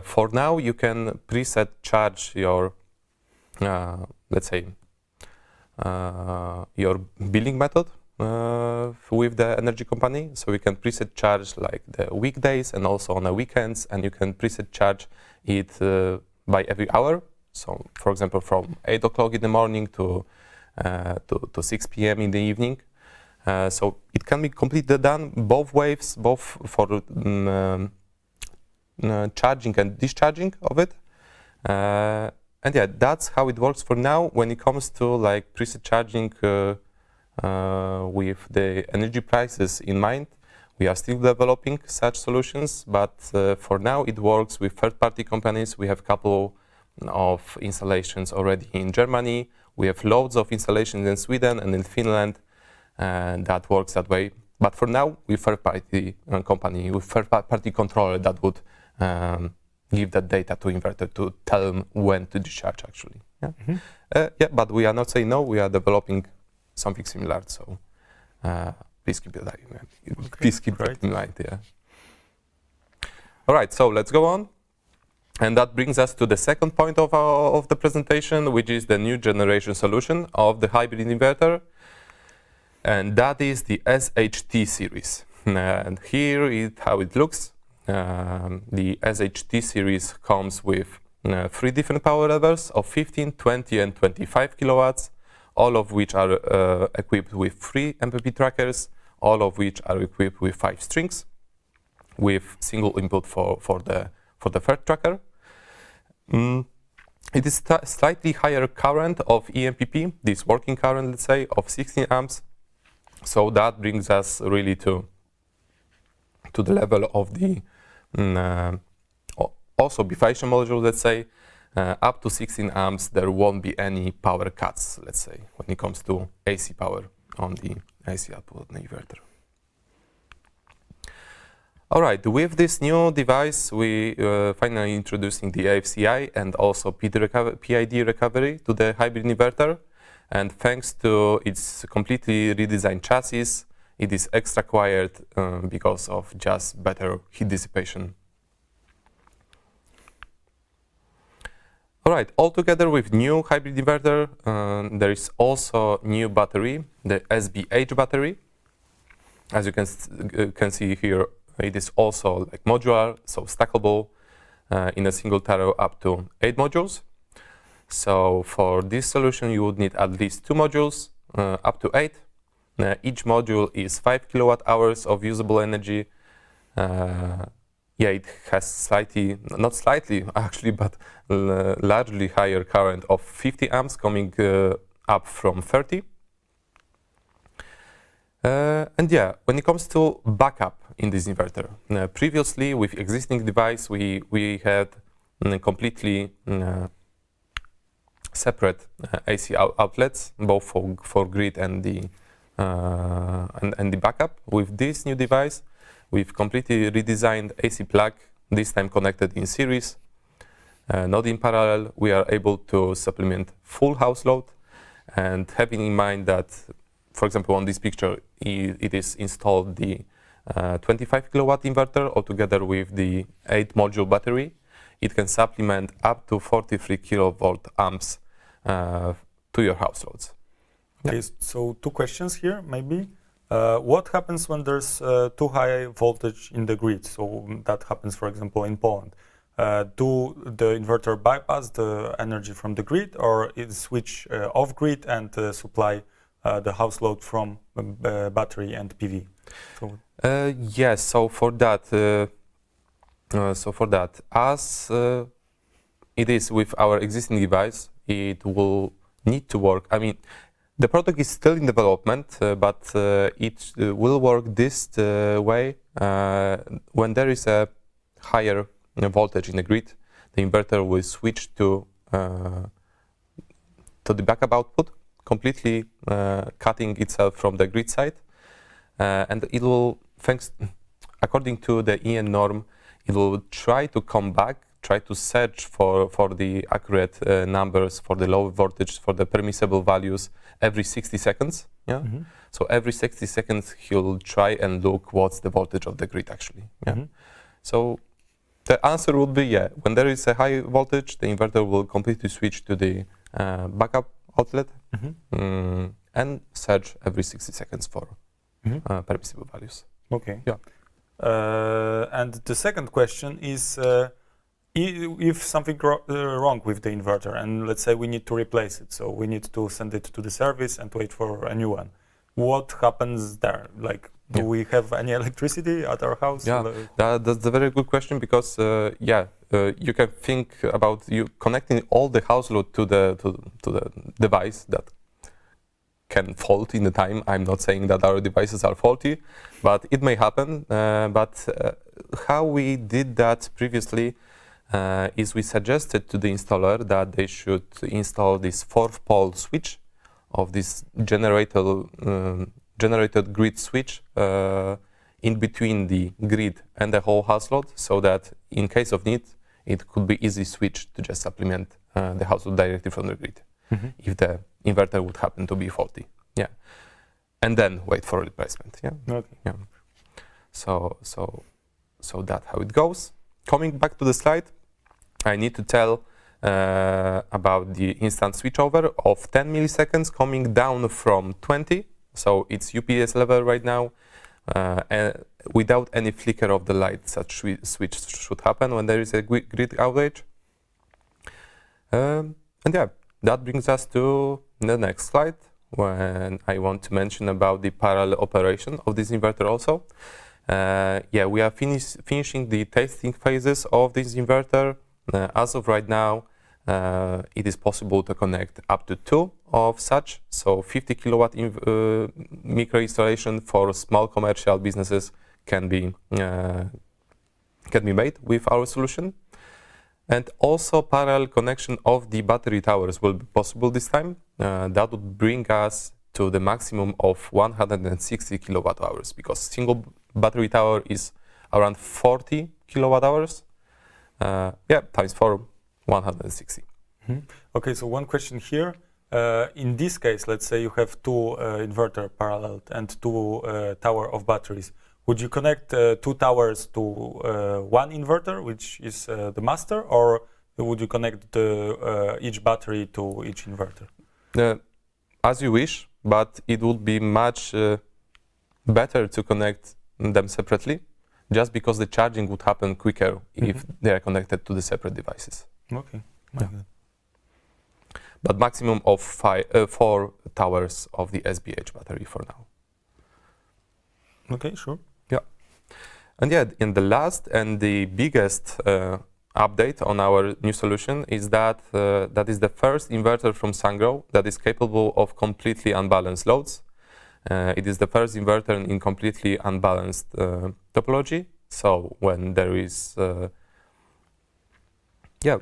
For now, you can preset charge your, let's say, your billing method with the energy company. So you can preset charge like the weekdays and also on the weekends, and you can preset charge it by every hour. So, for example, from 8 o'clock in the morning to 6 p.m. in the evening. So it can be completely done both ways, both for charging and discharging of it. And yeah, that's how it works for now. When it comes to like preset charging with the energy prices in mind, we are still developing such solutions, but for now it works with third-party companies. We have a couple of installations already in Germany. We have loads of installations in Sweden and in Finland, and that works that way. But for now, with third-party company, with third-party controller that would give that data to inverter to tell them when to discharge actually. Yeah, yeah, but we are not saying no. We are developing something similar. So please keep it please keep it in mind. Yeah. All right. So let's go on. And that brings us to the second point of the presentation, which is the new generation solution of the hybrid inverter. And that is the SHT series. And here is how it looks. The SHT series comes with 3 different power levels of 15, 20, and 25 kilowatts, all of which are equipped with 3 MPP trackers, all of which are equipped with 5 strings, with single input for the third tracker. It is slightly higher current of EMPP, this working current, let's say, of 16 amps. So that brings us really to the level of the also bifacial module, let's say, up to 16 amps. There won't be any power cuts, let's say, when it comes to AC power on the AC output of the inverter. All right, with this new device, we finally introducing the AFCI and also PID recovery to the hybrid inverter. And thanks to its completely redesigned chassis, it is extra quiet because of just better heat dissipation. All right, altogether with new hybrid inverter, there is also new battery, the SBH battery. As you can see here, it is also like modular, so stackable in a single taro up to 8 modules. So for this solution, you would need at least 2 modules, up to 8. Each module is 5 kilowatt hours of usable energy. Yeah, it has slightly, not slightly actually, but largely higher current of 50 amps coming up from 30. And yeah, when it comes to backup in this inverter, previously with existing device, we had completely separate AC outlets, both for grid and the backup. With this new device, we've completely redesigned AC plug, this time connected in series, not in parallel. We are able to supplement full house load, And having in mind that, for example, on this picture, it is installed the 25 kilowatt inverter altogether with the 8 module battery, it can supplement up to 43 kilovolt amps to your households. Okay, so 2 questions here, maybe. What happens when there's too high voltage in the grid? So that happens, for example, in Poland. Do the inverter bypass the energy from the grid, or it switch off grid and supply the house load from battery and PV? So Yes. So for that, as it is with our existing device, it will need to work. I mean, the product is still in development, but it will work this way when there is a higher voltage in the grid. The inverter will switch to the backup output, completely cutting itself from the grid side, and it will, according to the EN norm, it will try to come back, try to search for the accurate numbers for the low voltage, for the permissible values every 60 seconds. Yeah. Mhm. So every 60 seconds he'll try and look what's the voltage of the grid actually. Yeah. Mhm. So the answer would be yeah. When there is a high voltage, the inverter will completely switch to the backup outlet and search every 60 seconds for permissible values. Okay. Yeah. And the second question is, if something wrong with the inverter, and let's say we need to replace it, so we need to send it to the service and wait for a new one. What happens there? Like, do we have any electricity at our house? Yeah, that's a very good question because you can think about you connecting all the house load to the device that can fault in the time. I'm not saying that our devices are faulty, but it may happen. But how we did that previously is we suggested to the installer that they should install this 4-pole switch of this generated grid switch in between the grid and the whole house load, so that in case of need, it could be easy switch to just supplement the house load directly from the grid if the inverter would happen to be faulty. Yeah, and then wait for replacement. Yeah. Okay. Yeah. So that's how it goes. Coming back to the slide, I need to tell about the instant switchover of 10 milliseconds coming down from 20. So it's UPS level right now, and without any flicker of the light. Such switch should happen when there is a grid outage. And yeah, that brings us to the next slide, when I want to mention about the parallel operation of this inverter also. We are finishing the testing phases of this inverter. As of right now, it is possible to connect up to 2 of such, so 50 kilowatt micro installation for small commercial businesses can be made with our solution. And also parallel connection of the battery towers will be possible this time. That would bring us to the maximum of 160 kilowatt hours, because single battery tower is around 40 kilowatt hours. Times 4, 160. Okay, so one question here. In this case, let's say you have 2 inverter parallel and 2 tower of batteries. Would you connect 2 towers to 1 inverter, which is the master, or would you connect each battery to each inverter? As you wish, but it would be much better to connect them separately, just because the charging would happen quicker if they are connected to the separate devices. Okay. Yeah. But maximum of 4 towers of the SBH battery for now. Okay, sure. Yeah. And yeah, in the last and the biggest update on our new solution is that that is the first inverter from Sungrow that is capable of completely unbalanced loads. It is the first inverter in completely unbalanced topology. So when there is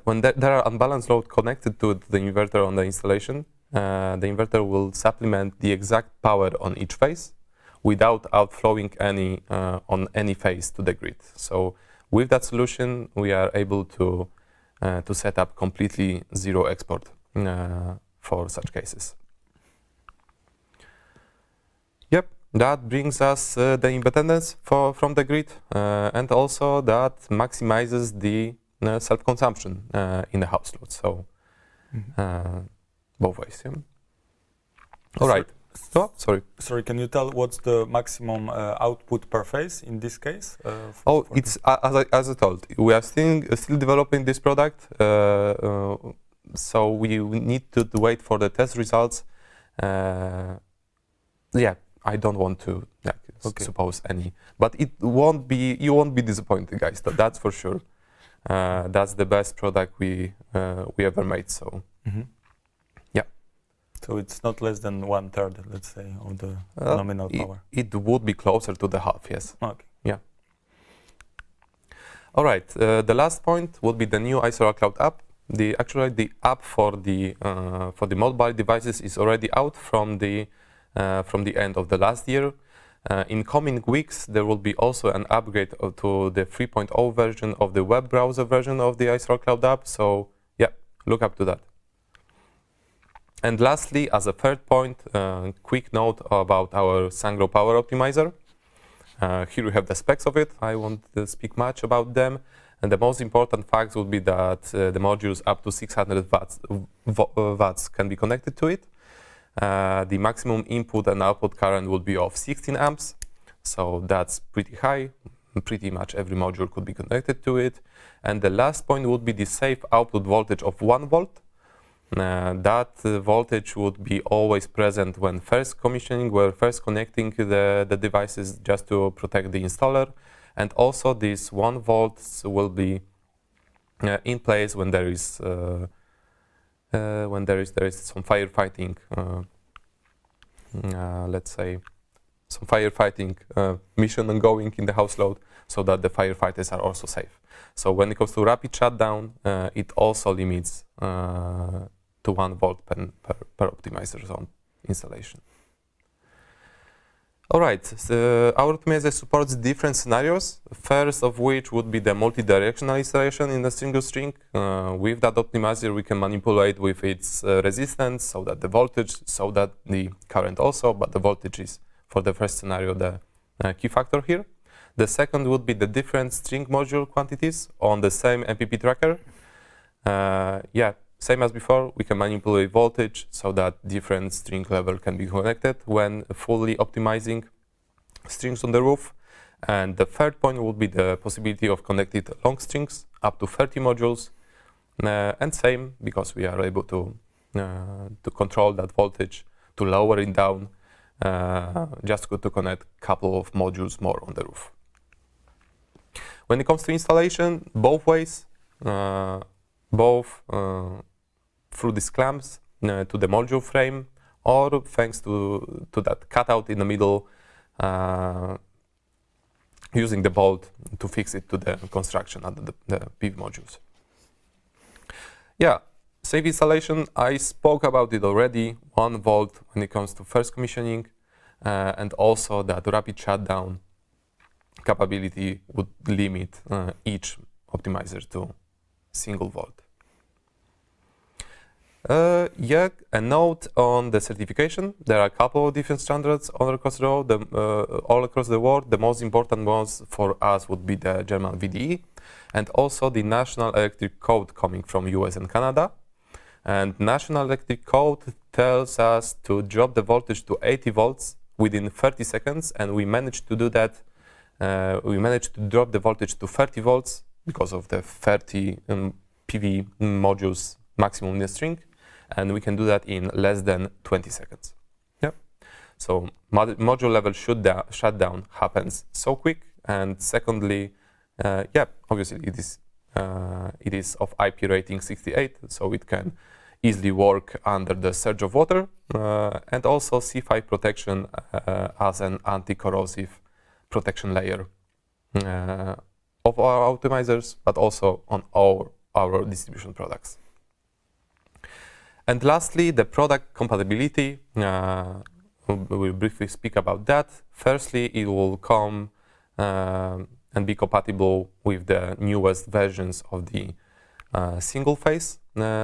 when there are unbalanced load connected to the inverter on the installation, the inverter will supplement the exact power on each phase without outflowing any on any phase to the grid. So with that solution, we are able to set up completely zero export for such cases. that brings us the independence from the grid, and also that maximizes the self-consumption in the house load. So both ways. Yeah. All right. Oh, sorry. Sorry, can you tell what's the maximum output per phase in this case? It's as I told, we are still developing this product, so we need to wait for the test results. Yeah, I don't want to suppose any, but it won't be. You won't be disappointed, guys. That's for sure. That's the best product we ever made. So. So it's not less than 1/3, let's say, of the nominal power. It would be closer to the half, yes. Okay. Yeah. All right. The last point would be the new iSolar Cloud app. Actually, the app for the mobile devices is already out from the end of the last year. In coming weeks, there will be also an upgrade to the 3.0 version of the web browser version of the iSolar Cloud app. So yeah, look up to that. And lastly, as a third point, quick note about our SunGrow Power Optimizer. Here we have the specs of it. I won't speak much about them. And the most important facts would be that the modules up to 600 watts can be connected to it. The maximum input and output current will be of 16 amps. So that's pretty high. Pretty much every module could be connected to it. And the last point would be the safe output voltage of 1 volt. That voltage would be always present when first commissioning, when first connecting the devices, just to protect the installer. And also this 1 volt will be in place when there is some firefighting, let's say, some firefighting mission ongoing in the house load, so that the firefighters are also safe. So when it comes to rapid shutdown, it also limits to 1 volt per optimizer zone installation. All right, so our optimizer supports different scenarios. First of which would be the multi-directional installation in a single string. With that optimizer, we can manipulate with its resistance, so that the voltage, so that the current also, but the voltage is, for the first scenario, the key factor here. The second would be the different string module quantities on the same MPP tracker. Yeah, same as before, we can manipulate voltage so that different string level can be connected when fully optimizing strings on the roof. And the third point would be the possibility of connected long strings up to 30 modules. And same, because we are able to control that voltage, to lower it down, just to connect a couple of modules more on the roof. When it comes to installation, both ways, both through these clamps to the module frame, or thanks to that cutout in the middle, using the bolt to fix it to the construction under the PV modules. Yeah, safe installation, I spoke about it already, 1 volt when it comes to first commissioning, and also that rapid shutdown capability would limit each optimizer to single volt. Yeah, a note on the certification. There are a couple of different standards all across the world. The most important ones for us would be the German VDE, and also the National Electric Code coming from US and Canada. And National Electric Code tells us to drop the voltage to 80 volts within 30 seconds, and we managed to do that. We managed to drop the voltage to 30 volts because of the 30 PV modules maximum in the string, and we can do that in less than 20 seconds. Yeah. So module level shutdown happens so quick, and secondly, yeah, obviously it is of IP rating 68, so it can easily work under the surge of water, and also C5 protection as an anti-corrosive protection layer of our optimizers, but also on all our distribution products. And lastly, the product compatibility. We'll briefly speak about that. Firstly, it will come and be compatible with the newest versions of the single-phase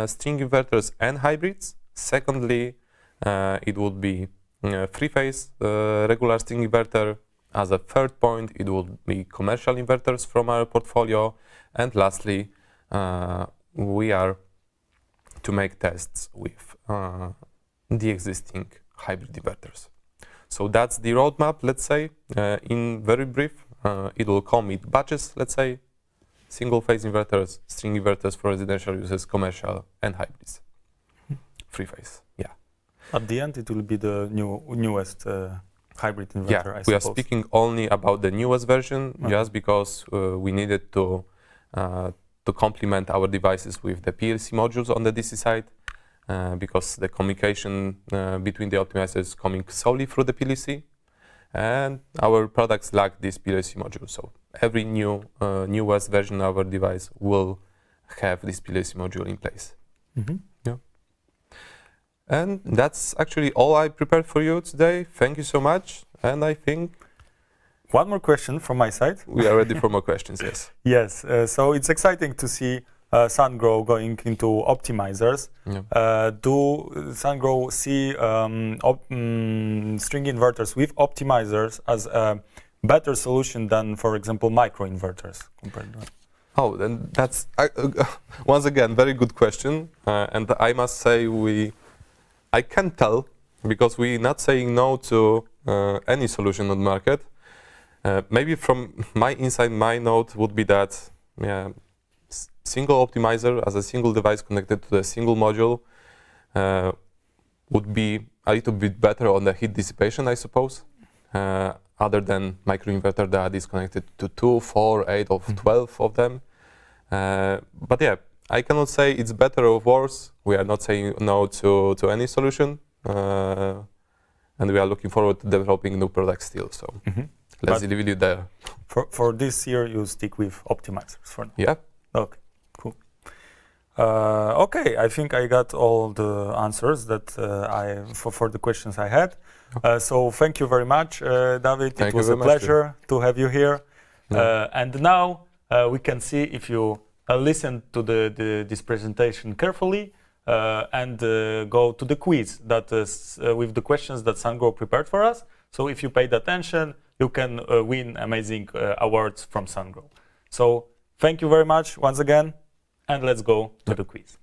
string inverters and hybrids. Secondly, it would be three-phase regular string inverter. As a third point, it will be commercial inverters from our portfolio. And lastly, we are to make tests with the existing hybrid inverters. So that's the roadmap, let's say, in very brief. It will come with batches, let's say, single-phase inverters, string inverters for residential uses, commercial, and hybrids. Three-phase, yeah. At the end, it will be the newest hybrid inverter, Yeah, I suppose. we are speaking only about the newest version, just because we needed to complement our devices with the PLC modules on the DC side, because the communication between the optimizers is coming solely through the PLC, and our products lack this PLC module. So every newest version of our device will have this PLC module in place. Yeah. And that's actually all I prepared for you today. Thank you so much. And I think one more question from my side. We are ready for more questions, yes. Yes, so it's exciting to see SunGrow going into optimizers. Yeah. Do SunGrow see string inverters with optimizers as a better solution than, for example, microinverters compared to that? Oh, then that's once again very good question, and I must say I can tell, because we're not saying no to any solution on the market. Maybe from my inside, my note would be that single optimizer as a single device connected to a single module would be a little bit better on the heat dissipation, I suppose, other than microinverter that is connected to 2, 4, 8, or 12 of them. But yeah, I cannot say it's better or worse. We are not saying no to any solution, and we are looking forward to developing new products still. So let's leave it there. For this year, you stick with optimizers for now. Yeah. Okay, cool. Okay, I think I got all the answers that for the questions I had. So thank you very much, David. Thank it was you a very much, pleasure to have you here. Yeah. And now we can see if you listen to this presentation carefully and go to the quiz that is with the questions that SunGrow prepared for us. So if you paid attention, you can win amazing awards from SunGrow. So thank you very much once again, and let's go to the quiz.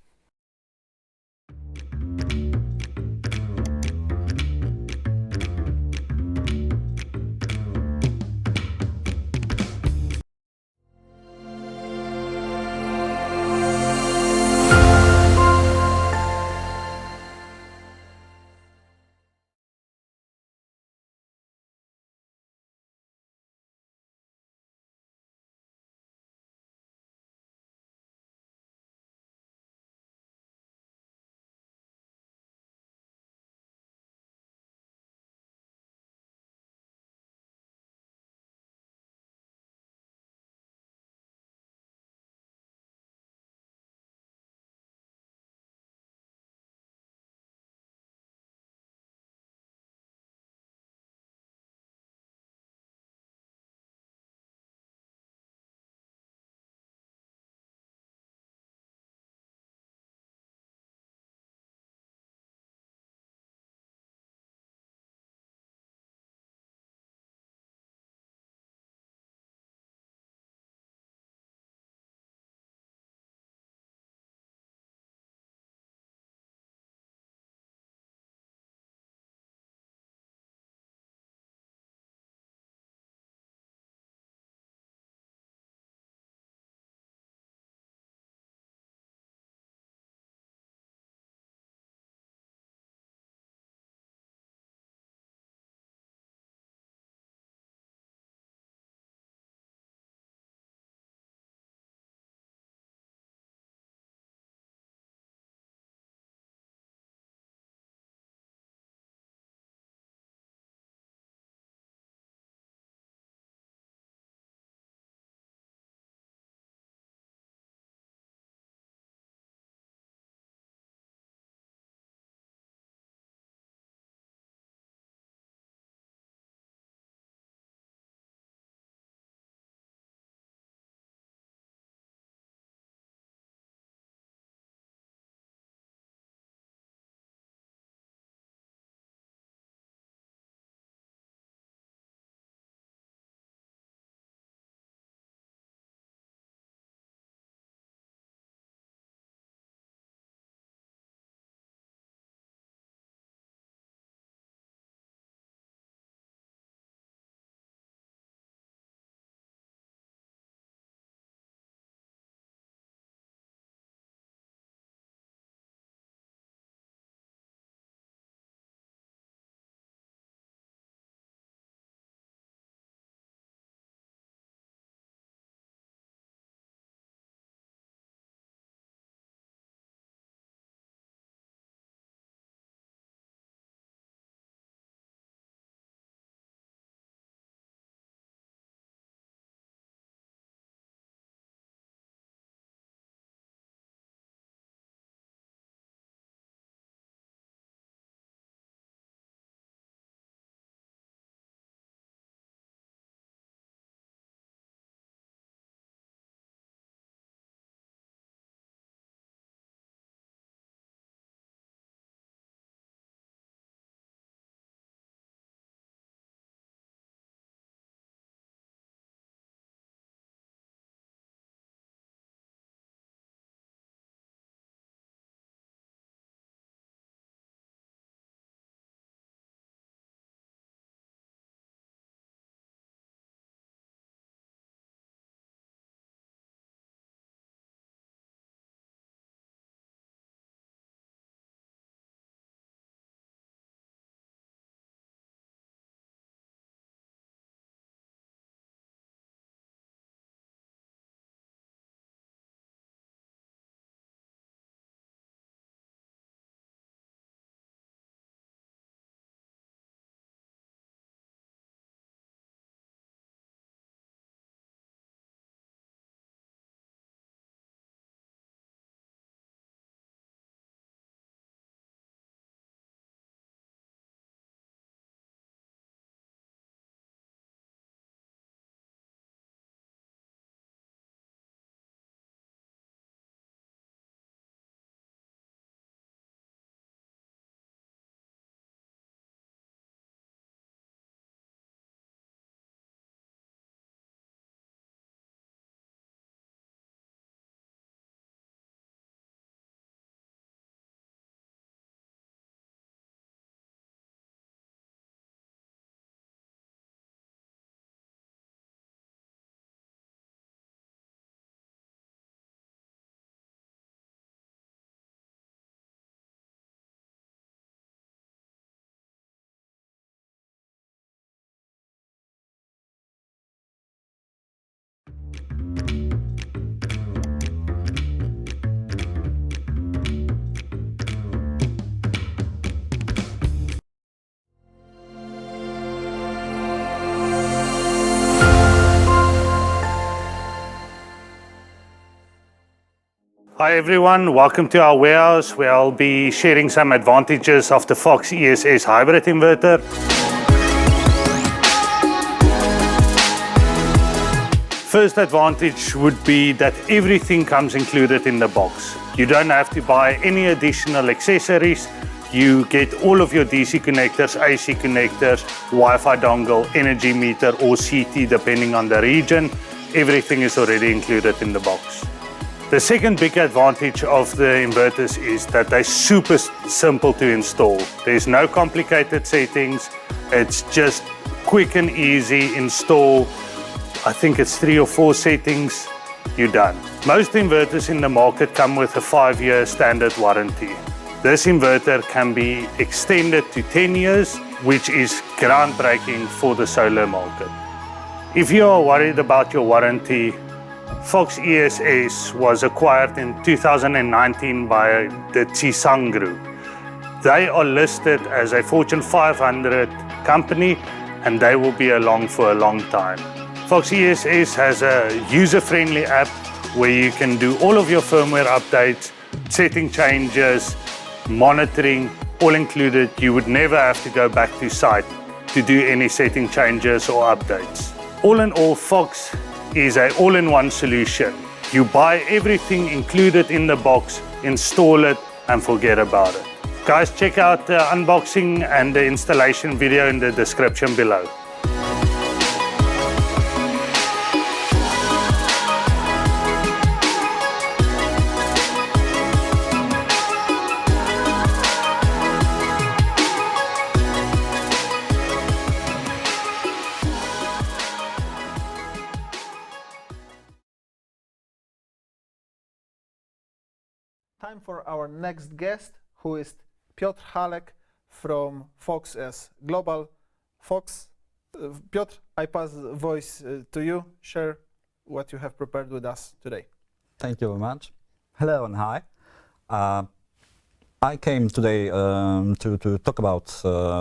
Hi everyone, welcome to our warehouse where I'll be sharing some advantages of the Fox ESS hybrid inverter. First advantage would be that everything comes included in the box. You don't have to buy any additional accessories. You get all of your DC connectors, AC connectors, Wi-Fi dongle, energy meter or CT depending on the region. Everything is already included in the box. The second big advantage of the inverters is that they're super simple to install. There's no complicated settings. It's just quick and easy install. I think it's 3 or 4 settings, you're done. Most inverters in the market come with a 5-year standard warranty. This inverter can be extended to 10 years, which is groundbreaking for the solar market. If you are worried about your warranty, Fox ESS was acquired in 2019 by the Tsang Group. They are listed as a Fortune 500 company and they will be along for a long time. Fox ESS has a user-friendly app where you can do all of your firmware updates, setting changes, monitoring, all included. You would never have to go back to site to do any setting changes or updates. All in all, Fox is an all-in-one solution. You buy everything included in the box, install it, and forget about it. Guys, check out the unboxing and the installation video in the description below. Time for our next guest, who is Piotr Halek from Fox as Global Fox. Piotr, I pass the voice to you. Share what you have prepared with us today. Thank you very much. Hello and hi. I came today to talk about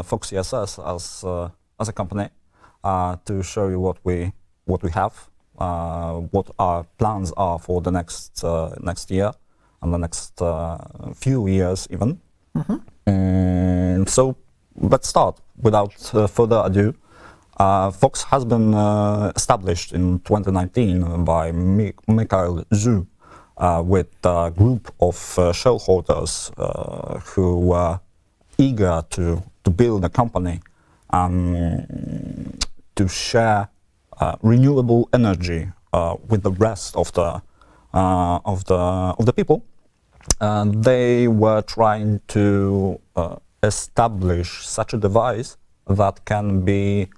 Fox ESS as a company, to show you what we have, what our plans are for the next year and the next few years even. So let's start. Without further ado, Fox has been established in 2019 by Mikhail Zhu with a group of shareholders who were eager to build a company to share renewable energy with the rest of the people. They were trying to establish such a device that can be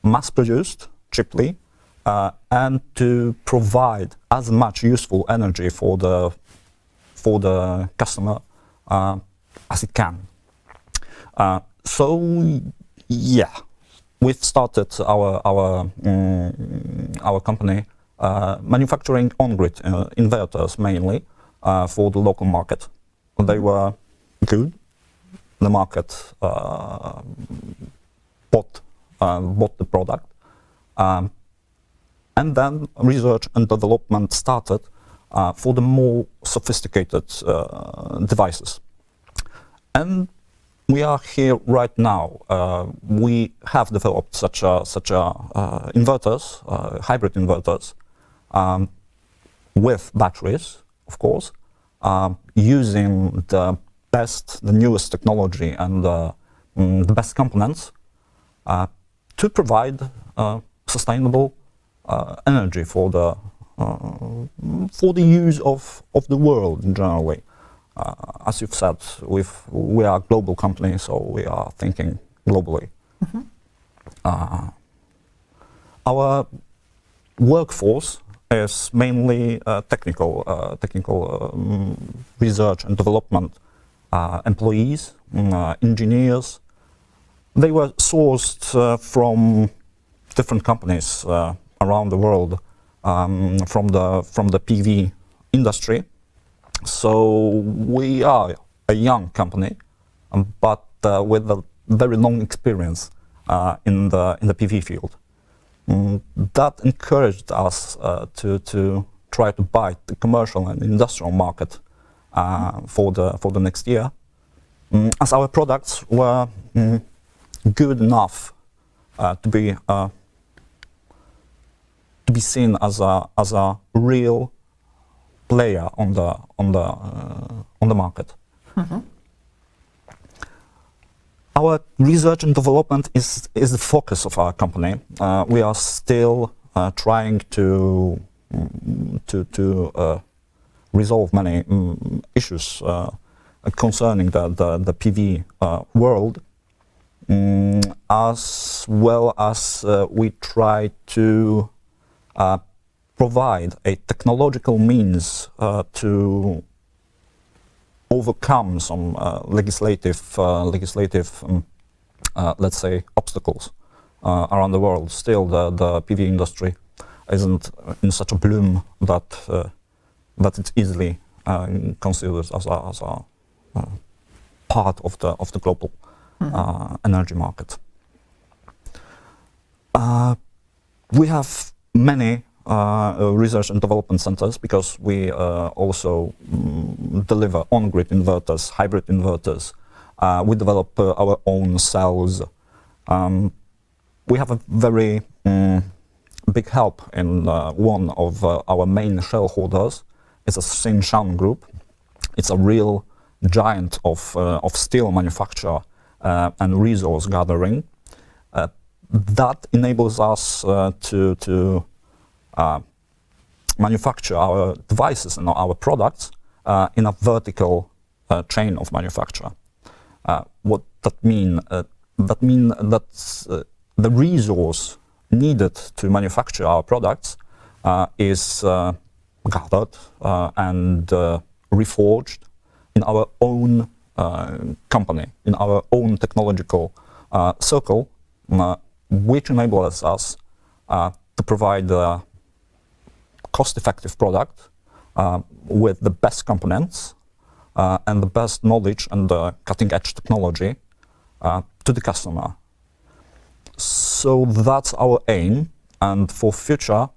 mass-produced cheaply and to provide as much useful energy for the customer as it can. So yeah, we've started our company manufacturing on-grid inverters mainly for the local market. They were good. The market bought the product, and then research and development started for the more sophisticated devices. And we are here right now. We have developed such inverters, hybrid inverters, with batteries, of course, using the newest technology and the best components to provide sustainable energy for the use of the world generally. As you've said, we are a global company, so we are thinking globally. Our workforce is mainly technical research and development employees, engineers. They were sourced from different companies around the world, from the PV industry. So we are a young company, but with a very long experience in the PV field. That encouraged us to try to bite the commercial and industrial market for the next year, as our products were good enough to be seen as a real player on the market. Our research and development is the focus of our company. We are still trying to resolve many issues concerning the PV world, as well as we try to provide a technological means to overcome some legislative, let's say, obstacles around the world. Still, the PV industry isn't in such a bloom that it's easily considered as a part of the global energy market. We have many research and development centers because we also deliver on-grid inverters, hybrid inverters. We develop our own cells. We have a very big help in one of our main shareholders. It's a Tsingshan Group. It's a real giant of steel manufacture and resource gathering. That enables us to manufacture our devices and our products in a vertical chain of manufacture. What that mean? That means that the resource needed to manufacture our products is gathered and reforged in our own company, in our own technological circle, which enables us to provide a cost-effective product with the best components and the best knowledge and the cutting-edge technology to the customer. So that's our aim, and for future,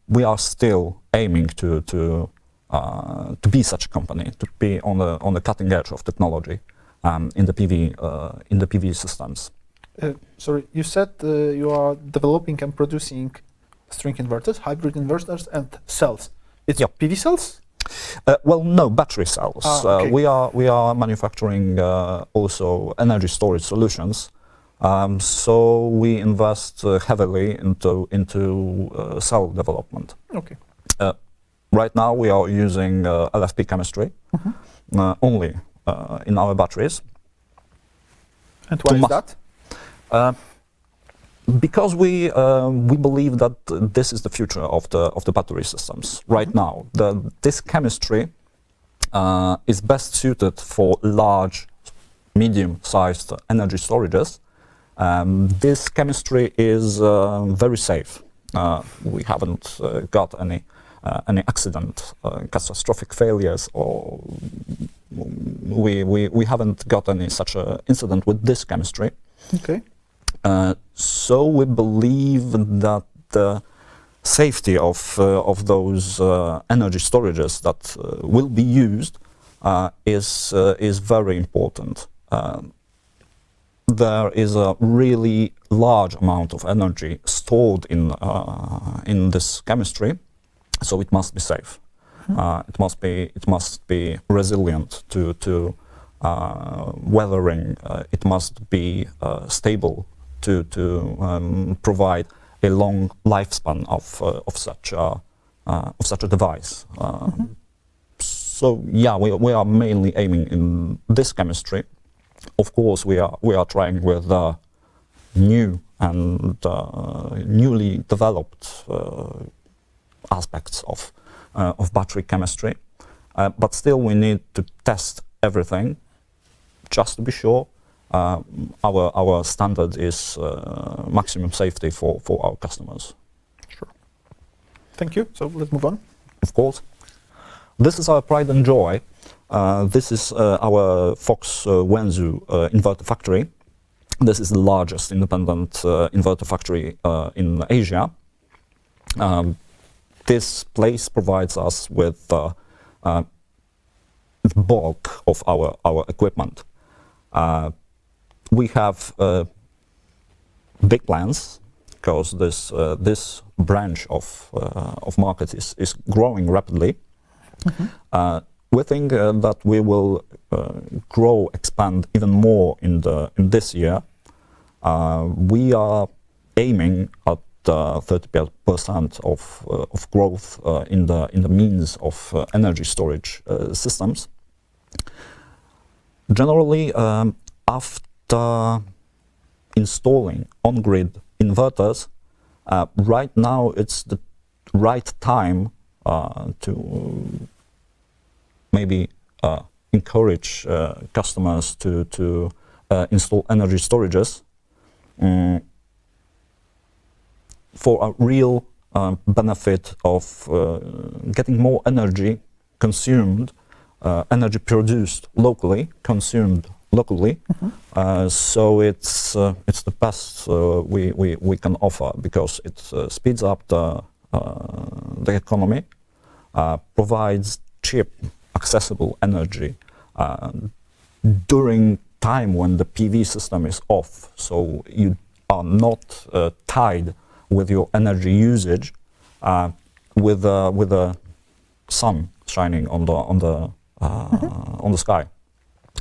we are still aiming to be such a company, to be on the cutting edge of technology in the PV systems. Sorry, you said you are developing and producing string inverters, hybrid inverters, and cells. It's PV cells? Well, no, battery cells. Okay. We are manufacturing also energy storage solutions. So we invest heavily into cell development. Okay. Right now we are using LFP chemistry only in our batteries. And why is that? Because we believe that this is the future of the battery systems right now. This chemistry is best suited for large, medium-sized energy storages. This chemistry is very safe. We haven't got any accident, catastrophic failures, or we haven't got any such incident with this chemistry. Okay. So we believe that the safety of those energy storages that will be used is very important. There is a really large amount of energy stored in this chemistry, so it must be safe. It must be resilient to weathering. It must be stable to provide a long lifespan of such a device. So yeah, we are mainly aiming in this chemistry. Of course, we are trying with new and newly developed aspects of battery chemistry, but still we need to test everything just to be sure our standard is maximum safety for our customers. Sure. Thank you. So let's move on. Of course. This is our pride and joy. This is our Fox Wenzhou inverter factory. This is the largest independent inverter factory in Asia. this place provides us with the bulk of our equipment. We have big plans because this branch of market is growing rapidly. We think that we will expand even more in this year. We are aiming at 30% of growth in the means of energy storage systems. Generally, after installing on-grid inverters, right now it's the right time to maybe encourage customers to install energy storages for a real benefit of getting more energy consumed, energy produced locally, consumed locally. So it's the best we can offer because it speeds up the economy, provides cheap, accessible energy during time when the PV system is off. So you are not tied with your energy usage with the sun shining on the sky.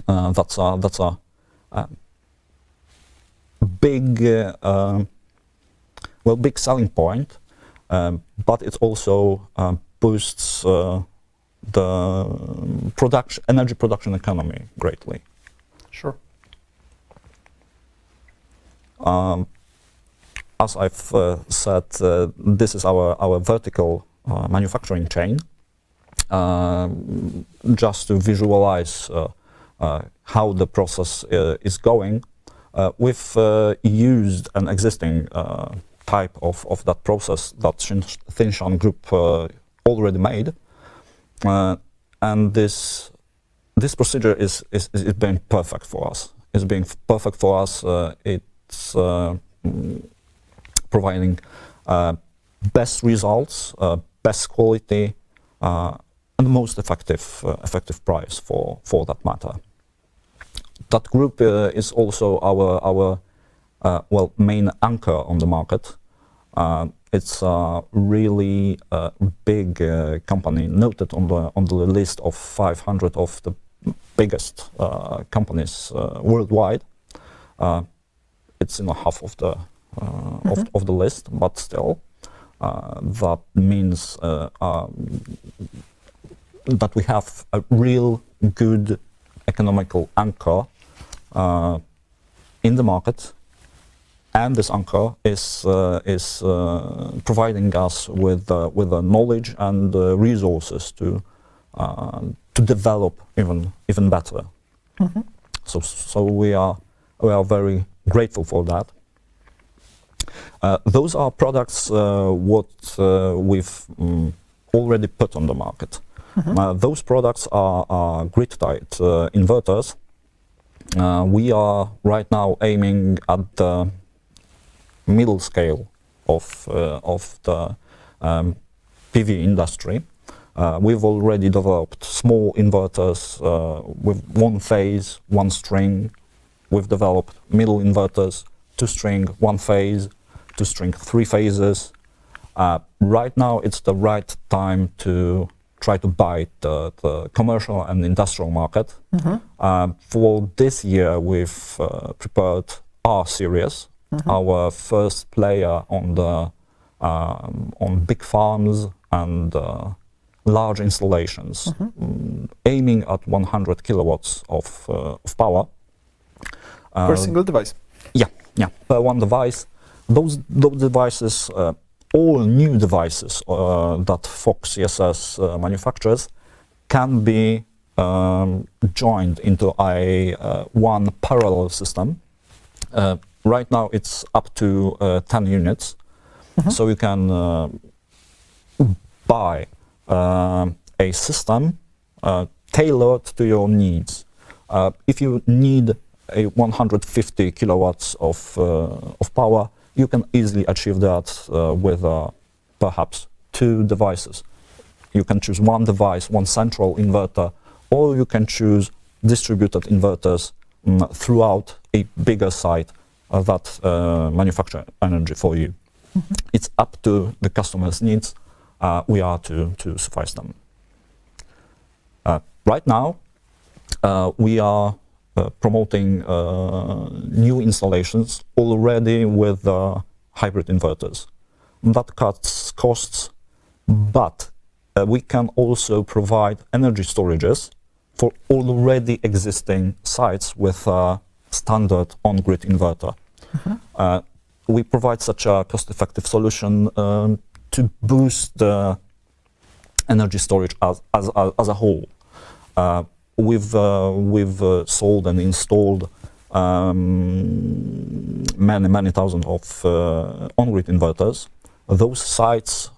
That's a big big selling point, but it also boosts the energy production economy greatly. Sure. As I've said, this is our vertical manufacturing chain. Just to visualize how the process is going, we've used an existing type of that process that Thinshan Group already made, and this procedure is being perfect for us. It's being perfect for us. It's providing best results, best quality, and most effective price for that matter. That group is also our main anchor on the market. It's a really big company, noted on the list of 500 of the biggest companies worldwide. It's in a half of the of the list, but still, that means that we have a real good economical anchor in the market, and this anchor is providing us with the knowledge and resources to develop even better. So we are very grateful for that. Those are products what we've already put on the market. Those products are grid-tied inverters. We are right now aiming at the middle scale of the PV industry. We've already developed small inverters with one phase, one string. We've developed middle inverters, 2-string, 1 phase, 2-string, 3 phases. Right now, it's the right time to try to bite the commercial and industrial market. For this year, we've prepared R series, our first player on big farms and large installations, aiming at 100 kilowatts of power. Per single device? Yeah, per one device. Those devices, all new devices that Fox CSS manufactures, can be joined into a one parallel system. Right now, it's up to 10 units. So you can buy a system tailored to your needs. If you need a 150 kilowatts of power, you can easily achieve that with perhaps two devices. You can choose one device, one central inverter, or you can choose distributed inverters throughout a bigger site that manufacture energy for you. It's up to the customer's needs. We are to suffice them. Right now, we are promoting new installations already with hybrid inverters. That cuts costs, but we can also provide energy storages for already existing sites with a standard on-grid inverter. We provide such a cost-effective solution to boost the energy storage as a whole. We've sold and installed many thousands of on-grid inverters. Those sites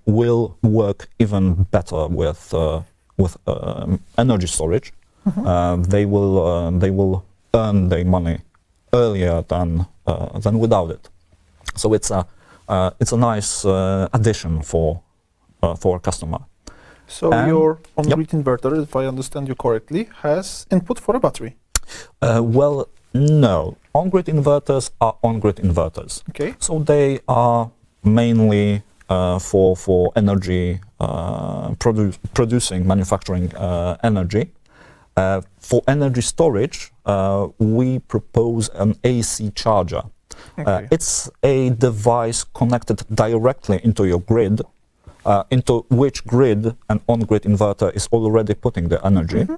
will work even better with energy storage. They will earn their money earlier than without it. So it's a nice addition for a customer. So your on-grid inverter, if I understand you correctly, has input for a battery. Well, no. On-grid inverters are on-grid inverters. Okay. So they are mainly for energy producing, manufacturing energy. For energy storage, we propose an AC charger. Okay. It's a device connected directly into your grid, into which grid an on-grid inverter is already putting the energy.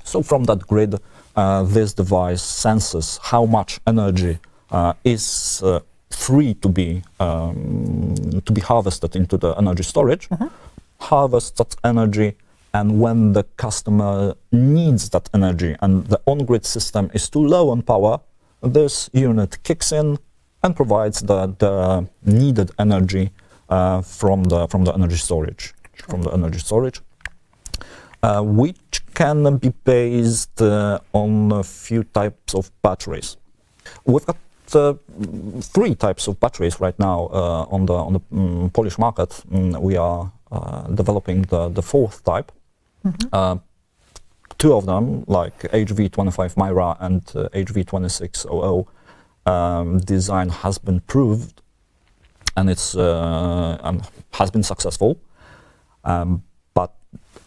So from that grid, this device senses how much energy is free to be harvested into the energy storage, harvests that energy, and when the customer needs that energy and the on-grid system is too low on power, this unit kicks in and provides the needed energy from the energy storage. Which can be based on a few types of batteries. We've got three types of batteries right now on the Polish market. We are developing the fourth type. Two of them, like HV25 Myra and HV2600, design has been proved and it's has been successful. But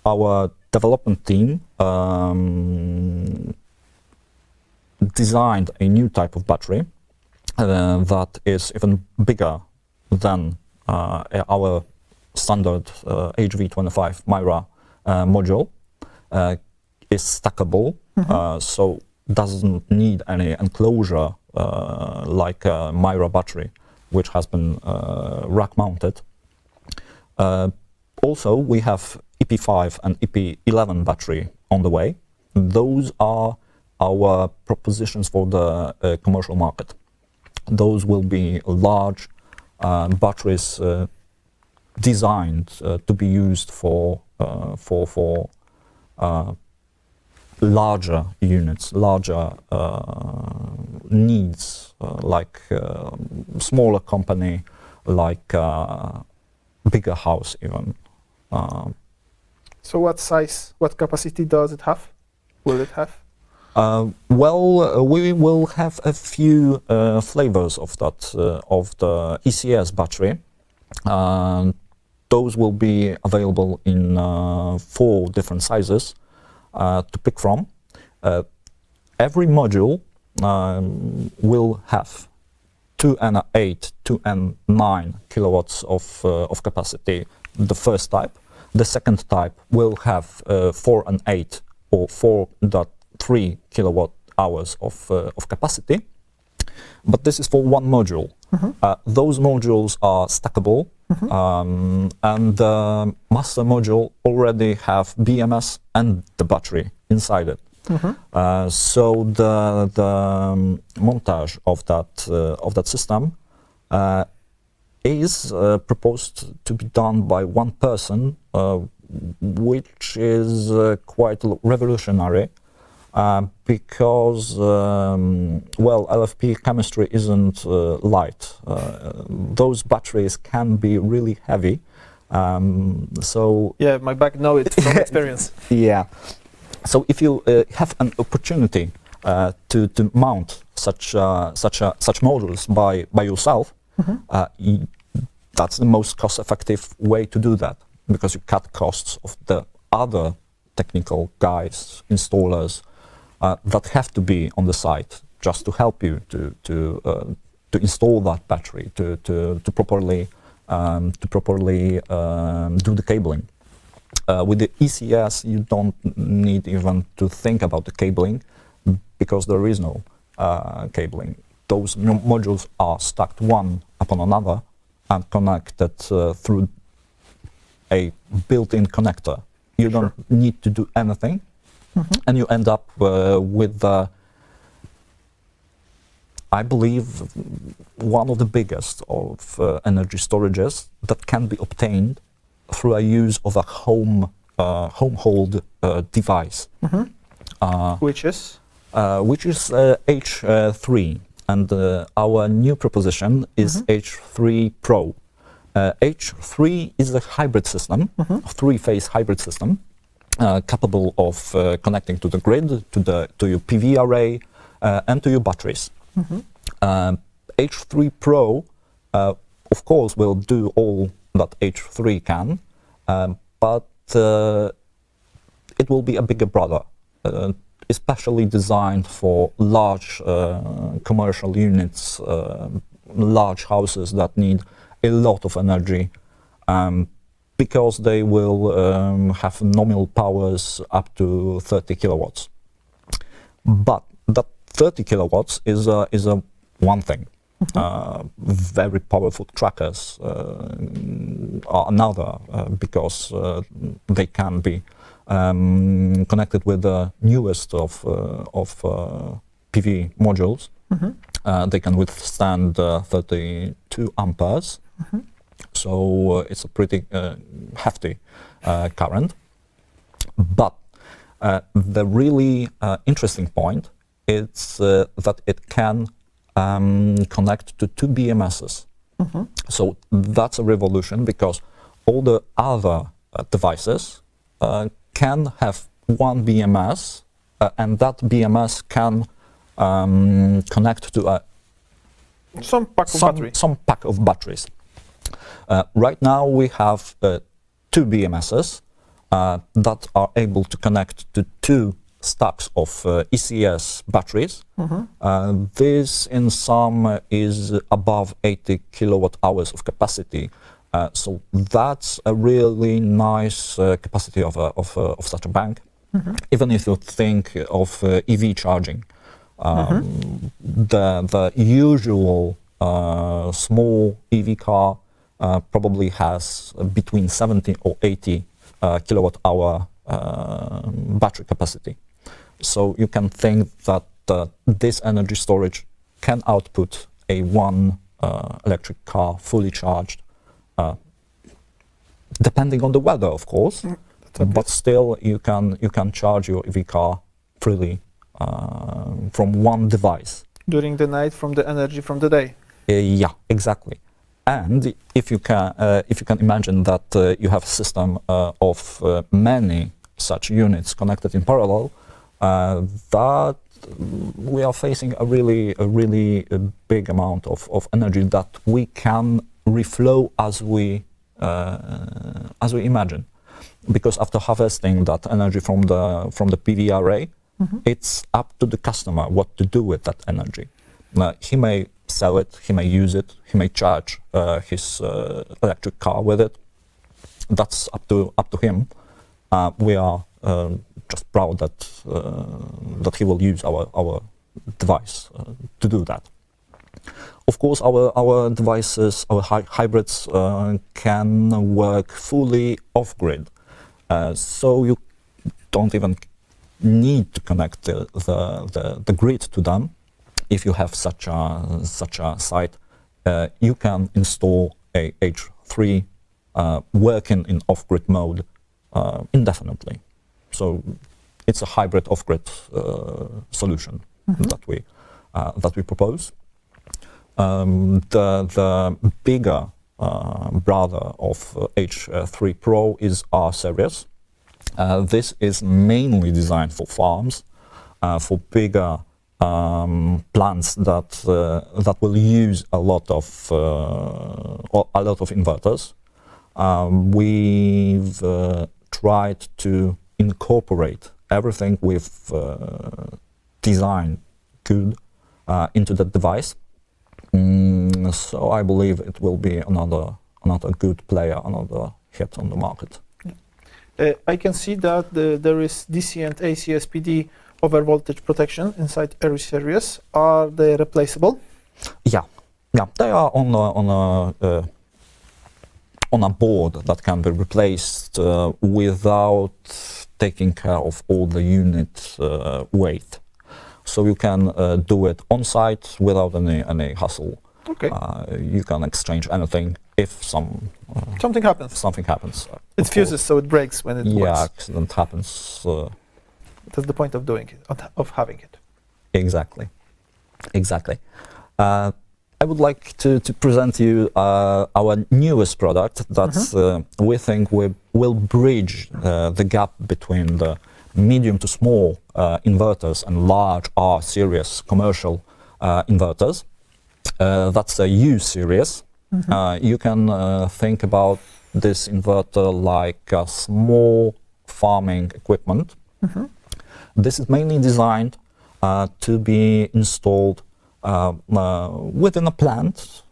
our development team designed a new type of battery that is even bigger than our standard HV25 Myra module. Is stackable, so doesn't need any enclosure like a Myra battery, which has been rack mounted. Also, we have EP5 and EP11 battery on the way. Those are our propositions for the commercial market. Those will be large batteries designed to be used for larger units, larger needs, like smaller company, like bigger house even. So what size, what capacity does it have? Will it have? Well, we will have a few flavors of that, of the ECS battery. Those will be available in 4 different sizes to pick from. Every module will have 2 and 8, 2 and 9 kilowatts of capacity, the first type. The second type will have 4 and 8 or 4.3 kilowatt hours of capacity. But this is for one module. Those modules are stackable, and the master module already have BMS and the battery inside it. So the montage of that system is proposed to be done by one person, which is quite revolutionary. Because, well, LFP chemistry isn't light. Those batteries can be really heavy, So Yeah, my back know it from experience. yeah. So if you have an opportunity to mount such modules by yourself, that's the most cost-effective way to do that, because you cut costs of the other technical guys, installers that have to be on the site just to help you to install that battery, to properly do the cabling. With the ECS, you don't need even to think about the cabling, because there is no cabling. Those modules are stacked one upon another and connected through a built-in connector. You don't need to do anything, and you end up with, I believe, one of the biggest of energy storages that can be obtained through a use of a home-hold device, Which is? H3, and our new proposition is H3 Pro. H3 is a hybrid system, a three-phase hybrid system, capable of connecting to the grid, to your PV array, and to your batteries. H3 Pro, of course, will do all that H3 can, but it will be a bigger brother, especially designed for large commercial units, large houses that need a lot of energy, because they will have nominal powers up to 30 kilowatts. But that 30 kilowatts is a one thing. Very powerful trackers are another, because they can be connected with the newest of PV modules. They can withstand 32 amperes, so it's a pretty hefty current. But the really interesting point is that it can connect to two BMSs. So that's a revolution, because all the other devices can have one BMS, and that BMS can connect to Some pack of batteries. Right now we have two BMSs that are able to connect to two stacks of ECS batteries. This in sum is above 80 kilowatt hours of capacity. So that's a really nice capacity of such a bank. Even if you think of EV charging, the usual small EV car probably has between 70 or 80 kilowatt hour battery capacity. So you can think that this energy storage can output a one electric car fully charged, depending on the weather, of course. But still, you can charge your EV car freely from one device during the night from the energy from the day. Yeah, exactly. And if you can imagine that you have a system of many such units connected in parallel, that we are facing a really big amount of energy that we can reflow as we imagine. Because after harvesting that energy from the PV array, it's up to the customer what to do with that energy. He may sell it, he may use it, he may charge his electric car with it. That's up to him. We are just proud that he will use our device to do that. Of course, our devices, our hybrids, can work fully off-grid, so you don't even need to connect the grid to them. If you have such a site, you can install a H3 working in off-grid mode indefinitely. So it's a hybrid off-grid solution that we propose. The bigger brother of H3 Pro is R series. This is mainly designed for farms, for bigger plants that will use a lot of inverters. We've tried to incorporate everything we've designed good into the device. So I believe it will be another good player, another hit on the market. I can see that there is DC and AC SPD over voltage protection inside every series. Are they replaceable? Yeah, they are on a board that can be replaced without taking care of all the unit weight. So you can do it on site without any hassle. Okay. You can exchange anything if something happens. Something happens. It fuses, so it breaks when it works. Accident happens. That's the point of doing it, of having it. Exactly. I would like to present you our newest product that we think will bridge the gap between the medium to small inverters and large R series commercial inverters. That's a U series. You can think about this inverter like a small farming equipment. This is mainly designed to be installed within a plant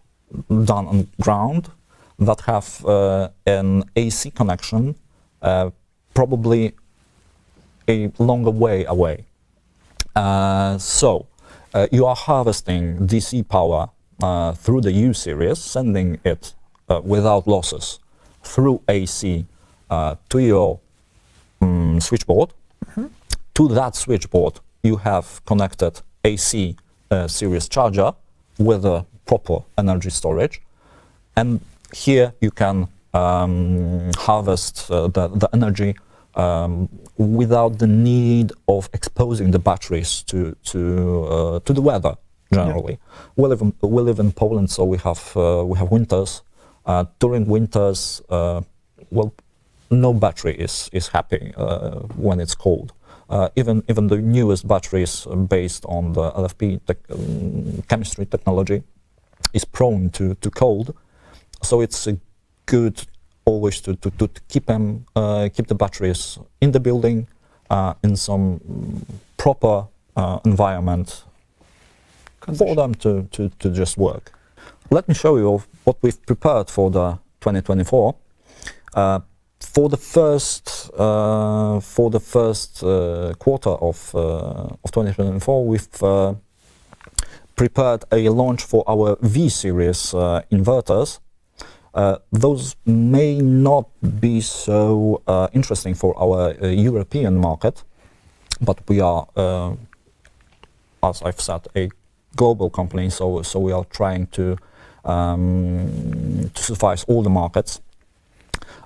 done on ground that have an AC connection, probably a longer way away. So you are harvesting DC power through the U series, sending it without losses through AC to your switchboard. To that switchboard, you have connected AC series charger with a proper energy storage, and here you can harvest the energy without the need of exposing the batteries to the weather. Generally, we live in Poland, so we have winters. During winters, no battery is happy when it's cold. Even the newest batteries based on the LFP chemistry technology is prone to cold. So it's good always to keep the batteries in the building in some proper environment for them to just work. Let me show you what we've prepared for the 2024. For the first quarter of 2024, we've prepared a launch for our V series inverters. Those may not be so interesting for our European market, but we are, as I've said, a global company, so we are trying to suffice all the markets.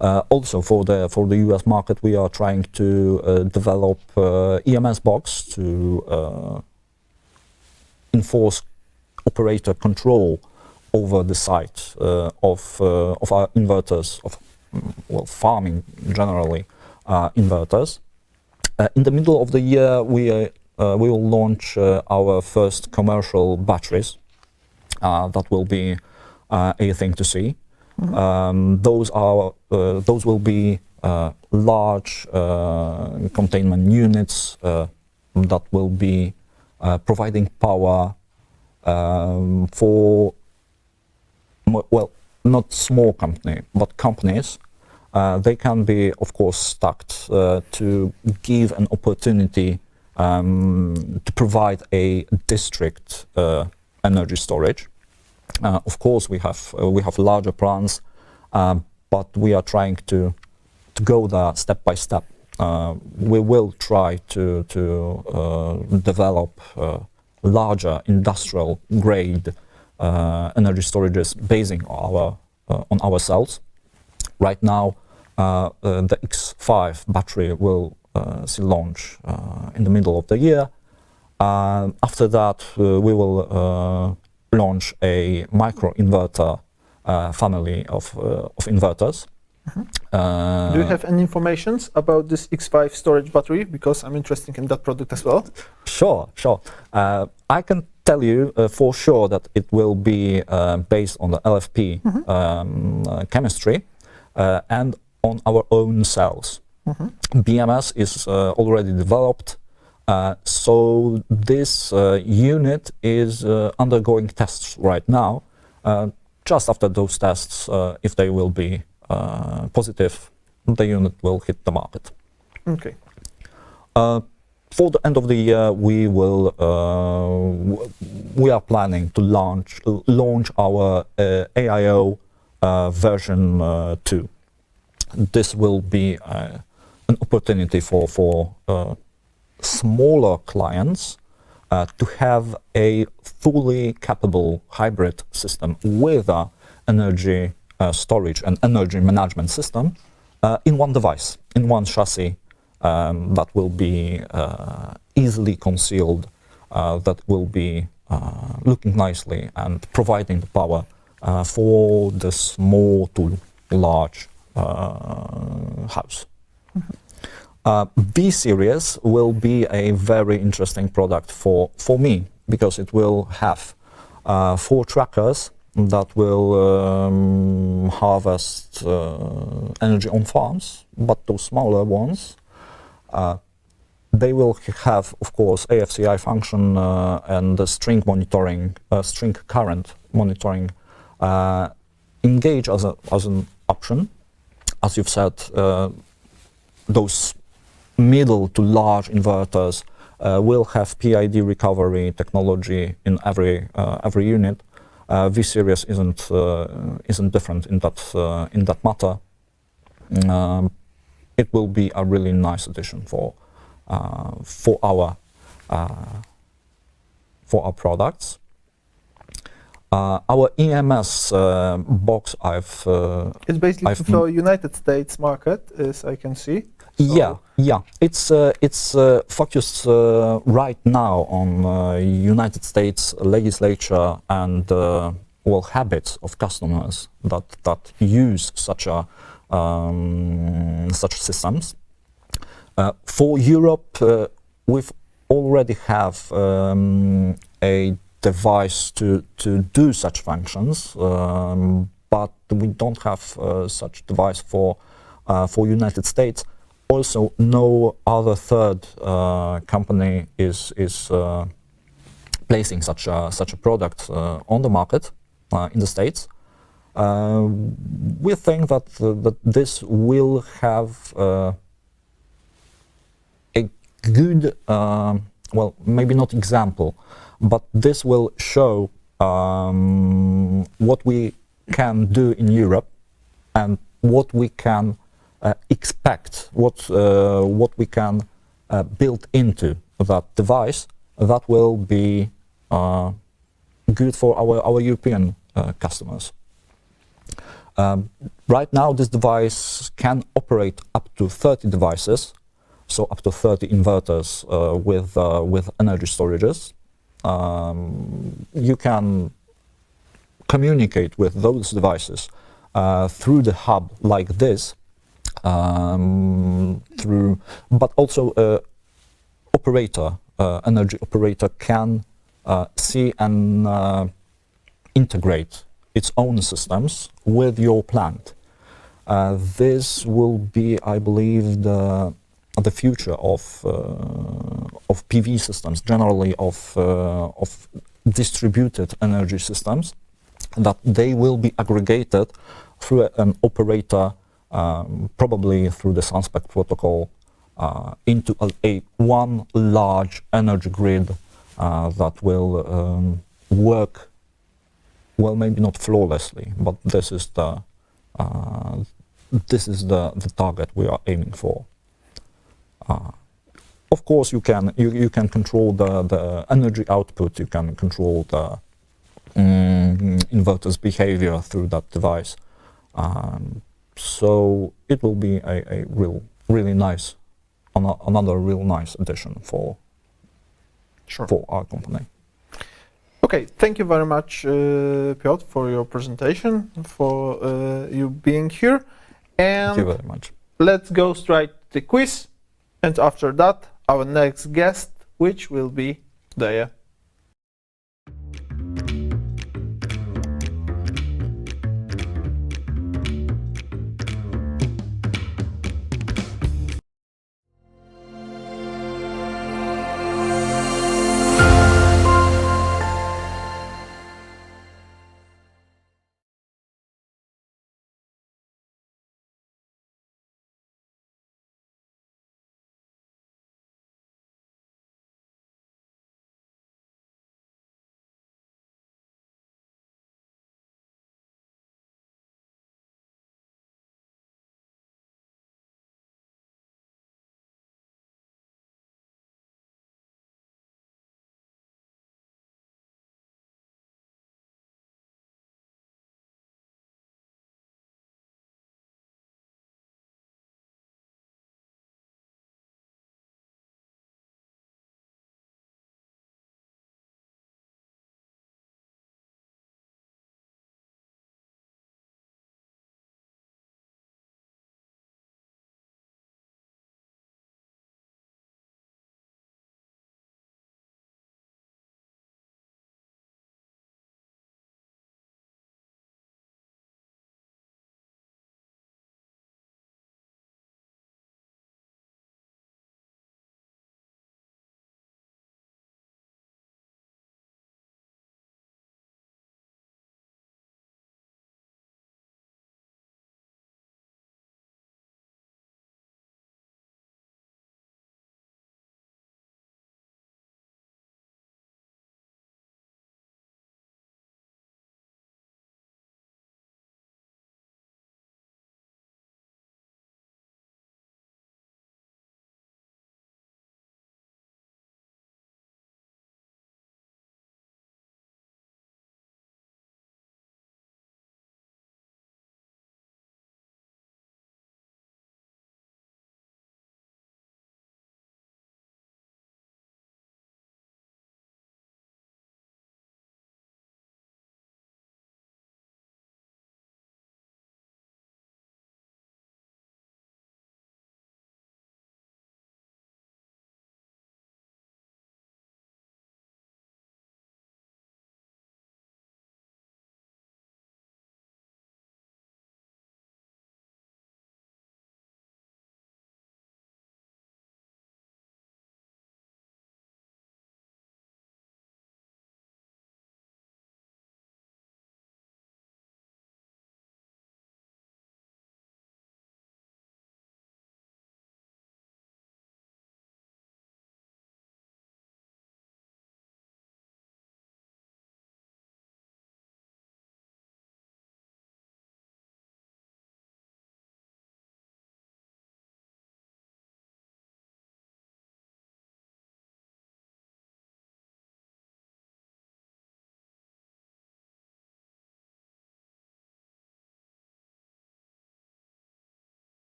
Also for the US market, we are trying to develop EMS box to enforce operator control over the site of our inverters, of farming generally inverters. In the middle of the year, we will launch our first commercial batteries. That will be a thing to see. Those will be large containment units that will be providing power for, well, not small company, but companies. They can be, of course, stacked to give an opportunity to provide a district energy storage. Of course, we have larger plans, but we are trying to go there step by step. We will try to develop larger industrial grade energy storages basing on our cells. Right now, the X5 battery will see launch in the middle of the year. After that, we will launch a micro inverter family of inverters. Do you have any information about this X5 storage battery? Because I'm interested in that product as well. Sure. I can tell you for sure that it will be based on the LFP chemistry and on our own cells. BMS is already developed, so this unit is undergoing tests right now. Just after those tests, if they will be positive, the unit will hit the market. Okay. For the end of the year, we are planning to launch our AIO version 2. This will be an opportunity for smaller clients to have a fully capable hybrid system with energy storage and energy management system in one device, in one chassis that will be easily concealed, that will be looking nicely and providing the power for the small to large house. B series will be a very interesting product for me because it will have 4 trackers that will harvest energy on farms, but those smaller ones, they will have, of course, AFCI function and the string monitoring, string current monitoring engage as an option. As you've said, those middle to large inverters will have PID recovery technology in every unit. V series isn't different in that matter. It will be a really nice addition for our products. Our EMS box it's basically for United States market, as I can see. So yeah. It's focused right now on United States legislature and habits of customers that use such systems. For Europe, we've already have a device to do such functions, but we don't have such device for United States. Also, no other third company is placing such a product on the market in the States. We think that this will have a good, well, maybe not example, but this will show what we can do in Europe and what we can expect, what we can build into that device that will be good for our European customers. Right now, this device can operate up to 30 devices, so up to 30 inverters with energy storages. You can communicate with those devices through the hub like this, but also energy operator can see and integrate its own systems with your plant. This will be, I believe, the future of PV systems, generally of distributed energy systems, that they will be aggregated through an operator, probably through the SunSpec protocol, into a one large energy grid that will work, well, maybe not flawlessly, but this is the target we are aiming for. Of course, you can control the energy output. You can control the inverter's behavior through that device. So it will be really nice, another real nice addition for our company. Okay, thank you very much, Piotr, for your presentation, for you being here. Thank you And very much. let's go straight to the quiz. And after that, our next guest, which will be Daya.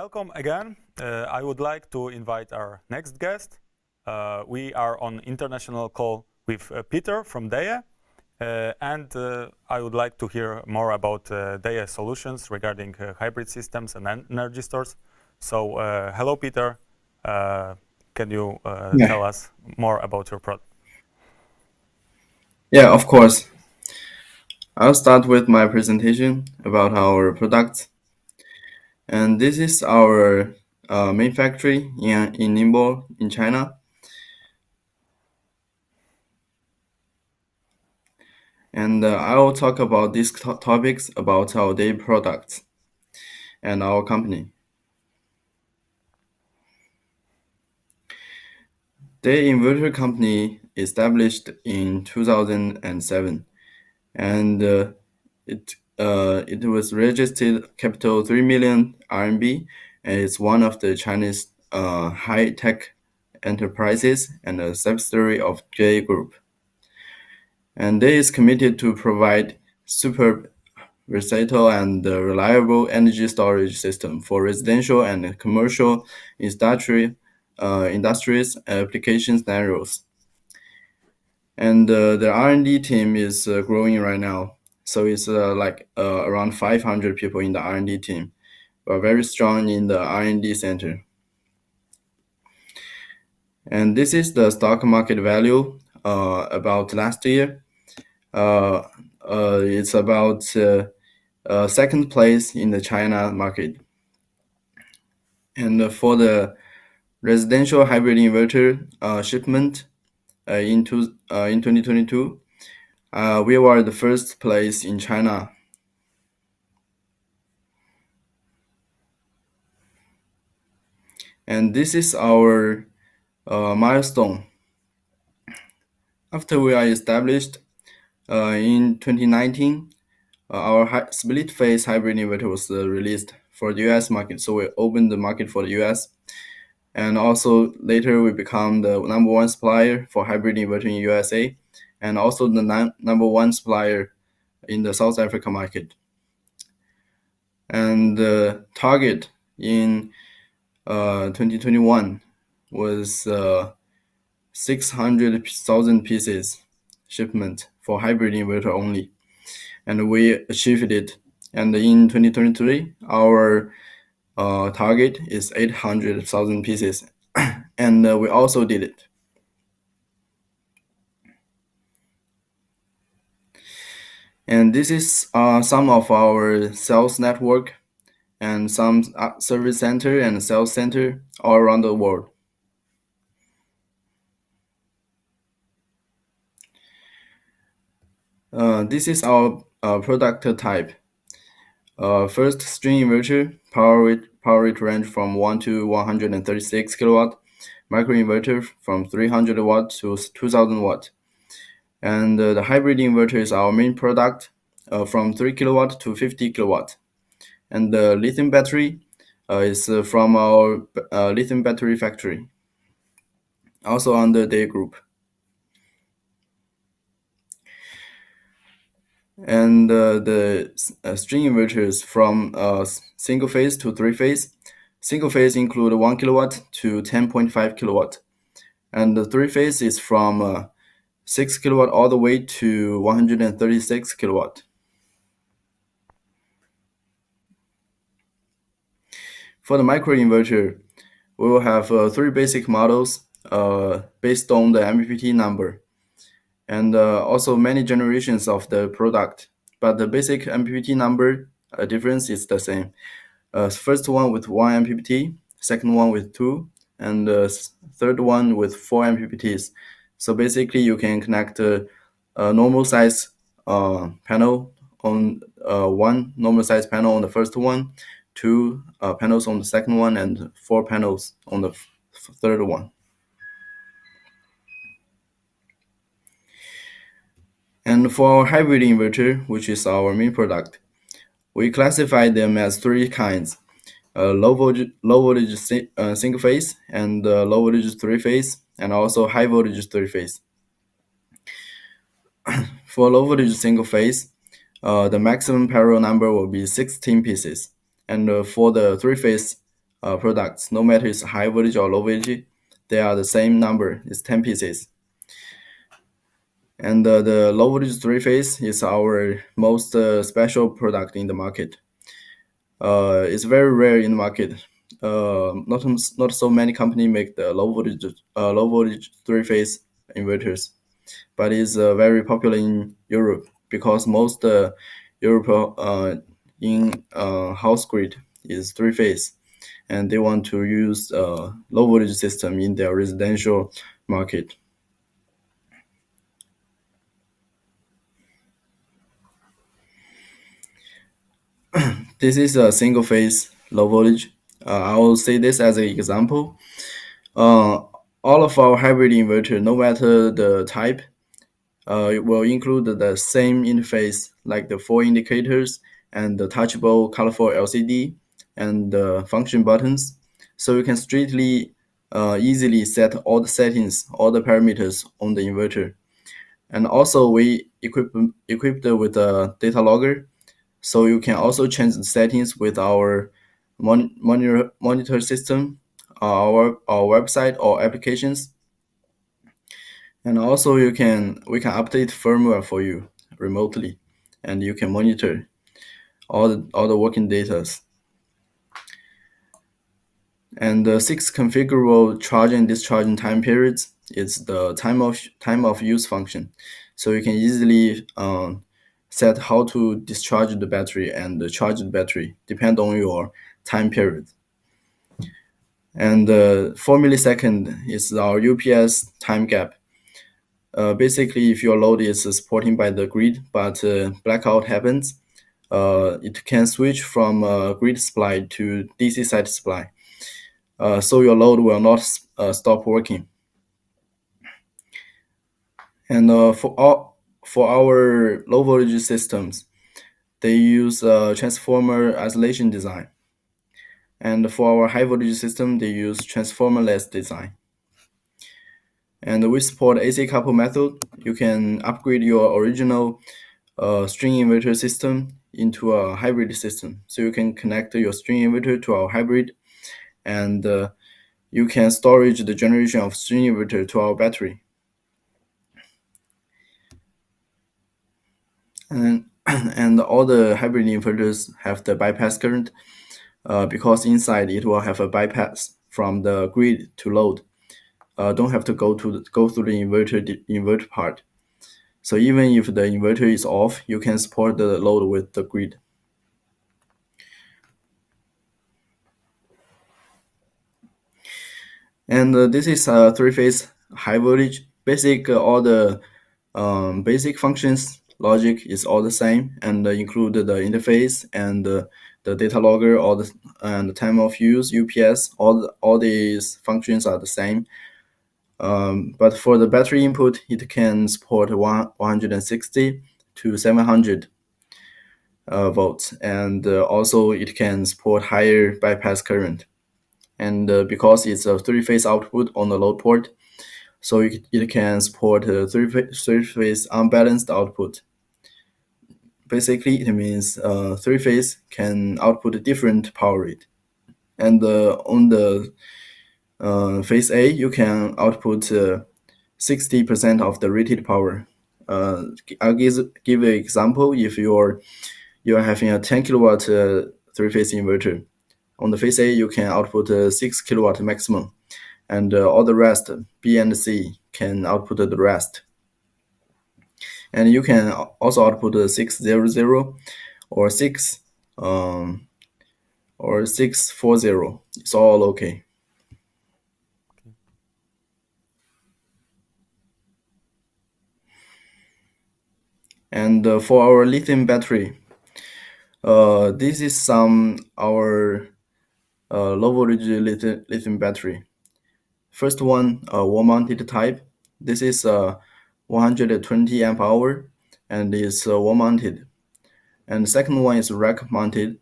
Welcome again. I would like to invite our next guest. We are on international call with Peter from DEA, and I would like to hear more about DEA solutions regarding hybrid systems and energy stores. So, hello, Peter. Can you tell us more about your product? Yeah, of course. I'll start with my presentation about our product. And this is our main factory in Ningbo, in China. And I will talk about these topics about our daily products and our company. The Inverter Company established in 2007, and it was registered capital 3 million RMB, and it's one of the Chinese high-tech enterprises and a subsidiary of J Group. And they is committed to provide super versatile and reliable energy storage system for residential and commercial industries application scenarios. And the R&D team is growing right now. So it's around 500 people in the R&D team. We're very strong in the R&D center. And this is the stock market value about last year. It's about second place in the China market. And for the residential hybrid inverter shipment in 2022, we were the first place in China. And this is our milestone. After we are established in 2019, our split phase hybrid inverter was released for the US market. So we opened the market for the US. And also later we become the number one supplier for hybrid inverter in USA, and also the number one supplier in the South Africa market. And the target in 2021 was 600,000 pieces shipment for hybrid inverter only, and we achieved it. And in 2023, our target is 800,000 pieces, and we also did it. And this is some of our sales network and some service center and sales center all around the world. This is our product type. First, string inverter, power rate range from 1 to 136 kilowatt. Microinverter from 300 watt to 2000 watt. And the hybrid inverter is our main product, from 3 kilowatt to 50 kilowatt. And the lithium battery is from our lithium battery factory, also under DEA Group. And the string inverters from single phase to three phase. Single phase include 1 kilowatt to 10.5 kilowatt. And the three phase is from 6 kilowatt all the way to 136 kilowatt. For the microinverter, we will have three basic models based on the MPPT number, and also many generations of the product. But the basic MPPT number difference is the same. First one with 1 MPPT, second one with 2, and third one with 4 MPPTs. So basically, you can connect a normal size panel on one normal size panel on the first one, 2 panels on the second one, and 4 panels on the third one. And for our hybrid inverter, which is our main product, we classify them as 3 kinds: low voltage single phase, and low voltage three phase, and also high voltage three phase. For low voltage single phase, the maximum parallel number will be 16 pieces, and for the three phase, products, no matter it's high voltage or low voltage, they are the same number. It's 10 pieces. And the low voltage three-phase is our most special product in the market. It's very rare in the market. Not so many companies make the low voltage three-phase inverters, but it's very popular in Europe because most Europe in house grid is three-phase, and they want to use low voltage system in their residential market. This is a single phase low voltage. I will say this as an example. All of our hybrid inverter, no matter the type, it will include the same interface like the 4 indicators and the touchable colorful LCD and the function buttons. So you can easily set all the settings, all the parameters on the inverter. And also we equipped with a data logger, so you can also change the settings with our monitor system, our website or applications. And also we can update firmware for you remotely, and you can monitor all the working data. And the 6 configurable charging and discharging time periods is the time of use function. So you can easily set how to discharge the battery and charge the battery depend on your time period. And 4 millisecond is our UPS time gap. Basically, if your load is supported by the grid, but blackout happens, it can switch from grid supply to DC side supply. So your load will not stop working. And for our low voltage systems, they use transformer isolation design. And for our high voltage system, they use transformerless design. And we support AC couple method. You can upgrade your original string inverter system into a hybrid system. So you can connect your string inverter to our hybrid, and you can storage the generation of string inverter to our battery. And all the hybrid inverters have the bypass current because inside it will have a bypass from the grid to load. Don't have to go through the inverter part. So even if the inverter is off, you can support the load with the grid. And this is a three-phase high voltage. All the basic functions logic is all the same, and include the interface and the data logger, and the time of use, UPS. All these functions are the same. But for the battery input, it can support 160 to 700 volts, and also it can support higher bypass current. And because it's a three-phase output on the load port, so it can support three-phase unbalanced output. Basically, it means three-phase can output a different power rate. And on the phase A, you can output 60% of the rated power. I'll give an example. If you're having a 10 kilowatt three-phase inverter, on the phase A, you can output 6 kilowatt maximum, and all the rest, B and C, can output the rest. And you can also output 600 or 640. It's all okay. And for our lithium battery, this is our low voltage lithium battery. First one, wall-mounted type. This is 120 amp hour, and is wall-mounted. And the second one is rack-mounted.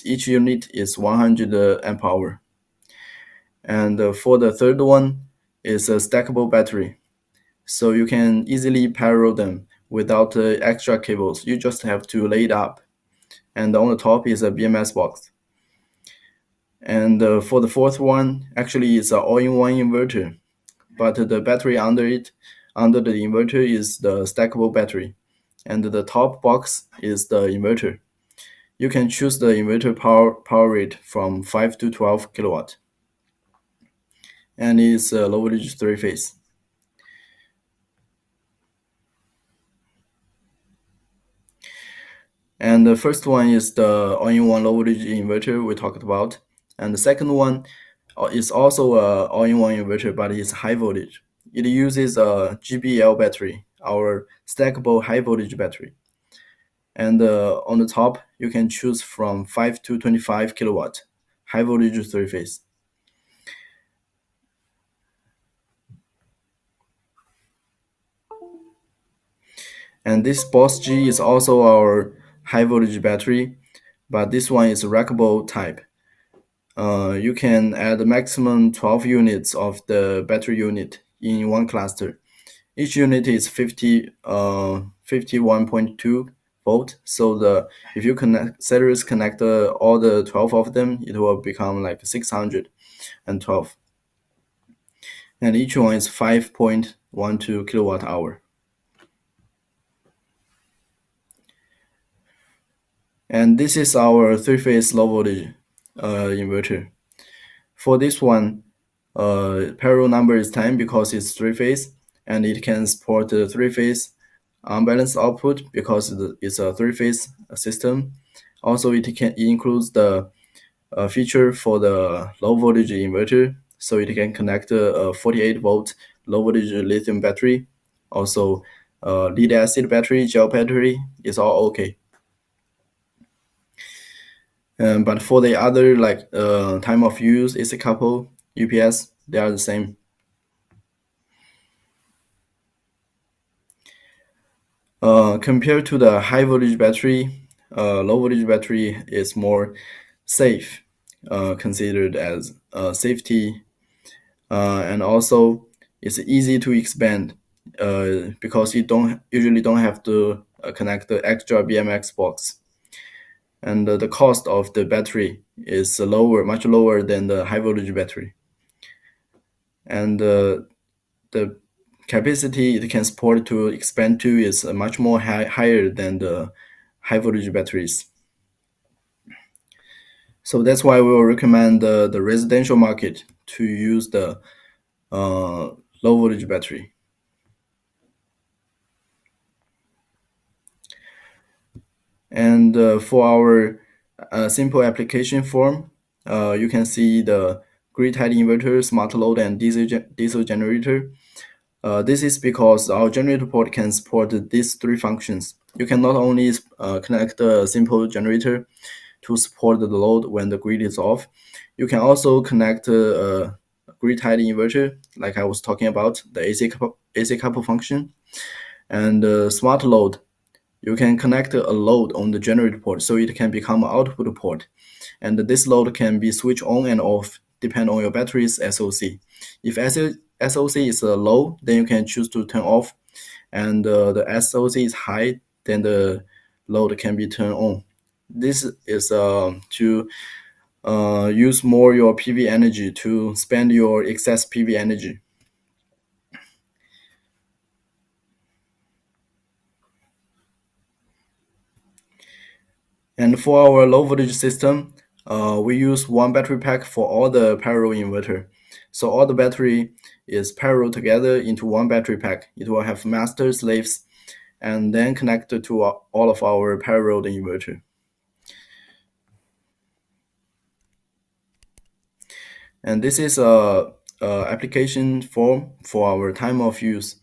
Each unit is 100 amp hour. And for the third one is a stackable battery, so you can easily parallel them without extra cables. You just have to lay it up, and on the top is a BMS box. And for the fourth one, actually it's an all-in-one inverter, but the battery under the inverter is the stackable battery, and the top box is the inverter. You can choose the inverter power rate from 5 to 12 kilowatt, and it's a low voltage three-phase. And the first one is the all-in-one low voltage inverter we talked about, and the second one is also a all-in-one inverter, but it's high voltage. It uses a GBL battery, our stackable high voltage battery. And on the top, you can choose from 5 to 25 kilowatt, high voltage three-phase. And this Boss G is also our high voltage battery, but this one is rackable type. You can add a maximum 12 units of the battery unit in one cluster. Each unit is 51.2 volt. So if you connect all the 12 of them, it will become like 612. And each one is 5.12 kilowatt hour. And this is our three-phase low voltage inverter. For this one, parallel number is 10 because it's three-phase, and it can support the three-phase unbalanced output because it's a three-phase system. Also, it includes the feature for the low voltage inverter, so it can connect a 48 volt low voltage lithium battery. Also, lead acid battery, gel battery is all okay. But for the other, like time of use, AC couple, UPS, they are the same. Compared to the high voltage battery, low voltage battery is more safe, considered as safety, and also it's easy to expand because you usually don't have to connect the extra BMX box. And the cost of the battery is much lower than the high voltage battery. And the capacity it can support to expand to is much more higher than the high voltage batteries. So that's why we will recommend the residential market to use the low voltage battery. And for our simple application form, you can see the grid-tied inverter, smart load, and diesel generator. This is because our generator port can support these three functions. You can not only connect a simple generator to support the load when the grid is off, you can also connect a grid-tied inverter, like I was talking about, the AC couple function, and smart load. You can connect a load on the generator port so it can become an output port. And this load can be switched on and off depending on your battery's SOC. If SOC is low, then you can choose to turn off. And the SOC is high, then the load can be turned on. This is to use more your PV energy, to spend your excess PV energy. And for our low voltage system, we use one battery pack for all the parallel inverter. So all the battery is parallel together into one battery pack. It will have master, slaves, and then connected to all of our parallel inverter. And this is a application form for our time of use.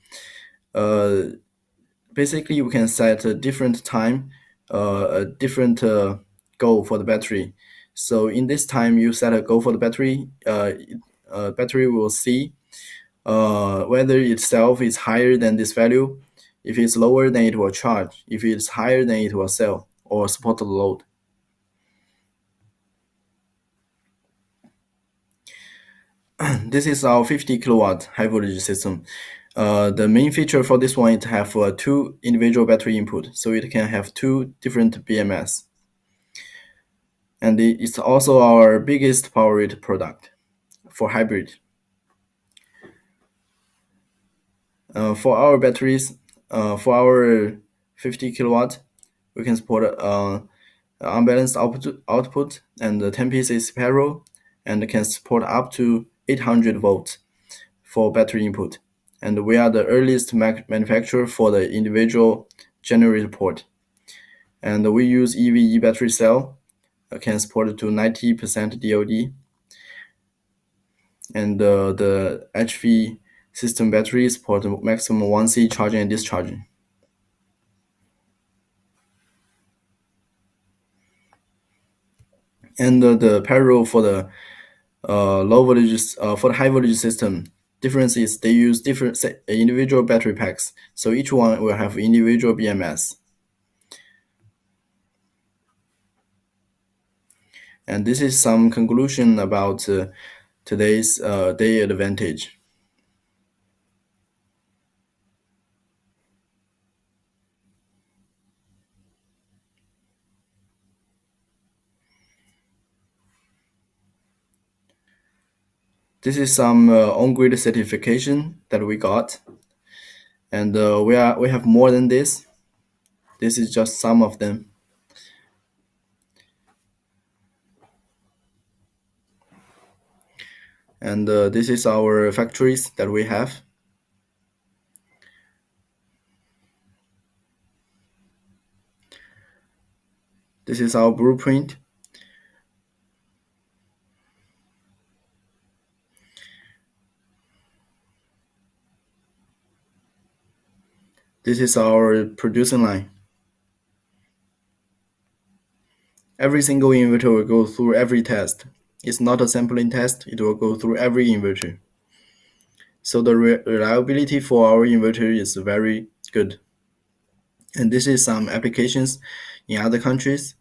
Basically, we can set a different time, a different goal for the battery. So in this time, you set a goal for the battery. Battery will see whether itself is higher than this value. If it's lower, then it will charge. If it's higher, then it will sell or support the load. This is our 50 kilowatt high voltage system. The main feature for this one is to have two individual battery input, so it can have two different BMS. and it's also our biggest power rate product for hybrid. For our batteries, for our 50 kilowatt, we can support unbalanced output and 10 pieces parallel, and can support up to 800 volts for battery input. And we are the earliest manufacturer for the individual generator port. And we use EVE battery cell, can support to 90% DOD. And the HV system battery support maximum 1C charging and discharging. And the parallel for the low voltage for the high voltage system, difference is they use different individual battery packs, so each one will have individual BMS. And this is some conclusion about today's day advantage. This is some on-grid certification that we got, and we have more than this. This is just some of them. And this is our factories that we have. This is our blueprint. This is our producing line. Every single inverter will go through every test. It's not a sampling test, it will go through every inverter. So the reliability for our inverter is very good. And this is some applications in other countries,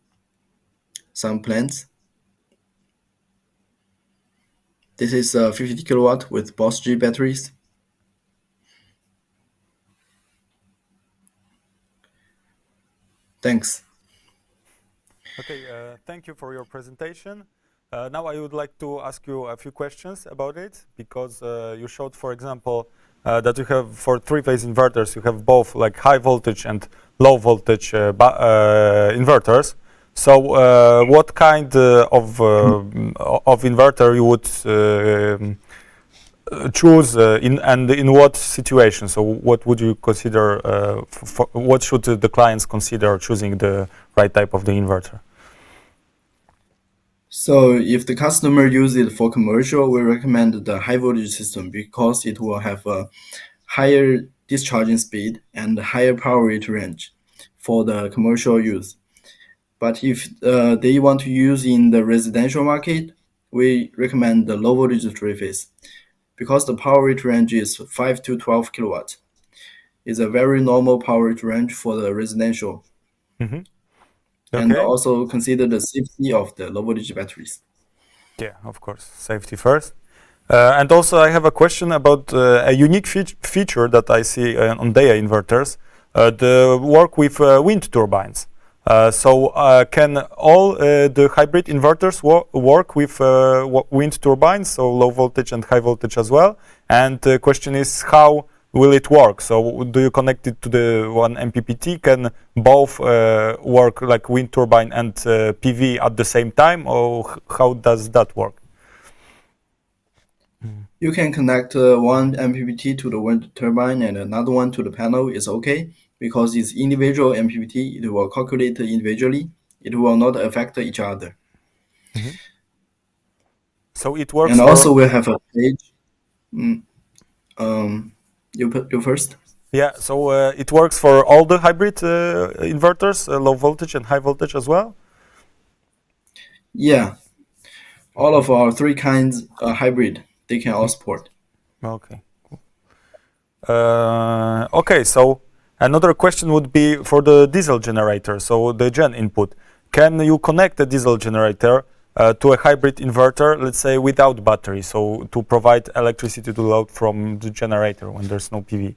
some plants. This is 50 kilowatt with Boss G batteries. Thanks. Okay, thank you for your presentation. Now I would like to ask you a few questions about it, because you showed, for example, that you have for three-phase inverters, you have both like high voltage and low voltage inverters. So what kind of inverter you would choose in what situation? So what would you consider, what should the clients consider choosing the right type of the inverter? So if the customer uses it for commercial, we recommend the high voltage system because it will have a higher discharging speed and higher power rate range for the commercial use. But if they want to use in the residential market, we recommend the low voltage three-phase because the power rate range is 5 to 12 kilowatt. It's a very normal power rate range for the residential. Mm-hmm. And Okay. also consider the safety of the low voltage batteries. Yeah, of course, safety first. And also I have a question about a unique feature that I see on OnTheAir inverters, the work with wind turbines. So can all the hybrid inverters work with wind turbines, so low voltage and high voltage as well? And the question is, how will it work? So do you connect it to the one MPPT? Can both work like wind turbine and PV at the same time, or how does that work? You can connect one MPPT to the wind turbine and another one to the panel is okay because it's individual MPPT. It will calculate individually. It will not affect each other. Mm-hmm. So it works. And also we have a page. You first. Yeah. So it works for all the hybrid inverters, low voltage and high voltage as well. Yeah. All of our three kinds hybrid, they can all support. Okay. Okay, so another question would be for the diesel generator, so the gen input. Can you connect the diesel generator to a hybrid inverter, let's say without battery, so to provide electricity to load from the generator when there's no PV?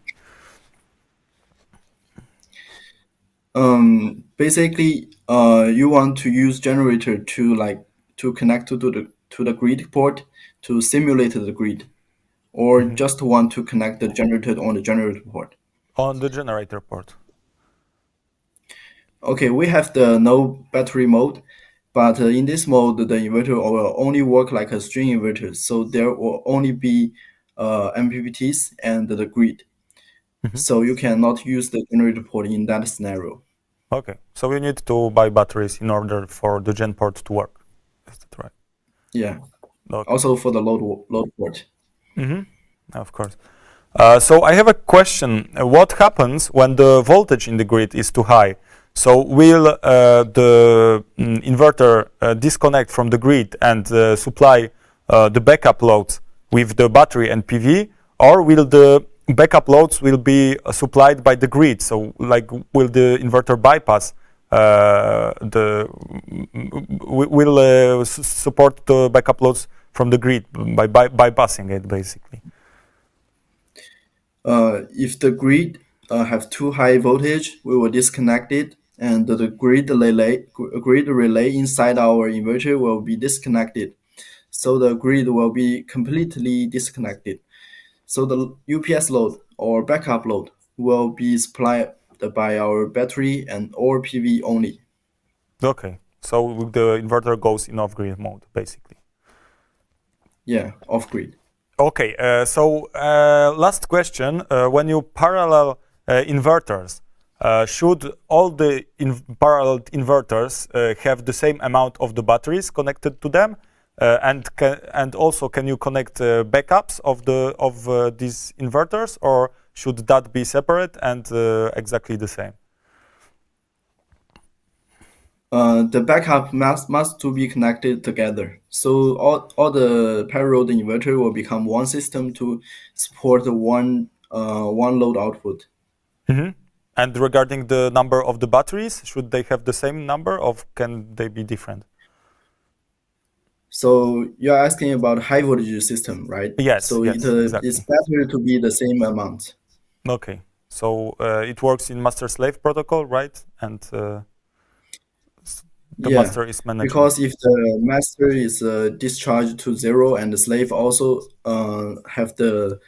basically, you want to use generator to connect to the grid port to simulate the grid, or just want to connect the generator on the generator port. On the generator port. Okay, we have the no battery mode, but in this mode, the inverter will only work like a string inverter, so there will only be MPPTs and the grid. So you cannot use the generator port in that scenario. Okay, so we need to buy batteries in order for the gen port to work. Is that right? Yeah. Okay. Also for the load port. Of course. So I have a question. What happens when the voltage in the grid is too high? So will the inverter disconnect from the grid and supply the backup loads with the battery and PV, or will the backup loads will be supplied by the grid? So like will the inverter bypass will support the backup loads from the grid by bypassing it basically? If the grid have too high voltage, we will disconnect it, and the grid relay inside our inverter will be disconnected. So the grid will be completely disconnected. So the UPS load or backup load will be supplied by our battery and or PV only. Okay, so the inverter goes in off-grid mode, basically. Yeah, off grid. Okay, so last question. When you parallel inverters, should all the parallel inverters have the same amount of the batteries connected to them? And also, can you connect backups of these inverters, or should that be separate and exactly the same? The backup must to be connected together. So all the parallel inverter will become one system to support one load output. And regarding the number of the batteries, should they have the same number, or can they be different? So you're asking about high voltage system, right? Yes, So yes, it's exactly. better to be the same amount. Okay, so it works in master-slave protocol, right? And the Yeah, master is managing. because if the master is discharged to zero and the slave also have the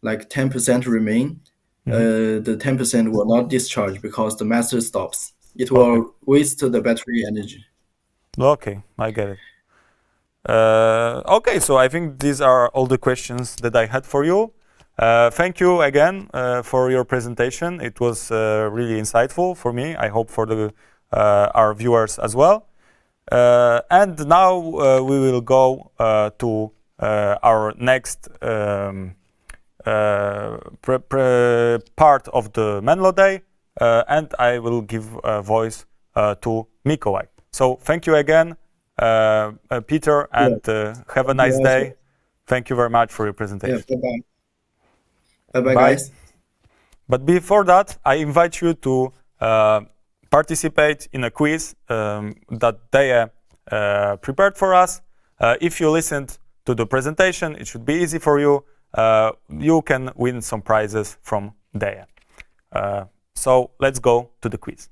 like 10% remain, the 10% will not discharge because the master stops. It will Okay, waste the battery energy. okay, I get it. Okay, so I think these are all the questions that I had for you. Thank you again for your presentation. It was really insightful for me. I hope for our viewers as well. And now we will go to our next part of the Menlo Day, and I will give voice to Mikołaj. So thank you again, Peter, and have a Thank you nice also. day. Thank you very much for your Yeah, presentation. bye-bye. Bye-bye, Bye. guys. But before that, I invite you to participate in a quiz that they prepared for us. If you listened to the presentation, it should be easy for you. You can win some prizes from DEA. So let's go to the quiz.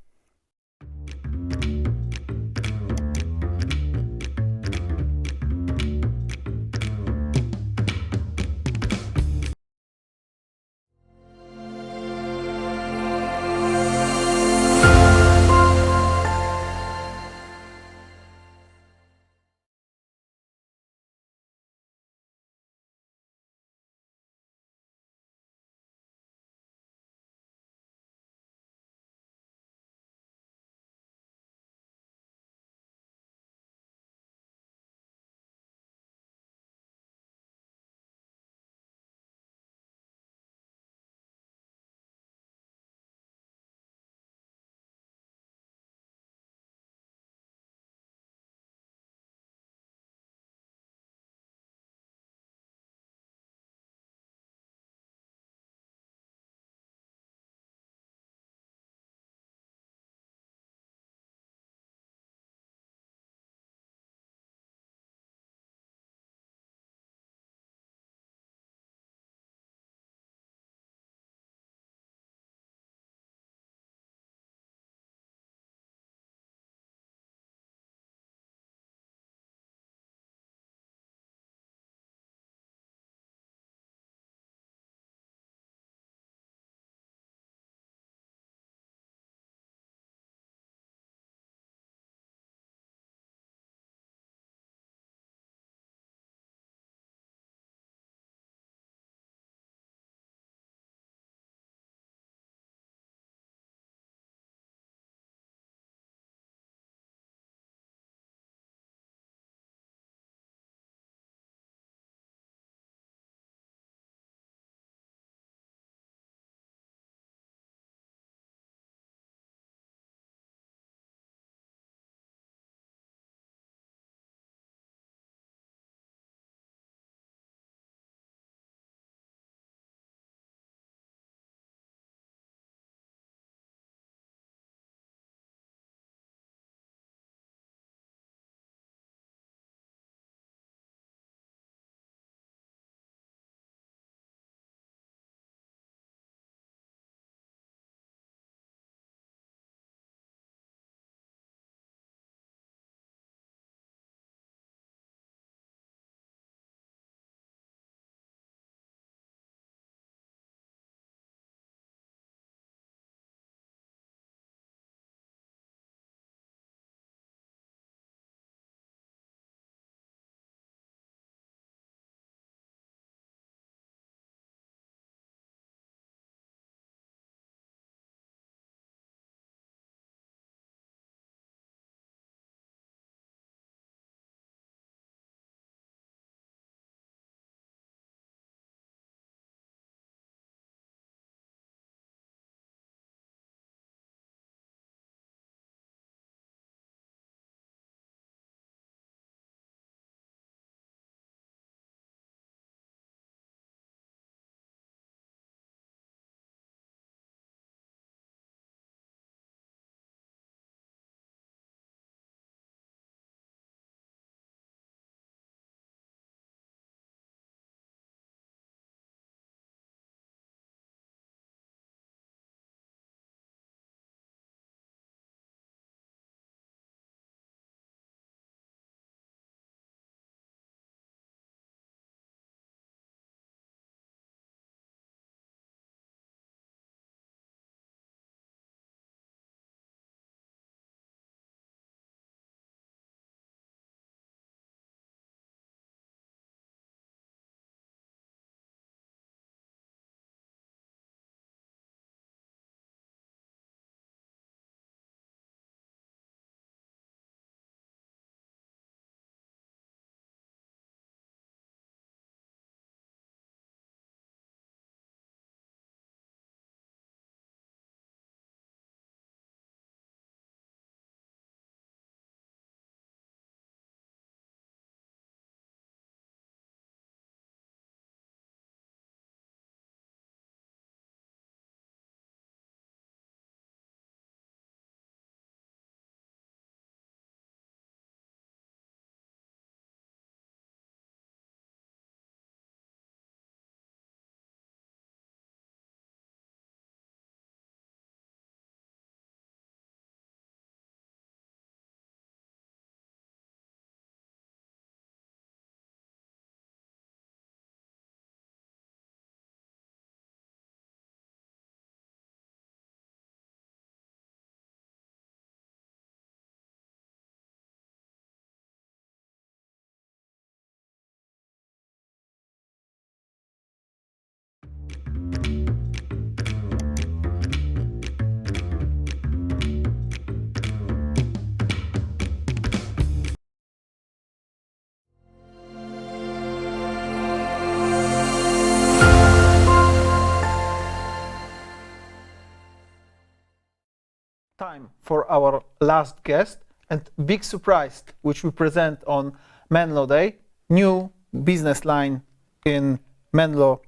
for our last guest and big surprise which we present on Menlo Day, new business line in Menlo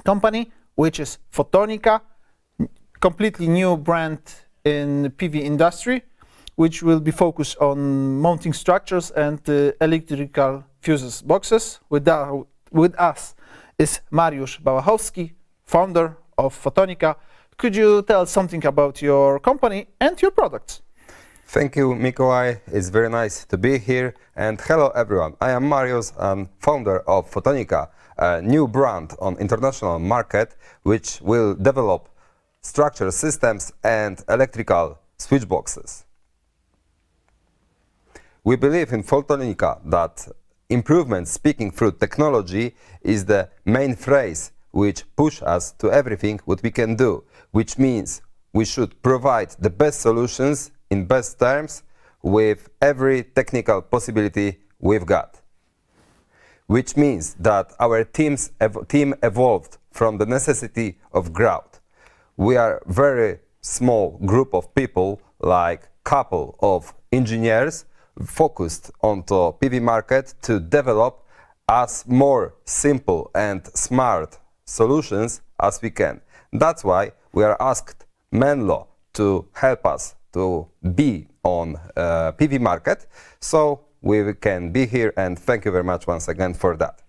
company, which is Photonica, completely new brand in PV industry, which will be focused on mounting structures and electrical fuses boxes. With us is Mariusz Bałachowski, founder of Photonica. Could you tell us something about your company and your products? Thank you, Mikołaj. It's very nice to be here. And hello, everyone. I am Mariusz, I'm founder of Photonica, a new brand on international market, which will develop structure systems and electrical switch boxes. We believe in Photonica that improvement speaking through technology is the main phrase which push us to everything what we can do, which means we should provide the best solutions in best terms with every technical possibility we've got. Which means that our team evolved from the necessity of growth. We are very small group of people, like couple of engineers focused on the PV market to develop as more simple and smart solutions as we can. That's why we are asked Menlo to help us to be on PV market, so we can be here, and thank you very much once again for that.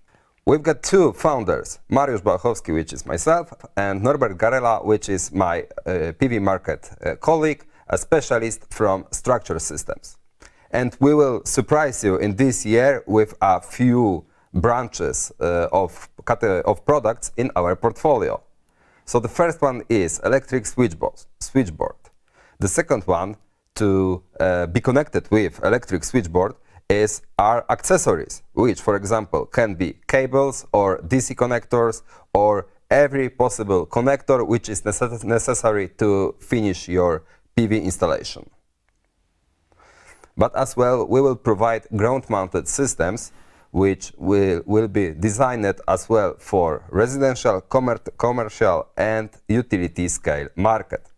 We've got two founders, Mariusz Bałachowski, which is myself, and Norbert Garela, which is my PV market colleague, a specialist from structure systems. And we will surprise you in this year with a few branches of products in our portfolio. So the first one is electric switchboard. The second one to be connected with electric switchboard is our accessories, which, for example, can be cables or DC connectors or every possible connector which is necessary to finish your PV installation. But as well, we will provide ground-mounted systems which will be designed as well for residential, commercial and utility scale market.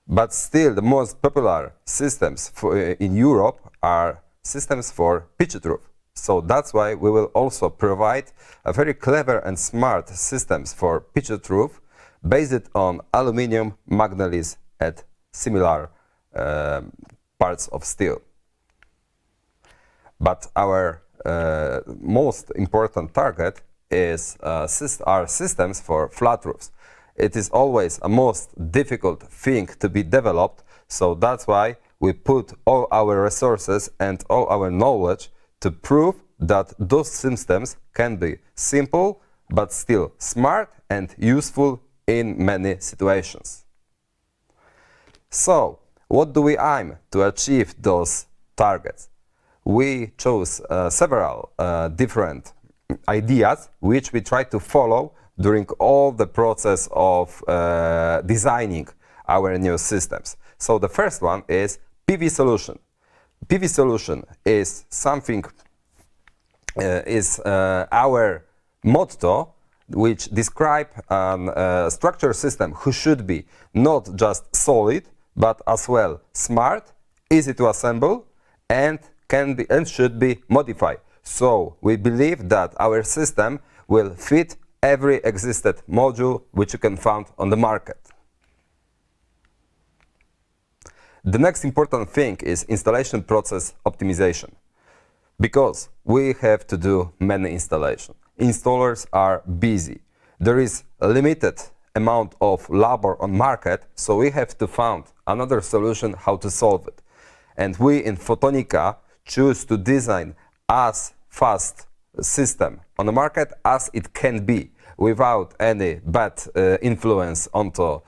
But still, the most popular systems in Europe are systems for pitched roof. So that's why we will also provide a very clever and smart systems for pitched roof based on aluminium, manganese and similar parts of steel. But our most important target is our systems for flat roofs. It is always a most difficult thing to be developed, so that's why we put all our resources and all our knowledge to prove that those systems can be simple but still smart and useful in many situations. So, what do we aim to achieve those targets? We chose several different ideas which we try to follow during all the process of designing our new systems. So the first one is PV solution. PV solution is something, our motto which describe a structure system who should be not just solid but as well smart, easy to assemble and can be and should be modified. So we believe that our system will fit every existed module which you can find on the market. The next important thing is installation process optimization, because we have to do many installations. Installers are busy. There is a limited amount of labor on market, so we have to find another solution how to solve it. And we in Photonica choose to design as fast system on the market as it can be, without any bad influence onto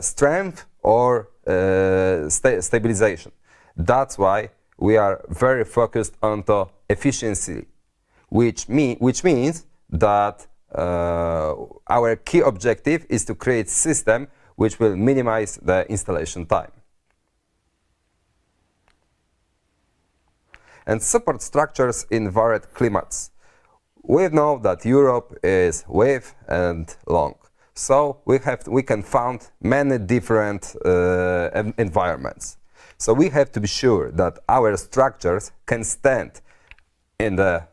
strength or stabilization. That's why we are very focused on the efficiency, which means that our key objective is to create system which will minimize the installation time. And support structures in varied climates. We know that Europe is wide and long. So we can found many different environments. So we have to be sure that our structures can stand in the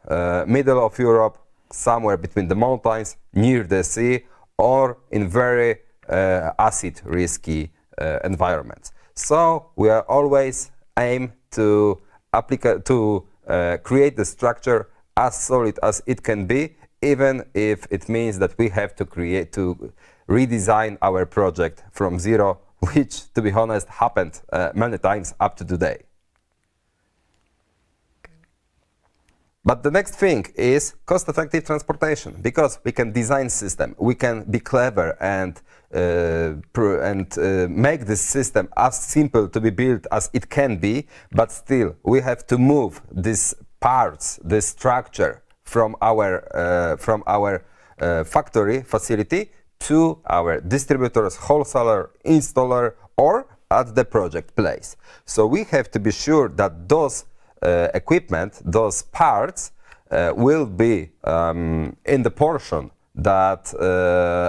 middle of Europe, somewhere between the mountains, near the sea, or in very acid risky environments. So we are always aim to create the structure as solid as it can be, even if it means that we have to redesign our project from zero, which, to be honest, happened many times up to today. But the next thing is cost-effective transportation, because we can design system, we can be clever and make this system as simple to be built as it can be, but still we have to move these parts, this structure from our factory facility to our distributors, wholesaler, installer, or at the project place. So we have to be sure that those equipment, those parts, will be in the portion that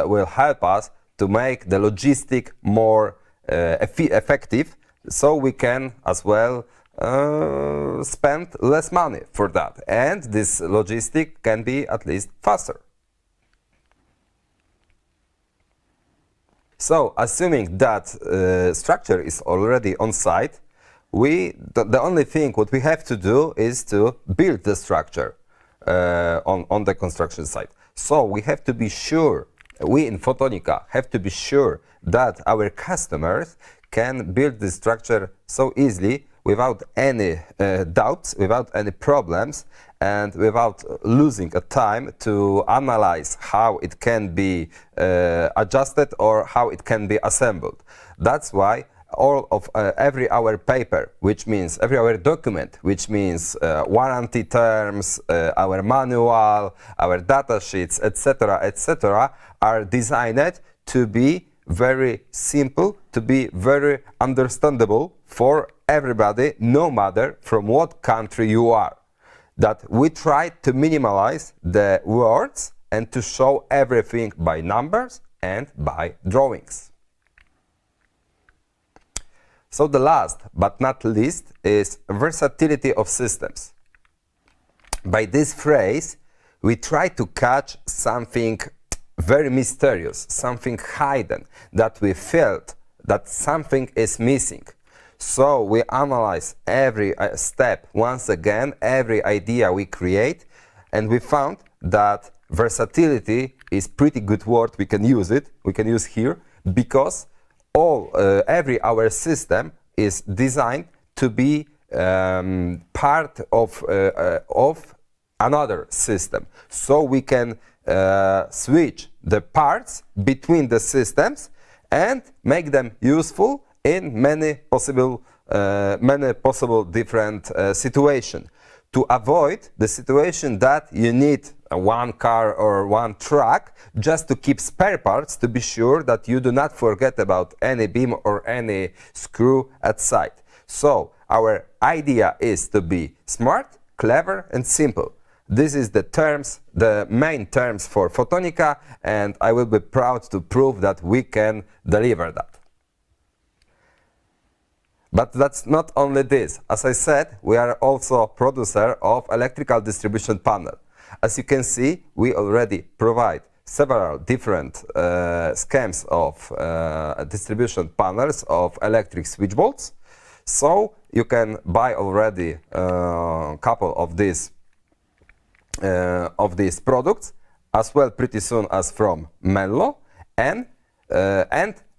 will help us to make the logistic more effective, so we can as well spend less money for that, and this logistic can be at least faster. So, assuming that structure is already on site, the only thing what we have to do is to build the structure on the construction site. So we have to be sure, we in Photonica have to be sure that our customers can build this structure so easily, without any doubts, without any problems, and without losing a time to analyze how it can be adjusted or how it can be assembled. That's why all of every our paper, which means every our document, which means warranty terms, our manual, our data sheets, etc., are designed to be very simple, to be very understandable for everybody, no matter from what country you are. That we try to minimize the words and to show everything by numbers and by drawings. So the last but not least is versatility of systems. By this phrase, we try to catch something very mysterious, something hidden, that we felt that something is missing. So we analyze every step once again, every idea we create, and we found that versatility is pretty good word. We can use it. We can use here because every our system is designed to be part of another system. So we can switch the parts between the systems and make them useful in many possible different situations. To avoid the situation that you need one car or one truck just to keep spare parts, to be sure that you do not forget about any beam or any screw at site. So our idea is to be smart, clever, and simple. This is the main terms for Photonica, and I will be proud to prove that we can deliver that. But that's not only this. As I said, we are also a producer of electrical distribution panel. As you can see, we already provide several different schemes of distribution panels of electric switchboards. So you can buy already a couple of these products as well pretty soon as from Menlo, and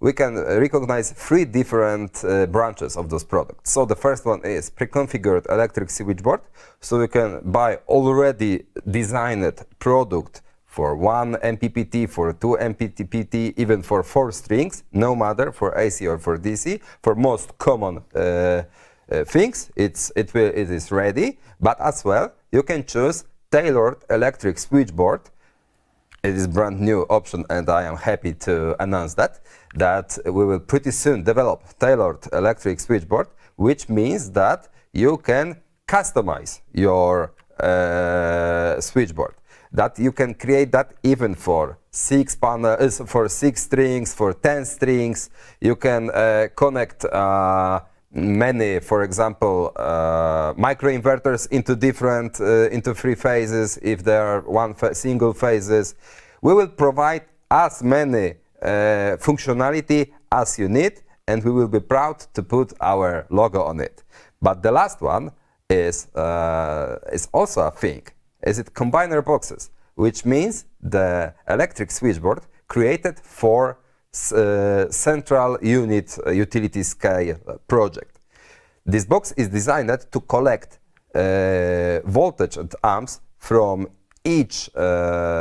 we can recognize three different branches of those products. So the first one is pre-configured electric switchboard. So you can buy already designed product for 1 MPPT, for 2 MPPT, even for 4 strings, no matter for AC or for DC. For most common things, it is ready. But as well, you can choose tailored electric switchboard. It is a brand new option, and I am happy to announce that we will pretty soon develop tailored electric switchboard, which means that you can customize your switchboard. that you can create that even for 6 panels, for 6 strings, for 10 strings. You can connect many, for example, microinverters into different, into 3 phases if there are single phases. We will provide as many functionality as you need, and we will be proud to put our logo on it. But the last one is also a thing. Is it combiner boxes, which means the electric switchboard created for central unit utility scale project. This box is designed to collect voltage and amps from each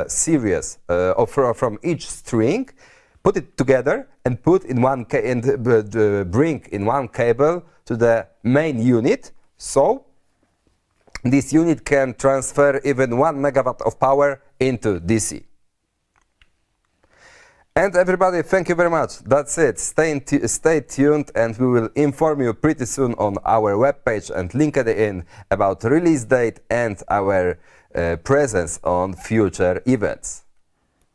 series or from each string, put it together and put in one bring in one cable to the main unit. So this unit can transfer even 1 megawatt of power into DC. And everybody, thank you very much. That's it. Stay tuned, and we will inform you pretty soon on our webpage and LinkedIn about release date and our presence on future events.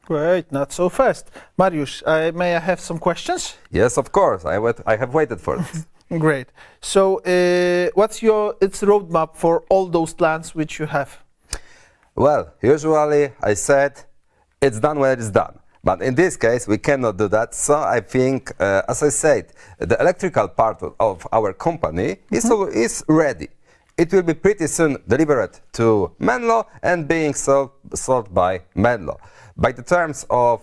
Great, not so fast. Mariusz, may I have some questions? Yes, of course. I have waited for this. Great. So, what's its roadmap for all those plans which you have? Well, usually I said it's done when it's done. But in this case, we cannot do that. So I think, as I said, the electrical part of our company is ready. It will be pretty soon delivered to Menlo and being sold by Menlo. By the terms of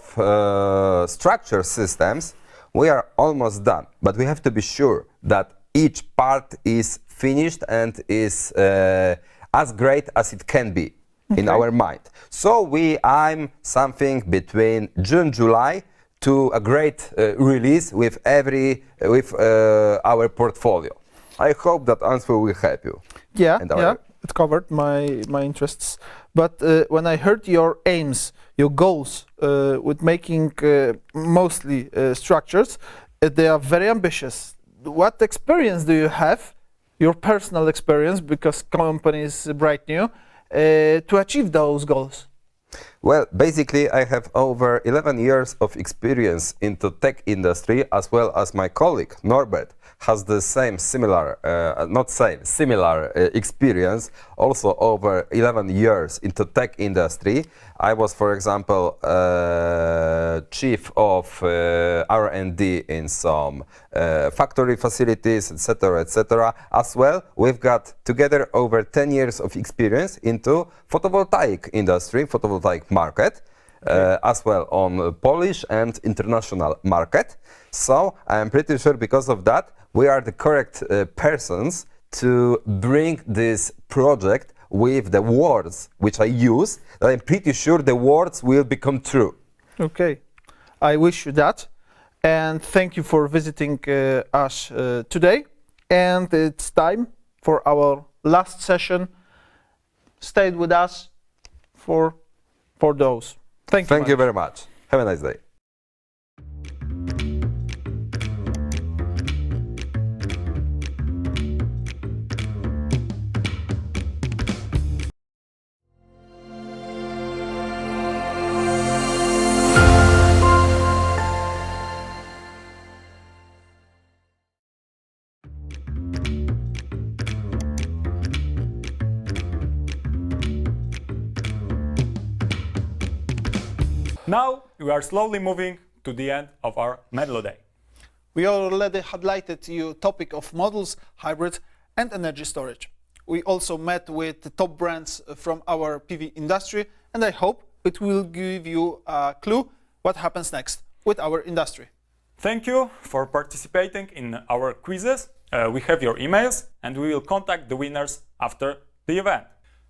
structure systems, we are almost done. But we have to be sure that each part is finished and is as great as it can be. Okay. In our mind. So I'm something between June, July to a great release with our portfolio. I hope that answer will help you. Yeah, it covered my interests. But when I heard your aims, your goals with making mostly structures, they are very ambitious. What experience do you have, your personal experience, because company is bright new, to achieve those goals? Well, basically, I have over 11 years of experience in the tech industry, as well as my colleague Norbert has the similar experience, also over 11 years in the tech industry. I was, for example, chief of R&D in some factory facilities, etc., etc. As well, we've got together over 10 years of experience into photovoltaic industry, photovoltaic market, as well on Polish and international market. So I am pretty sure because of that, we are the correct persons to bring this project with the words which I use. I'm pretty sure the words will become true. Okay, I wish you that, and thank you for visiting us today. And it's time for our last session. Stay with us for those. Thank you. Thank you very much. Have a nice day. Now we are slowly moving to the end of our Menlo Day. We already highlighted the topic of models, hybrid and energy storage. We also met with the top brands from our PV industry, and I hope it will give you a clue what happens next with our industry. Thank you for participating in our quizzes. We have your emails and we will contact the winners after the event.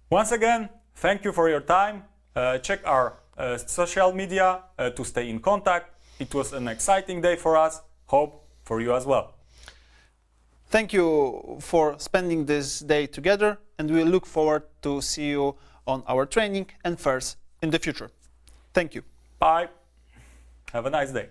Once again, thank you for your time. Check our social media to stay in contact. It was an exciting day for us. Hope for you as well. Thank you for spending this day together, and we look forward to see you on our training and fairs in the future. Thank you. Bye. Have a nice day.